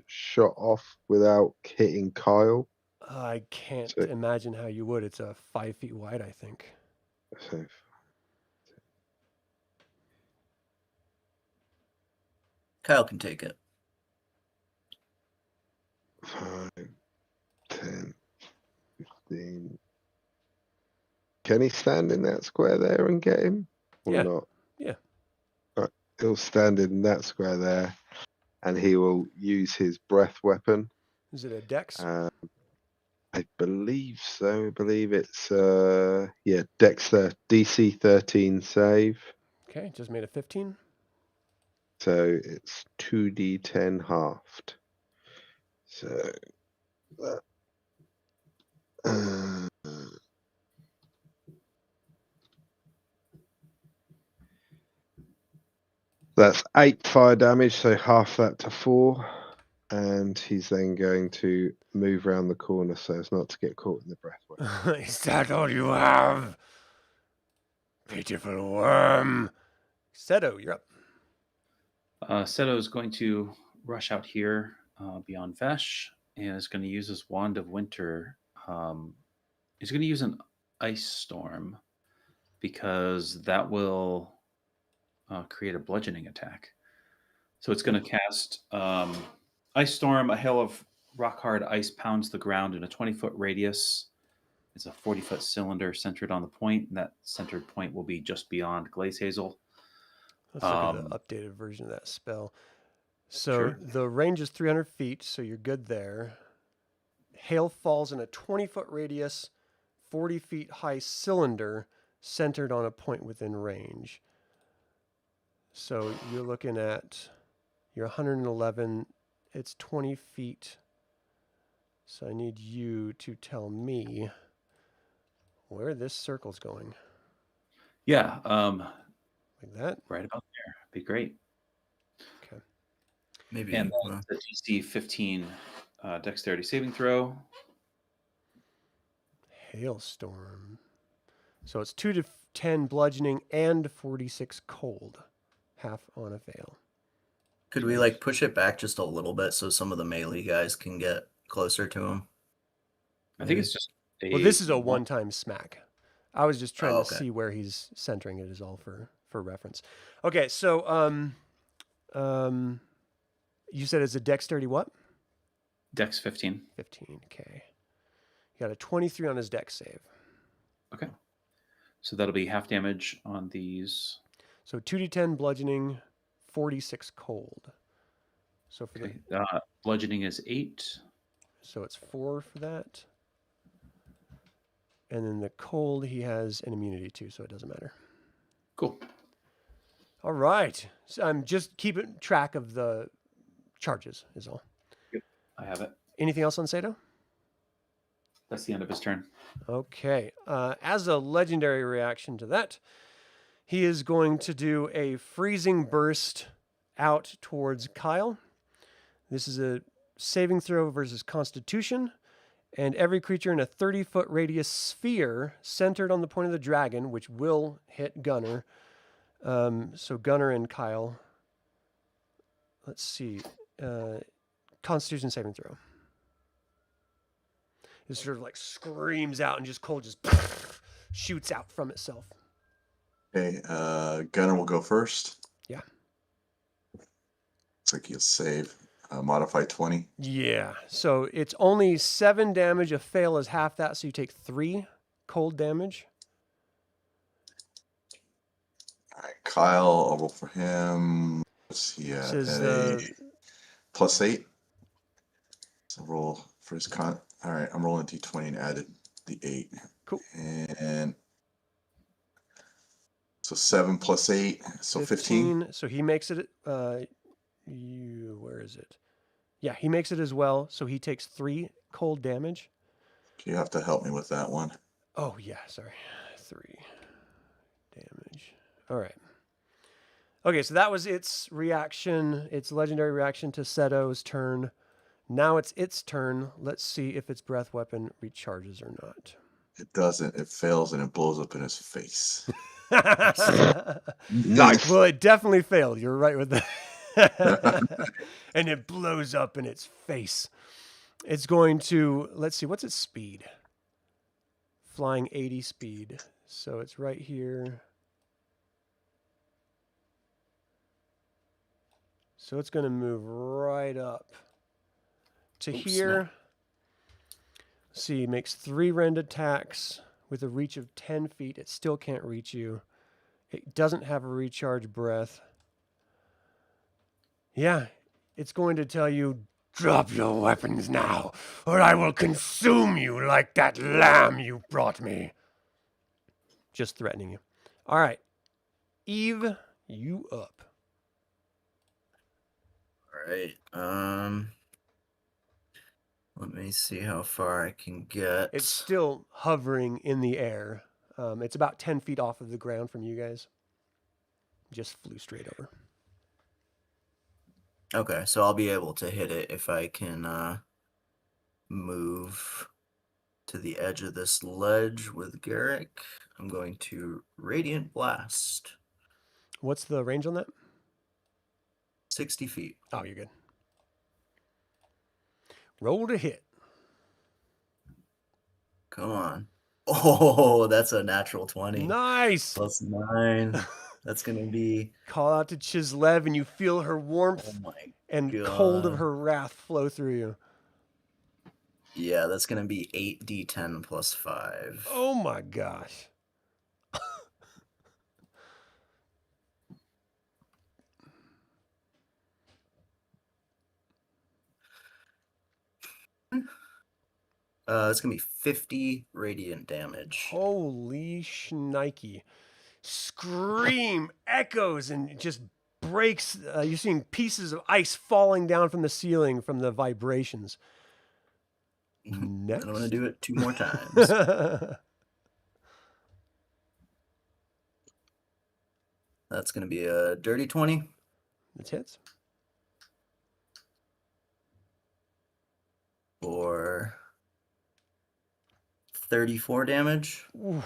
S2: shot off without hitting Kyle?
S1: I can't imagine how you would. It's 5 feet wide, I think.
S2: So
S4: Kyle can take it.
S2: 5, 10, 15. Can he stand in that square there and get him? Or
S1: Yeah.
S2: not?
S1: Yeah.
S2: Right. He'll stand in that square there, and he will use his breath weapon.
S1: Is it a dex?
S2: I believe so. I believe it's Dex DC 13 save.
S1: Okay, just made a 15.
S2: So it's 2d10 halved. So that's 8 fire damage, so half that to 4. And he's then going to move around the corner so as not to get caught in the breath weapon.
S1: Is that all you have? Pitiful worm. Seto, you're up.
S3: Seto is going to rush out here beyond Vesh and is going to use his Wand of Winter. He's going to use an Ice Storm because that will create a bludgeoning attack. So it's going to cast Ice Storm. A hail of rock-hard ice pounds the ground in a 20-foot radius. It's a 40-foot cylinder centered on the point, and that centered point will be just beyond Glaze Hazel.
S1: Let's look at the updated version of that spell. So
S3: Sure.
S1: the range is 300 feet, so you're good there. Hail falls in a 20-foot radius, 40 feet high cylinder centered on a point within range. So you're looking at your 111. It's 20 feet. So I need you to tell me where this circle's going.
S3: Yeah.
S1: Like that?
S3: Right about there. Be great.
S1: Okay.
S4: Maybe.
S3: And the DC 15 dexterity saving throw.
S1: Hailstorm. So it's 2 to 10 bludgeoning and 46 cold. Half on a fail.
S4: Could we like push it back just a little bit so some of the melee guys can get closer to him?
S3: I think it's just
S1: Well, this is a one-time smack. I was just trying
S4: Oh,
S1: to
S4: okay.
S1: see where he's centering it is all for reference. Okay, so you said it's a dexterity what?
S3: Dex 15.
S1: 15, okay. He got a 23 on his dex save.
S3: Okay. So that'll be half damage on these.
S1: So 2d10 bludgeoning, 46 cold. So for
S3: Okay. Bludgeoning is 8.
S1: so it's 4 for that. And then the cold he has an immunity to, so it doesn't matter.
S3: Cool.
S1: All right. So I'm just keeping track of the charges is all.
S3: I have it.
S1: Anything else on Seto?
S3: That's the end of his turn.
S1: Okay. As a legendary reaction to that, he is going to do a freezing burst out towards Kyle. This is a saving throw versus Constitution, and every creature in a 30-foot radius sphere centered on the point of the dragon, which will hit Gunnar. So Gunnar and Kyle. Let's see. Constitution saving throw. It sort of like screams out and just cold just shoots out from itself.
S5: Okay, Gunnar will go first.
S1: Yeah.
S5: Looks like he'll save. Modify 20.
S1: Yeah. So it's only 7 damage. A fail is half that, so you take 3 cold damage.
S5: All right, Kyle, I'll roll for him. Let's see,
S1: Says,
S5: at a +8. So roll for his con. All right, I'm rolling d20 and added the 8.
S1: Cool.
S5: And so 7 + 8, so 15.
S1: So he makes it. Where is it? Yeah, he makes it as well. So he takes 3 cold damage.
S5: You have to help me with that one.
S1: Oh yeah, sorry, 3 damage. All right. Okay, so that was its reaction. Its legendary reaction to Seto's turn. Now it's its turn. Let's see if its breath weapon recharges or not.
S5: It doesn't. It fails and it blows up in his face.
S2: Nice.
S1: Well, it definitely failed. You're right with that. And it blows up in its face. It's going to, let's see, what's its speed? Flying 80 speed. So it's right here. So it's going to move right up to here.
S3: Snap.
S1: See, it makes 3 rend attacks with a reach of 10 feet. It still can't reach you. It doesn't have a recharge breath. Yeah, it's going to tell you, drop your weapons now, or I will consume you like that lamb you brought me. Just threatening you. All right. Eve, you up.
S4: All right. Let me see how far I can get.
S1: It's still hovering in the air. It's about 10 feet off of the ground from you guys. Just flew straight over.
S4: Okay, so I'll be able to hit it if I can move to the edge of this ledge with Garrick. I'm going to Radiant Blast.
S1: What's the range on that?
S4: 60 feet.
S1: Oh, you're good. Roll to hit.
S4: Come on. Oh, that's a natural 20.
S1: Nice.
S4: +9. That's going to be...
S1: Call out to Chislev, and you feel her warmth
S4: Oh my
S1: and
S4: God.
S1: cold of her wrath flow through you.
S4: Yeah, that's going to be 8d10 +5.
S1: Oh my gosh.
S4: It's going to be 50 radiant damage.
S1: Holy shnikey. Scream echoes and just breaks. You're seeing pieces of ice falling down from the ceiling from the vibrations. Next.
S4: I'm going to do it 2 more times. That's going to be a dirty 20.
S1: It hits.
S4: For 34 damage.
S1: Oof.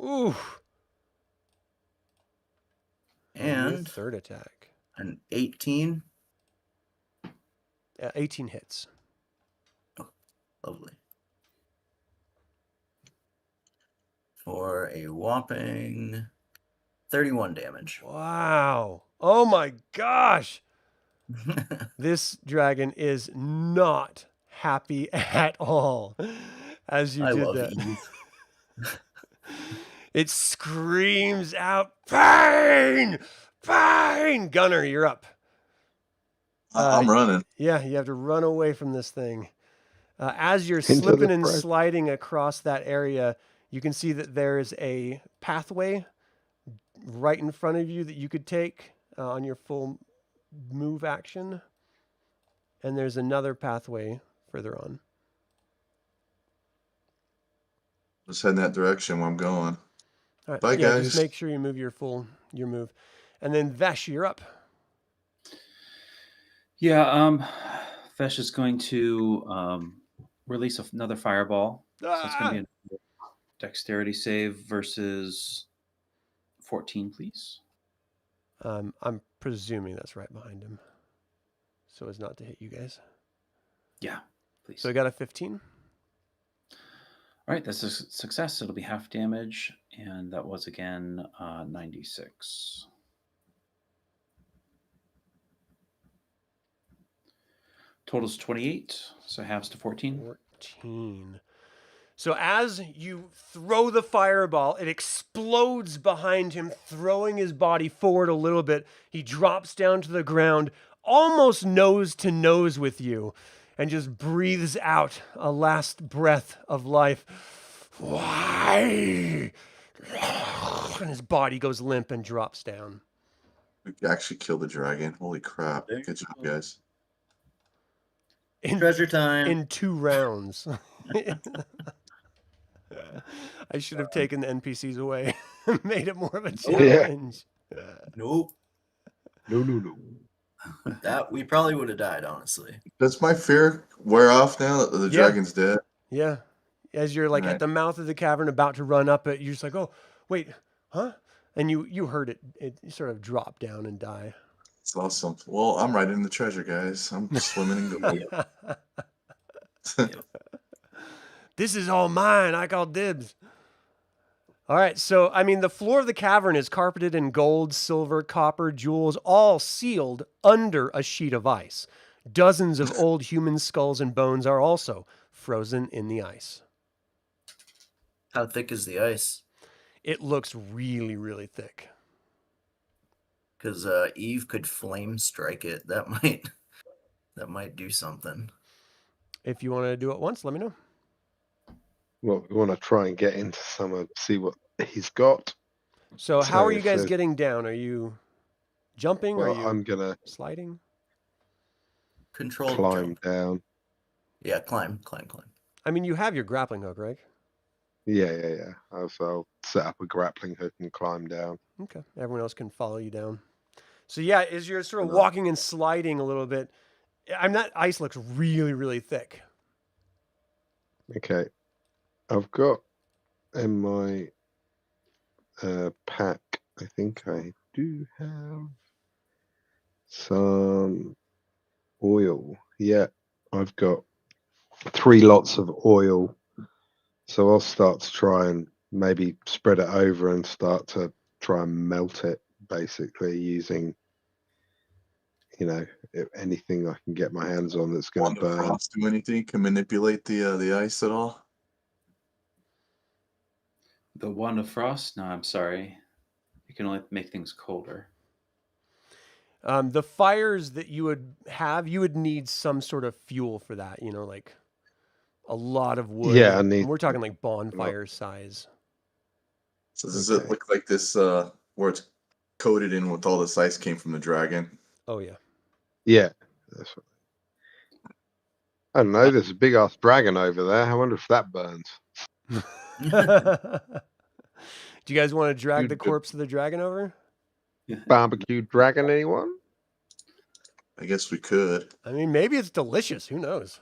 S1: Oof.
S4: And
S1: third attack.
S4: an 18.
S1: 18 hits.
S4: Lovely. For a whopping 31 damage.
S1: Wow. Oh my gosh. This dragon is not happy at all as you
S4: I
S1: did
S4: love
S1: that.
S4: Eve.
S1: It screams out, pain! Pain! Gunnar, you're up.
S5: I'm running.
S1: Yeah, you have to run away from this thing. As you're
S2: Into
S1: slipping
S2: the
S1: and
S2: press.
S1: sliding across that area, you can see that there is a pathway right in front of you that you could take on your full move action. And there's another pathway further on.
S5: Just head in that direction where I'm going.
S1: All right.
S5: Bye,
S1: Yeah,
S5: guys.
S1: just make sure you move your move. And then Vesh, you're up.
S3: Yeah, Vesh is going to release another fireball. So it's going to be a dexterity save versus 14, please.
S1: I'm presuming that's right behind him, so as not to hit you guys.
S3: Yeah, please.
S1: So I got a 15.
S3: All right, that's a success. It'll be half damage, and that was again 96. Total's 28, so halves to 14.
S1: 14. So as you throw the fireball, it explodes behind him, throwing his body forward a little bit. He drops down to the ground, almost nose to nose with you, and just breathes out a last breath of life. Why? And his body goes limp and drops down.
S5: We actually killed the dragon. Holy crap.
S4: There you
S5: Good job,
S4: go.
S5: guys.
S4: Treasure time.
S1: In 2 rounds. I should have taken the NPCs away and made it more of a challenge.
S4: Nope.
S2: No.
S4: That we probably would have died, honestly.
S5: Does my fear wear off now that the
S1: Yeah.
S5: dragon's dead?
S1: Yeah. As you're like
S5: Right.
S1: at the mouth of the cavern about to run up it, you're just like, oh, wait, huh? And you heard it sort of drop down and die.
S5: It's awesome. Well, I'm right in the treasure, guys. I'm swimming in gold.
S1: This is all mine. I call dibs. All right. So, I mean, the floor of the cavern is carpeted in gold, silver, copper, jewels, all sealed under a sheet of ice. Dozens of old human skulls and bones are also frozen in the ice.
S4: How thick is the ice?
S1: It looks really, really thick.
S4: Because Eve could flame strike it. That might do something.
S1: If you want to do it once, let me know.
S2: Well, we want to try and get into some of see what he's got.
S1: So how
S2: So
S1: are you
S2: if
S1: guys
S2: there's-
S1: getting down? Are you jumping?
S2: Well,
S1: are you
S2: I'm gonna
S1: sliding?
S4: Control
S2: climb
S4: jump.
S2: down.
S4: Yeah, climb.
S1: I mean, you have your grappling hook, right?
S2: Yeah. I'll set up a grappling hook and climb down.
S1: Okay. Everyone else can follow you down. So yeah, as you're sort of walking and sliding a little bit, that ice looks really, really thick.
S2: Okay. I've got in my pack, I think I do have some oil. Yeah, I've got 3 lots of oil. So I'll start to try and maybe spread it over and start to try and melt it, basically using, anything I can get my hands on that's going
S5: Wand
S2: to
S5: of
S2: burn.
S5: Frost do anything? Can manipulate the ice at all?
S3: The Wand of Frost? No, I'm sorry. You can only make things colder.
S1: The fires that you would have, you would need some sort of fuel for that, like a lot of wood.
S2: Yeah, I
S1: and
S2: need-
S1: we're talking like bonfire size.
S5: So does
S2: Okay.
S5: it look like this where it's coated in with all this ice came from the dragon?
S1: Oh, yeah.
S2: Yeah. That's what... I don't know. There's a big ass dragon over there. I wonder if that burns.
S1: Do you guys want to drag the
S2: Dude,
S1: corpse of the dragon over?
S2: Barbecue dragon, anyone?
S5: I guess we could.
S1: I mean, maybe it's delicious. Who knows?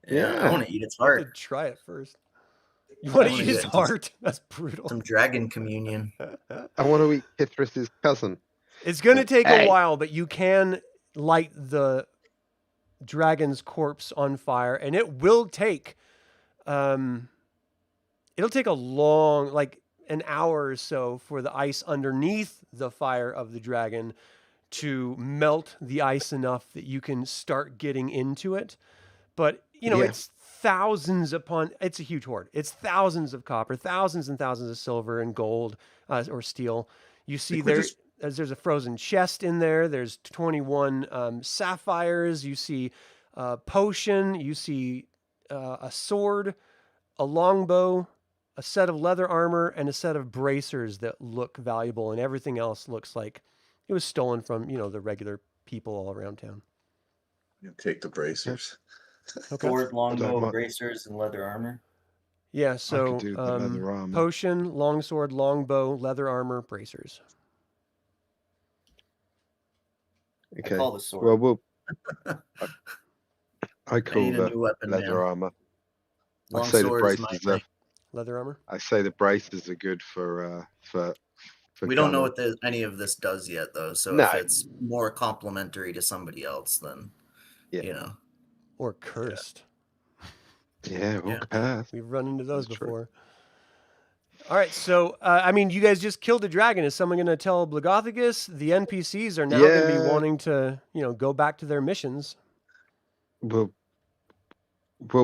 S4: Yeah,
S2: Yeah.
S4: I want to eat its
S1: I have
S4: heart.
S1: to try it first. You want to
S4: wanna
S1: eat his
S4: get
S1: heart? That's brutal.
S4: Some dragon communion.
S2: I want to eat Kithris's cousin.
S1: It's going to take a
S2: Hey.
S1: while, but you can light the dragon's corpse on fire, and it will take, it'll take a long, like an hour or so for the ice underneath the fire of the dragon to melt the ice enough that you can start getting into it. But,
S2: Yeah.
S1: it's it's a huge hoard. It's thousands of copper, thousands and thousands of silver and gold or steel. You see
S5: Think we
S1: there.
S5: just-
S1: There's a frozen chest in there. There's 21 sapphires. You see a potion. You see a sword, a longbow, a set of leather armor, and a set of bracers that look valuable. And everything else looks like it was stolen from, the regular people all around town.
S5: You take the bracers.
S1: Okay.
S6: Sword,
S2: don't
S6: longbow,
S2: mind.
S6: bracers, and leather armor.
S1: Yeah, so
S2: do the leather armor.
S1: potion, longsword, longbow, leather armor, bracers.
S2: Okay.
S6: I call the sword.
S2: Well, I
S6: I
S2: call
S6: need a
S2: the
S6: new weapon,
S2: leather
S6: man.
S2: armor. I
S6: Long
S2: say the
S6: sword is my
S2: braces
S6: thing.
S2: are.
S1: Leather armor?
S2: I say the braces are good for
S6: We don't know
S2: Gunnar.
S6: what any of this does yet, though. So
S2: No.
S6: if it's more complementary to somebody else, then
S2: Yeah.
S6: you know.
S1: Or cursed.
S2: Yeah,
S6: Yeah.
S2: okay.
S1: We've run into those
S2: That's true.
S1: before. All right, so I mean, you guys just killed a dragon. Is someone going to tell Blagothicus? The NPCs are now going to be
S2: Yeah.
S1: wanting to, go back to their missions.
S2: We'll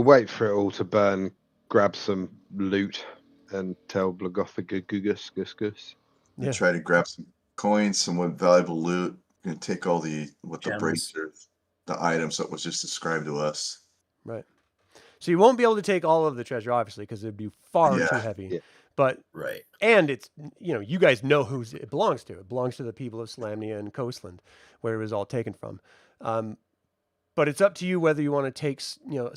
S2: wait for it all to burn, grab some loot, and tell Blagothicus.
S1: Yeah.
S5: Try to grab some coins, some valuable loot. You're gonna take all the
S6: Gems.
S5: bracers, the items that was just described to us.
S1: Right. So you won't be able to take all of the treasure, obviously, because it'd be far too heavy.
S2: Yeah.
S1: But
S6: Right.
S1: and it's you guys know who it belongs to. It belongs to the people of Slamnia and Coastland, where it was all taken from. But it's up to you whether you want to take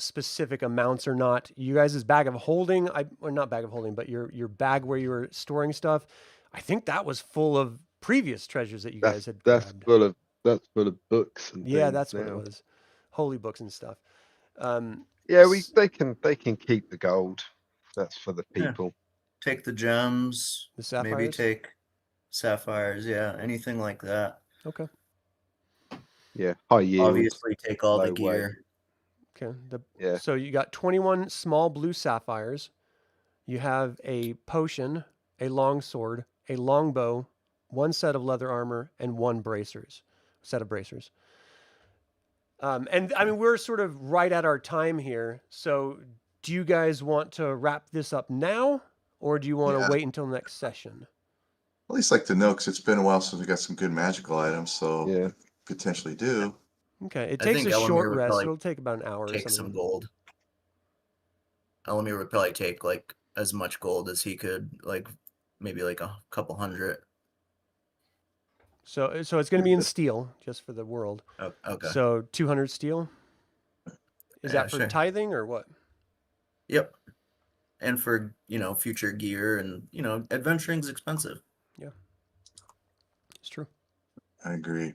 S1: specific amounts or not. You guys' bag of holding, or not bag of holding, but your bag where you were storing stuff. I think that was full of previous treasures that you guys had
S2: That's
S1: grabbed.
S2: full of books and
S1: Yeah,
S2: things
S1: that's what it
S2: now.
S1: was. Holy books and stuff.
S2: Yeah, they can keep the gold. That's for the
S6: Yeah.
S2: people.
S6: Take the gems.
S1: The sapphires?
S6: Maybe take sapphires. Yeah, anything like that.
S1: Okay.
S2: Yeah, high yield.
S6: Obviously, take all the
S2: low weight.
S6: gear.
S1: Okay.
S2: Yeah.
S1: So you got 21 small blue sapphires. You have a potion, a longsword, a longbow, one set of leather armor, and one set of bracers. And I mean, we're sort of right at our time here. So do you guys want to wrap this up now, or do you want to
S5: Yeah.
S1: wait until next session?
S5: At least like to know, because it's been a while since we got some good magical items, so
S2: Yeah.
S5: potentially do.
S1: Okay. It
S6: I
S1: takes
S6: think
S1: a
S6: Elemier
S1: short
S6: would
S1: rest.
S6: probably
S1: It'll take about an hour or
S6: Take
S1: something.
S6: some gold. Elemier would probably take like as much gold as he could, like maybe like a couple hundred.
S1: So it's going to be in steel, just for the world.
S6: Oh, okay.
S1: So 200 steel. Is
S6: Yeah,
S1: that for
S6: sure.
S1: tithing or what?
S6: Yep. And for future gear and adventuring's expensive.
S1: It's true.
S5: I agree.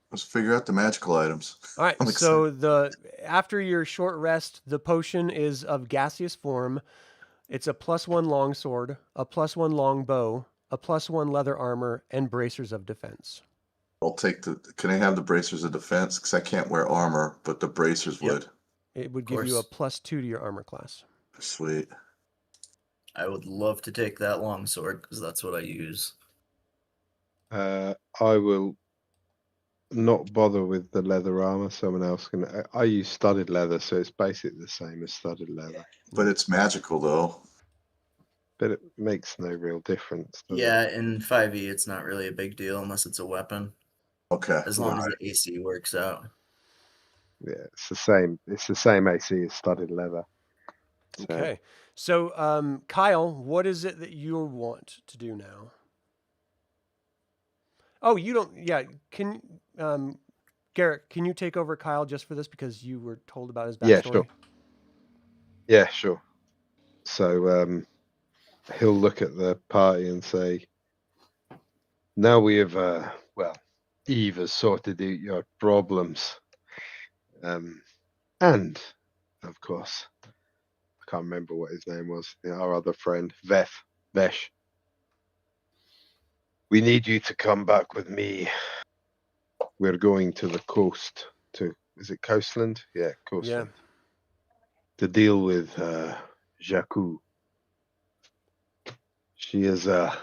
S5: Let's figure out the magical items.
S1: All right.
S5: I'm
S1: So after your short rest, the potion is of gaseous form. It's a +1 longsword, a +1 longbow, a +1 leather armor, and bracers of defense.
S5: I'll take can I have the bracers of defense? Because I can't wear armor, but the bracers
S6: Yep.
S5: would.
S1: It would give you a
S6: course.
S1: +2 to your armor class.
S5: Sweet.
S6: I would love to take that longsword because that's what I use.
S2: I will not bother with the leather armor. Someone else can. I use studded leather, so it's basically the same as studded leather.
S5: But it's magical, though.
S2: But it makes no real difference. does it?
S6: Yeah, in 5e, it's not really a big deal unless it's a weapon,
S5: Okay.
S6: as long as the AC works out.
S2: Yeah, it's the same. It's the same AC as studded leather. So,
S1: Okay. So, Kyle, what is it that you want to do now? Oh, you don't. Yeah. Garrick, can you take over Kyle just for this because you were told about his backstory?
S2: Yeah, sure. Yeah, sure. So he'll look at the party and say, "Now we have, Eve has sorted out your problems, and of course, I can't remember what his name was. Our other friend, Vesh. We need you to come back with me. We're going to the coast. Is it Coastland? Yeah, Coastland.
S1: Yeah.
S2: To deal with Jakku. She is a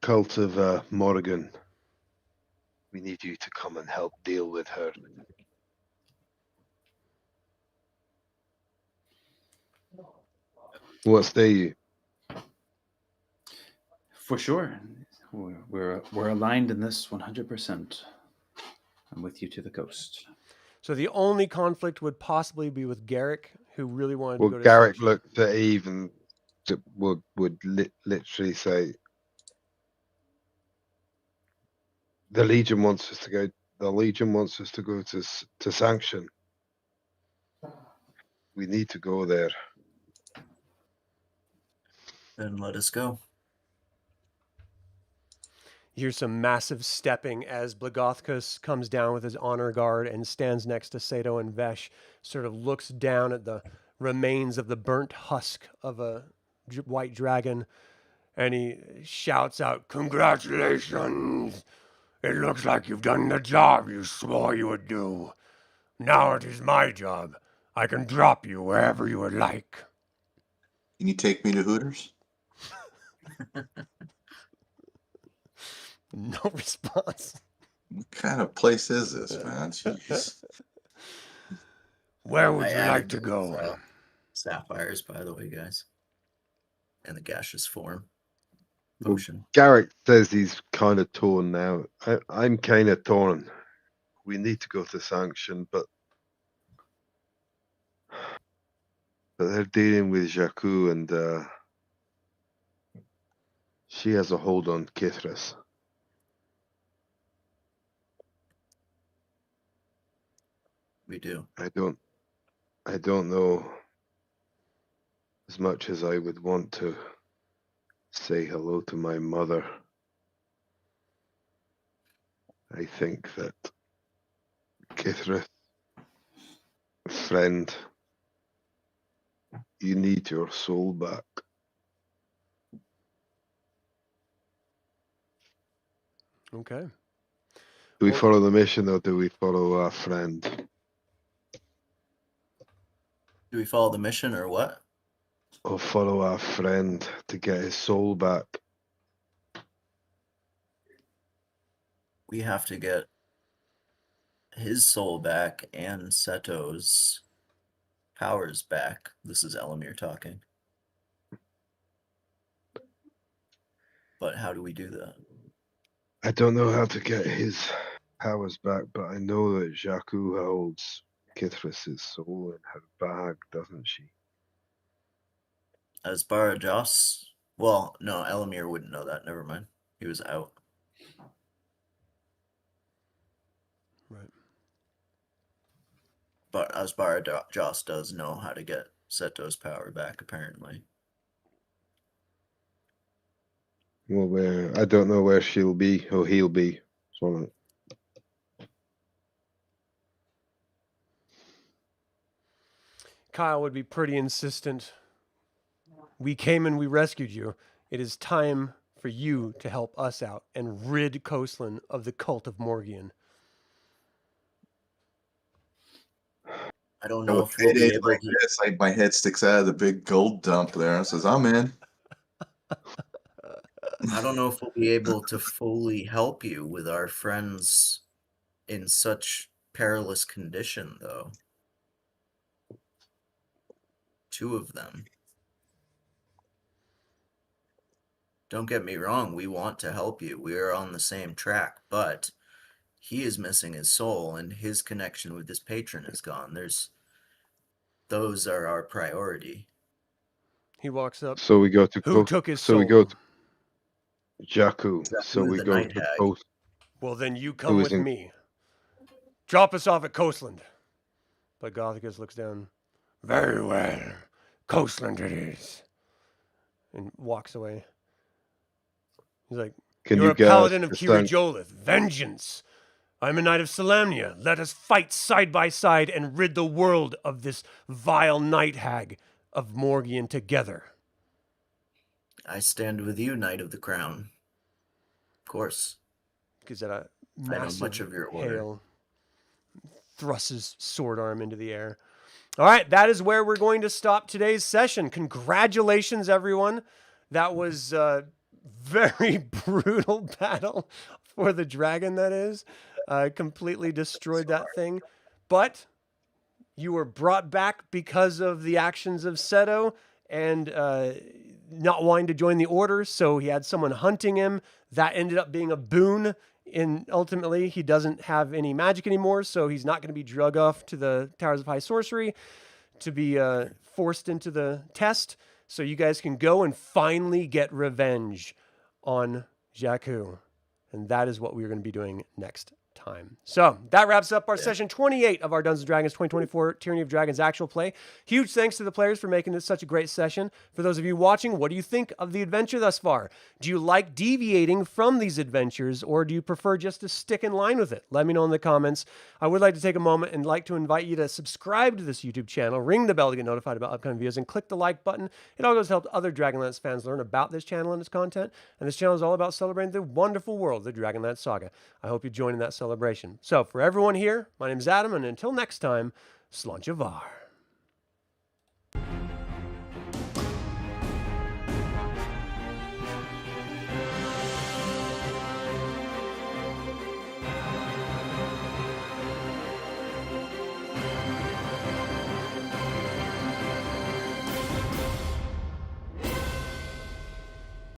S2: cult of Morrigan. We need you to come and help deal with her. What say you?
S3: For sure. We're aligned in this 100%. I'm with you to the coast.
S1: So the only conflict would possibly be with Garrick, who really wanted to
S2: Well,
S1: go to
S2: Garrick
S1: Seto.
S2: looked at Eve and would literally say, "The Legion wants us to go The Legion wants us to go to Sanction. We need to go there.
S4: Then let us go.
S1: You hear some massive stepping as Blagothkus comes down with his honor guard and stands next to Seto and Vesh, sort of looks down at the remains of the burnt husk of a white dragon, and he shouts out, "Congratulations! It looks like you've done the job you swore you would do. Now it is my job. I can drop you wherever you would like."
S5: Can you take me to Hooters?
S1: No response.
S5: What kind of place is this, man? Jeez.
S1: Where would
S4: I
S1: you
S4: added
S1: like to
S4: those,
S1: go?
S4: Sapphires, by the way, guys. And the gaseous form potion.
S2: Garrick says he's kind of torn now. I'm kind of torn. We need to go to Sanction, but they're dealing with Jakku, and she has a hold on Kithras.
S4: We do.
S2: I don't know as much as I would want to say hello to my mother. I think that Kithras, friend, you need your soul back.
S1: Okay.
S2: Do we
S1: Well-
S2: follow the mission or do we follow our friend?
S4: Do we follow the mission or what?
S2: Or follow our friend to get his soul back?
S4: We have to get his soul back and Seto's powers back. This is Elemier talking. But how do we do that?
S2: I don't know how to get his powers back, but I know that Jakku holds Kithras' soul in her bag, doesn't she?
S4: As Barajas? Well, no, Elemier wouldn't know that. Never mind. He was out.
S1: Right.
S4: But Asbara does know how to get Seto's power back, apparently.
S2: Well, I don't know where she'll be or he'll be. So
S1: Kyle would be pretty insistent. We came and we rescued you. It is time for you to help us out and rid Coastland of the cult of Morgian.
S4: I don't know if we'll
S5: It
S4: be
S5: is
S4: able
S5: like
S4: to.
S5: this. Like my head sticks out of the big gold dump there and says, "I'm in."
S4: I don't know if we'll be able to fully help you with our friends in such perilous condition, though. 2 of them. Don't get me wrong, we want to help you. We are on the same track, but he is missing his soul and his connection with this patron is gone. Those are our priority.
S1: He walks up.
S2: So we go to
S1: Who took his
S2: so
S1: soul?
S2: we go to Jakku. So
S4: Jakku is
S2: we
S4: the
S2: go
S4: night
S2: to
S4: hag.
S2: Coast.
S1: Well, then you come
S2: Who is
S1: with
S2: in-
S1: me. Drop us off at Coastland. But Gothicus looks down. Very well. Coastland it is. And walks away. He's like,
S2: Can
S1: You're
S2: you
S1: a
S2: get
S1: paladin
S2: us
S1: of
S2: to San-
S1: Kiri-Jolith. Vengeance. I'm a knight of Salamnia. Let us fight side by side and rid the world of this vile night hag of Morgian together.
S4: I stand with you, Knight of the Crown. Of course.
S1: Gives that a
S4: I know
S1: massive
S4: much of your order.
S1: hail. Thrusts his sword arm into the air. All right, that is where we're going to stop today's session. Congratulations, everyone. That was a very brutal battle for the dragon, that is. Completely destroyed that thing. But you were brought back because of the actions of Seto and not wanting to join the order, so he had someone hunting him. That ended up being a boon. Ultimately, he doesn't have any magic anymore, so he's not going to be drug off to the Towers of High Sorcery to be forced into the test. So you guys can go and finally get revenge on Jakku. And that is what we're going to be doing next time. time. So that wraps up our session 28 of our Dungeons & Dragons 2024 Tyranny of Dragons actual play. Huge thanks to the players for making this such a great session. For those of you watching, what do you think of the adventure thus far? Do you like deviating from these adventures, or do you prefer just to stick in line with it? Let me know in the comments. I would like to take a moment and like to invite you to subscribe to this YouTube channel, ring the bell to get notified about upcoming videos, and click the like button. It all goes to help other Dragonlance fans learn about this channel and its content. And this channel is all about celebrating the wonderful world of the Dragonlance Saga. I hope you join in that celebration. So for everyone here, my name is Adam, and until next time, Slunchavar.